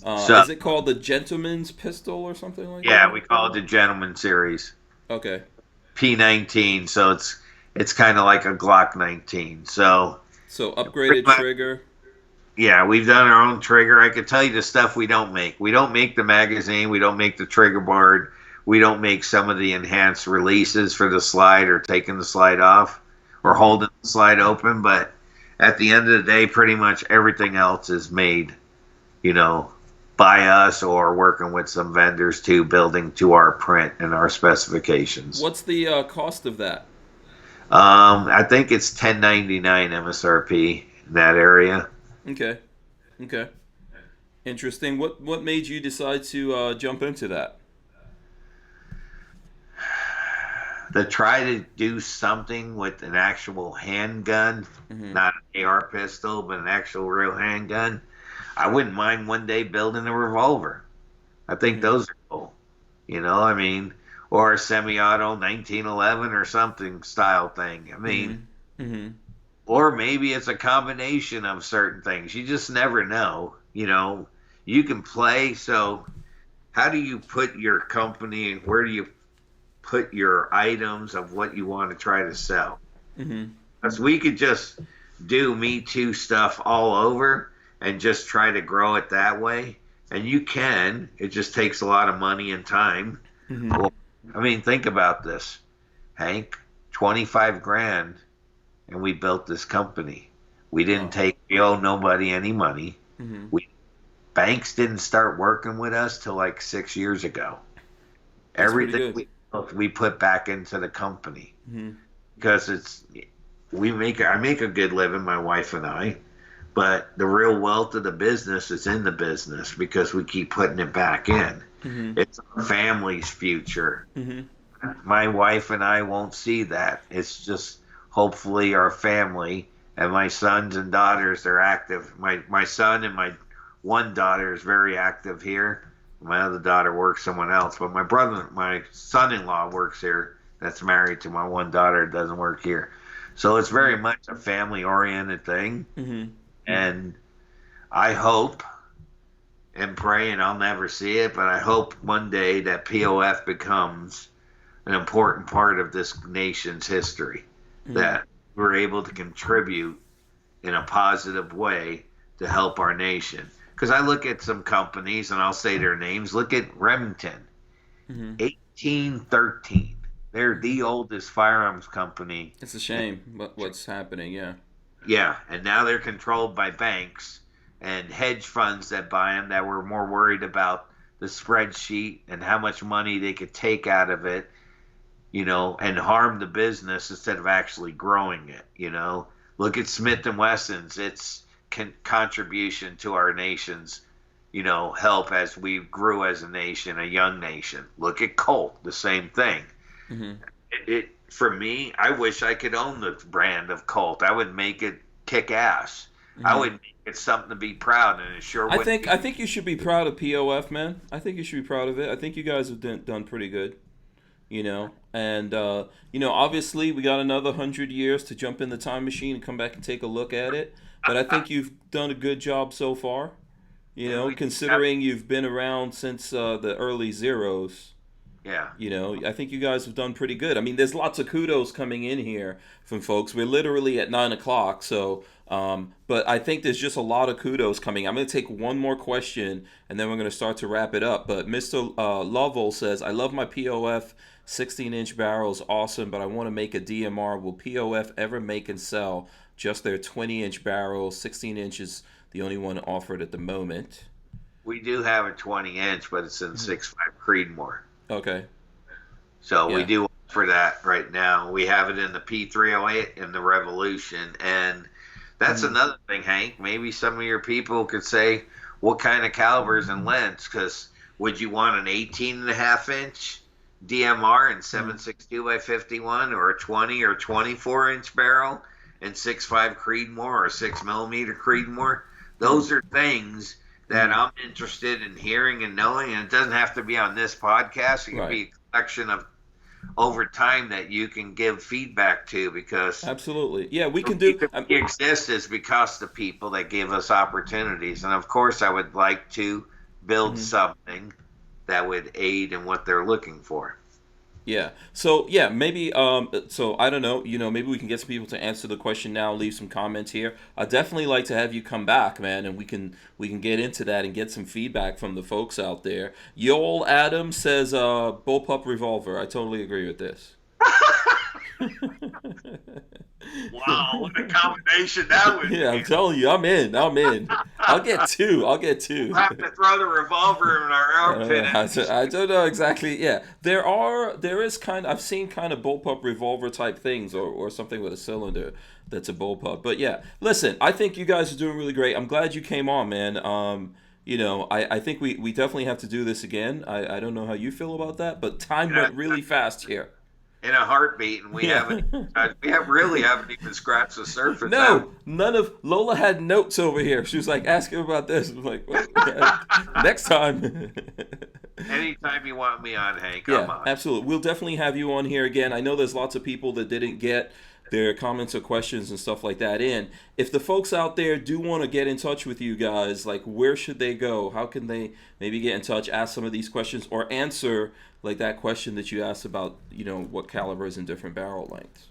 Is it called the Gentleman's Pistol or something like that? Yeah, we call it the Gentleman Series. Okay. P19, so it's kind of like a Glock 19. So upgraded trigger. Yeah, we've done our own trigger. I could tell you the stuff we don't make. We don't make the magazine. We don't make the trigger board. We don't make some of the enhanced releases for the slide or taking the slide off or holding the slide open. But at the end of the day, pretty much everything else is made, by us or working with some vendors too, building to our print and our specifications. What's the cost of that? I think it's 1099 MSRP in that area. Okay. Okay. Interesting. What made you decide to jump into that? To try to do something with an actual handgun, not an AR pistol, but an actual real handgun. I wouldn't mind one day building a revolver. I think those are cool. I mean, or a semi-auto 1911 or something style thing. I mean, or maybe it's a combination of certain things. You just never know. You can play. So how do you put your company, where do you put your items of what you want to try to sell? Because we could just do Me Too stuff all over and just try to grow it that way. And you can. It just takes a lot of money and time. Well, I mean, think about this, Hank. 25 grand, and we built this company. We didn't we owe nobody any money. Banks didn't start working with us till like 6 years ago. That's Everything we put back into the company because I make a good living, my wife and I, but the real wealth of the business is in the business because we keep putting it back in. It's our family's future. My wife and I won't see that. It's just hopefully our family and my sons and daughters are active. My son and my one daughter is very active here. My other daughter works somewhere else, but my son-in-law works here. That's married to my one daughter, doesn't work here. So it's very much a family-oriented thing. And I hope and pray, and I'll never see it, but I hope one day that POF becomes an important part of this nation's history, that we're able to contribute in a positive way to help our nation. Because I look at some companies, and I'll say their names. Look at Remington, 1813. They're the oldest firearms company. It's a shame what's happening, yeah. Yeah, and now they're controlled by banks and hedge funds that buy them that were more worried about the spreadsheet and how much money they could take out of it, and harm the business instead of actually growing it, Look at Smith & Wesson's. It's contribution to our nation's, help as we grew as a nation, a young nation. Look at Colt, the same thing. For me, I wish I could own the brand of Colt. I would make it kick ass. I would make it something to be proud, and it sure would. I think you should be proud of POF, man. I think you should be proud of it. I think you guys have done pretty good, And obviously we got another 100 years to jump in the time machine and come back and take a look at it. But I think you've done a good job so far, considering you've been around since the early zeros. Yeah. I think you guys have done pretty good. I mean, there's lots of kudos coming in here from folks. We're literally at 9 o'clock, so but I think there's just a lot of kudos coming. I'm going to take one more question, and then we're going to start to wrap it up. But Mr. Lovell says, I love my POF 16-inch barrels, awesome, but I want to make a DMR. Will POF ever make and sell just their 20-inch barrels? 16 inches, the only one offered at the moment. We do have a 20-inch, but it's in 6.5 Creedmoor. Okay. So we do offer that right now. We have it in the P308 and the Revolution. And that's another thing, Hank. Maybe some of your people could say what kind of calibers and lengths, because would you want an 18.5-inch DMR and 7.62 by 51, or a 20 or 24-inch barrel and 6.5 Creedmoor or 6mm Creedmoor? Those are things that I'm interested in hearing and knowing, and it doesn't have to be on this podcast. It can be a collection of over time that you can give feedback to, because absolutely, yeah, we can do. We exist is because the people that give us opportunities, and of course, I would like to build something that would aid in what they're looking for. Yeah. So yeah, maybe so I don't know, maybe we can get some people to answer the question now, leave some comments here. I'd definitely like to have you come back, man, and we can get into that and get some feedback from the folks out there. Yoel Adams says bullpup revolver. I totally agree with this. Wow, what a combination that would Yeah, I'm be. telling you, I'm in. I'm in. I'll get two. I'll get two. We'll have to throw the revolver in our armpit. I don't know exactly. Yeah, there is kind. I've seen kind of bullpup revolver type things, or something with a cylinder that's a bullpup. But yeah, listen, I think you guys are doing really great. I'm glad you came on, man. I think we definitely have to do this again. I don't know how you feel about that, but time went really fast here. In a heartbeat, and we really haven't even scratched the surface. No, none of Lola had notes over here. She was like, ask him about this. I'm like, well, next time. Anytime you want me on, Hank, Yeah, I'm on. absolutely. We'll definitely have you on here again. I know there's lots of people that didn't get their comments or questions and stuff like that in. If the folks out there do want to get in touch with you guys, like, where should they go? How can they maybe get in touch, ask some of these questions, or answer like that question that you asked about, what calibers and different barrel lengths?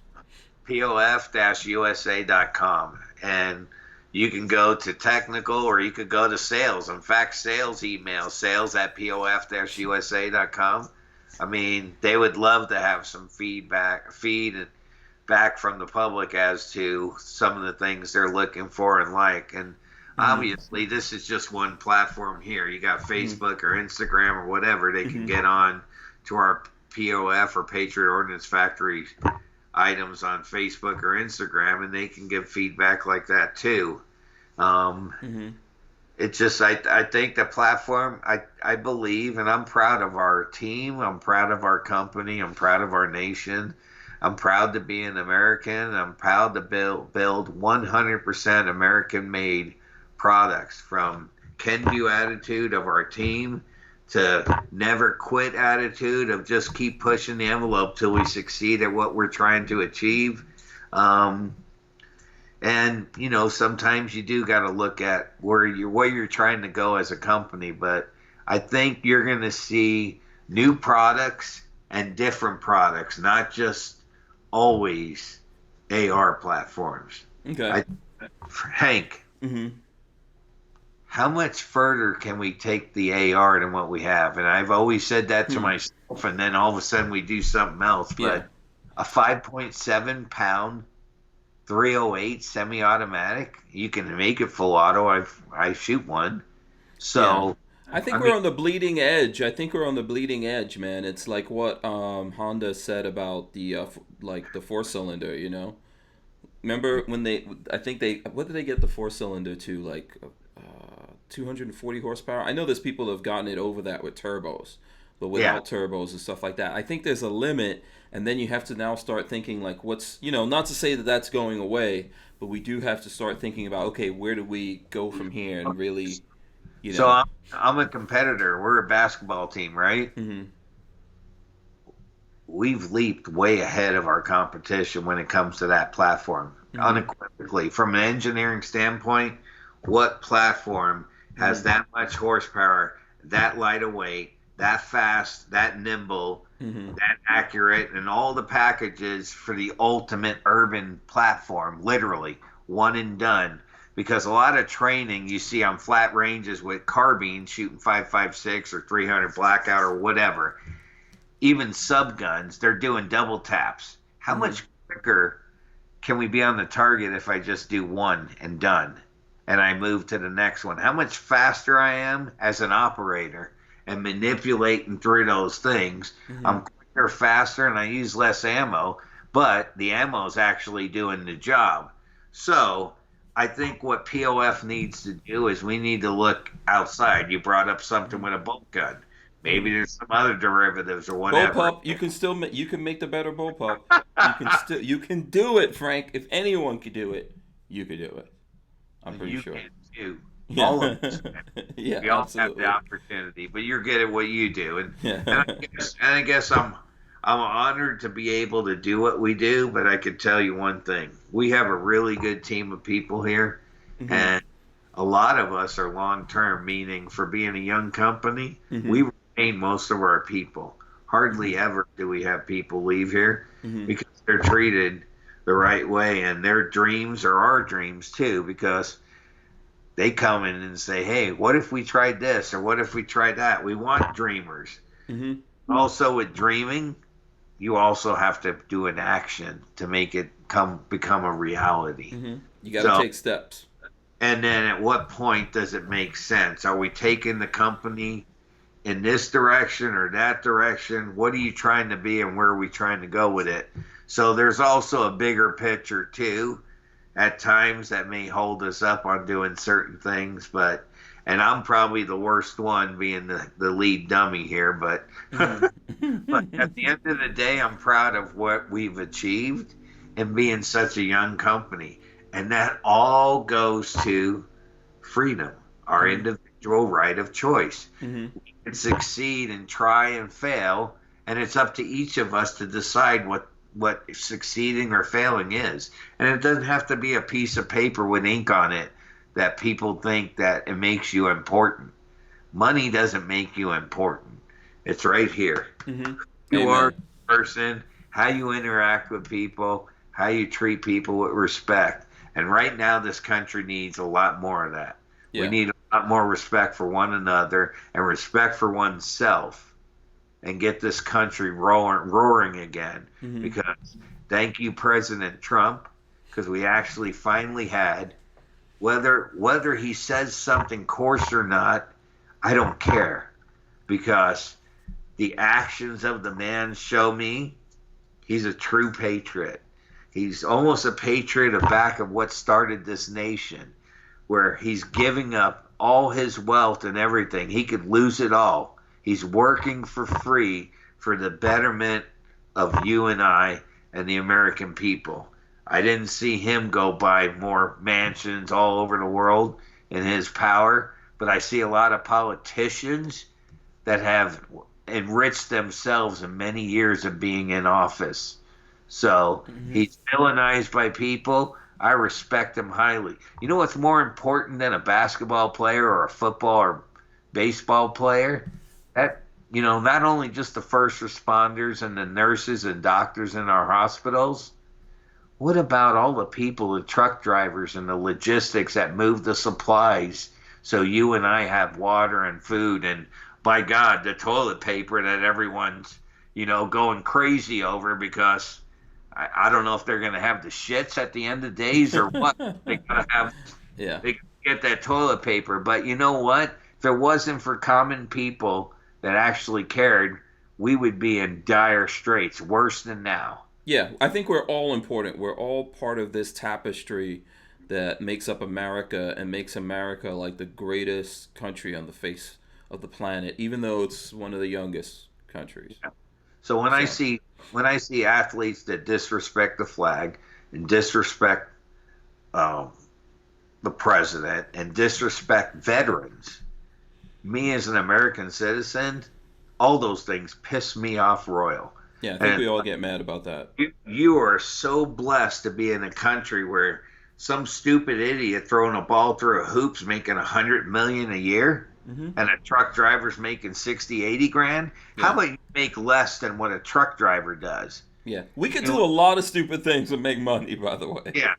POF-USA.com, and you can go to technical, or you could go to sales. In fact, sales email, sales@POF-USA.com. I mean, they would love to have some feed back from the public as to some of the things they're looking for and like. And obviously, this is just one platform here. You got Facebook or Instagram or whatever. They can get on to our POF or Patriot Ordnance Factory items on Facebook or Instagram, and they can give feedback like that too. It's just, I think the platform, I believe, and I'm proud of our team. I'm proud of our company. I'm proud of our nation. I'm proud to be an American. I'm proud to build 100% American-made products, from can-do attitude of our team to never quit attitude of just keep pushing the envelope till we succeed at what we're trying to achieve. And sometimes you do got to look at where you're trying to go as a company, but I think you're going to see new products and different products, not just always AR platforms. Okay. Hank, how much further can we take the AR than what we have? And I've always said that to myself, and then all of a sudden we do something else. But a 5.7 pound 308 semi-automatic, you can make it full auto. I shoot one. So I think we're on the bleeding edge. Man. It's like what Honda said about the the 4-cylinder, Remember when what did they get the 4-cylinder to, like 240 horsepower? I know there's people that have gotten it over that with turbos, but without turbos and stuff like that. I think there's a limit, and then you have to now start thinking like what's, not to say that that's going away, but we do have to start thinking about, okay, where do we go from here and really, So I'm a competitor. We're a basketball team, right? We've leaped way ahead of our competition when it comes to that platform, unequivocally. From an engineering standpoint, what platform has that much horsepower, that light of weight, that fast, that nimble, that accurate, and all the packages for the ultimate urban platform, literally, one and done. Because a lot of training you see on flat ranges with carbine shooting 5.56 or 300 blackout or whatever, even subguns, they're doing double taps. How much quicker can we be on the target if I just do one and done and I move to the next one? How much faster I am as an operator and manipulating through those things. I'm quicker, faster, and I use less ammo, but the ammo is actually doing the job. So I think what POF needs to do is we need to look outside. You brought up something with a bolt gun. Maybe there's some other derivatives or whatever. Bullpup, you can make the better bullpup. You can do it, Frank. If anyone could do it, you could do it. I'm pretty sure. You can too. Yeah. All of us. Yeah, we all absolutely. have the opportunity, but you're good at what you do, and, Yeah. I guess I'm honored to be able to do what we do. But I can tell you one thing: we have a really good team of people here, and a lot of us are long term. Meaning, for being a young company, we retain most of our people. Hardly ever do we have people leave here because they're treated the right way, and their dreams are our dreams too, because they come in and say, hey, what if we tried this, or what if we tried that? We want dreamers. Also with dreaming, you also have to do an action to make it become a reality. Mm-hmm. You got to take steps. And then at what point does it make sense? Are we taking the company in this direction or that direction? What are you trying to be and where are we trying to go with it? So there's also a bigger picture too. At times that may hold us up on doing certain things, and I'm probably the worst one being the lead dummy here, but but at the end of the day, I'm proud of what we've achieved and being such a young company. And that all goes to freedom, our individual right of choice. We can succeed and try and fail, and it's up to each of us to decide what succeeding or failing is. And it doesn't have to be a piece of paper with ink on it that people think that it makes you important. Money doesn't make you important. It's right here. You are a person, how you interact with people, how you treat people with respect. And right now, this country needs a lot more of that. Yeah. We need a lot more respect for one another and respect for oneself, and get this country roaring again. Because thank you, President Trump, because we actually finally had, whether he says something coarse or not, I don't care, because the actions of the man show me he's a true patriot. He's almost a patriot of back of what started this nation, where he's giving up all his wealth and everything. He could lose it all. He's working for free for the betterment of you and I and the American people. I didn't see him go buy more mansions all over the world in his power, but I see a lot of politicians that have enriched themselves in many years of being in office. So he's villainized by people. I respect him highly. You know what's more important than a basketball player or a football or baseball player? That, not only just the first responders and the nurses and doctors in our hospitals. What about all the people, the truck drivers and the logistics that move the supplies so you and I have water and food, and by God, the toilet paper that everyone's, going crazy over, because I don't know if they're going to have the shits at the end of days or what. They got to have, they get that toilet paper. But you know what? If it wasn't for common people that actually cared, we would be in dire straits, worse than now. Yeah, I think we're all important. We're all part of this tapestry that makes up America and makes America like the greatest country on the face of the planet, even though it's one of the youngest countries. Yeah. So when I see athletes that disrespect the flag and disrespect the president and disrespect veterans, me as an American citizen, all those things piss me off royal. Yeah, I think we all get mad about that. You are so blessed to be in a country where some stupid idiot throwing a ball through a hoop's making $100 million a year. And a truck driver's making 60, 80 grand. Yeah. How about you make less than what a truck driver does? Yeah, we could do a lot of stupid things and make money, by the way. Yeah,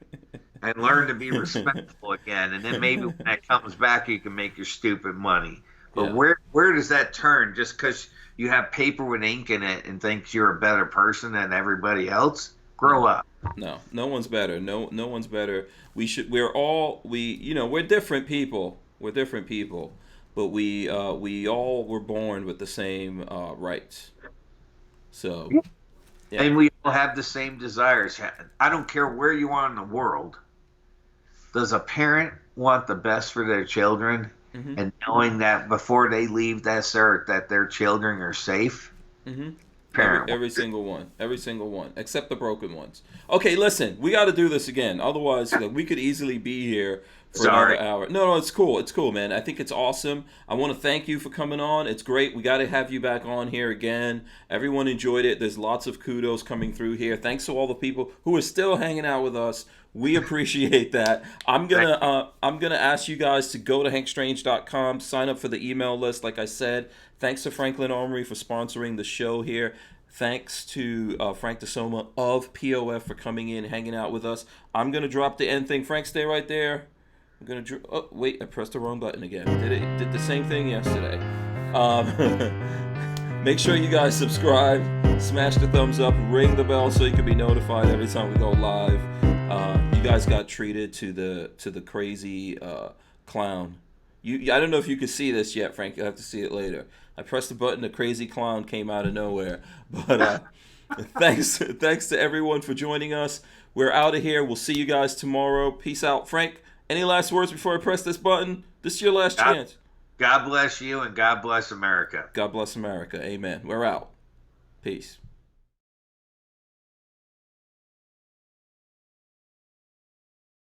and learn to be respectful again, and then maybe when that comes back, you can make your stupid money. But where does that turn? Just because you have paper with ink in it and think you're a better person than everybody else? Grow up. No one's better. No one's better. We're different people. We're different people. But we all were born with the same rights. So, yeah. And we all have the same desires. I don't care where you are in the world. Does a parent want the best for their children, and knowing that before they leave this earth that their children are safe? Parent. Every single one, except the broken ones. Okay, listen, we got to do this again. Otherwise, we could easily be here for another hour. No, it's cool, man. I think it's awesome. I want to thank you for coming on. It's great. We got to have you back on here again. Everyone enjoyed it. There's lots of kudos coming through here. Thanks to all the people who are still hanging out with us. We appreciate that. I'm gonna ask you guys to go to hankstrange.com, sign up for the email list. Like I said, thanks to Franklin Armory for sponsoring the show here. Thanks to Frank Desomma of POF for coming in, hanging out with us. I'm gonna drop the end thing. Frank, stay right there. I'm gonna. Oh wait, I pressed the wrong button again. Did the same thing yesterday. Make sure you guys subscribe, smash the thumbs up, ring the bell so you can be notified every time we go live. You guys got treated to the crazy clown. I don't know if you can see this yet, Frank. You'll have to see it later. I pressed the button, the crazy clown came out of nowhere. But thanks to everyone for joining us. We're out of here. We'll see you guys tomorrow. Peace out. Frank, any last words before I press this button? This is your last chance. God bless you and God bless America. God bless America. Amen. We're out. Peace.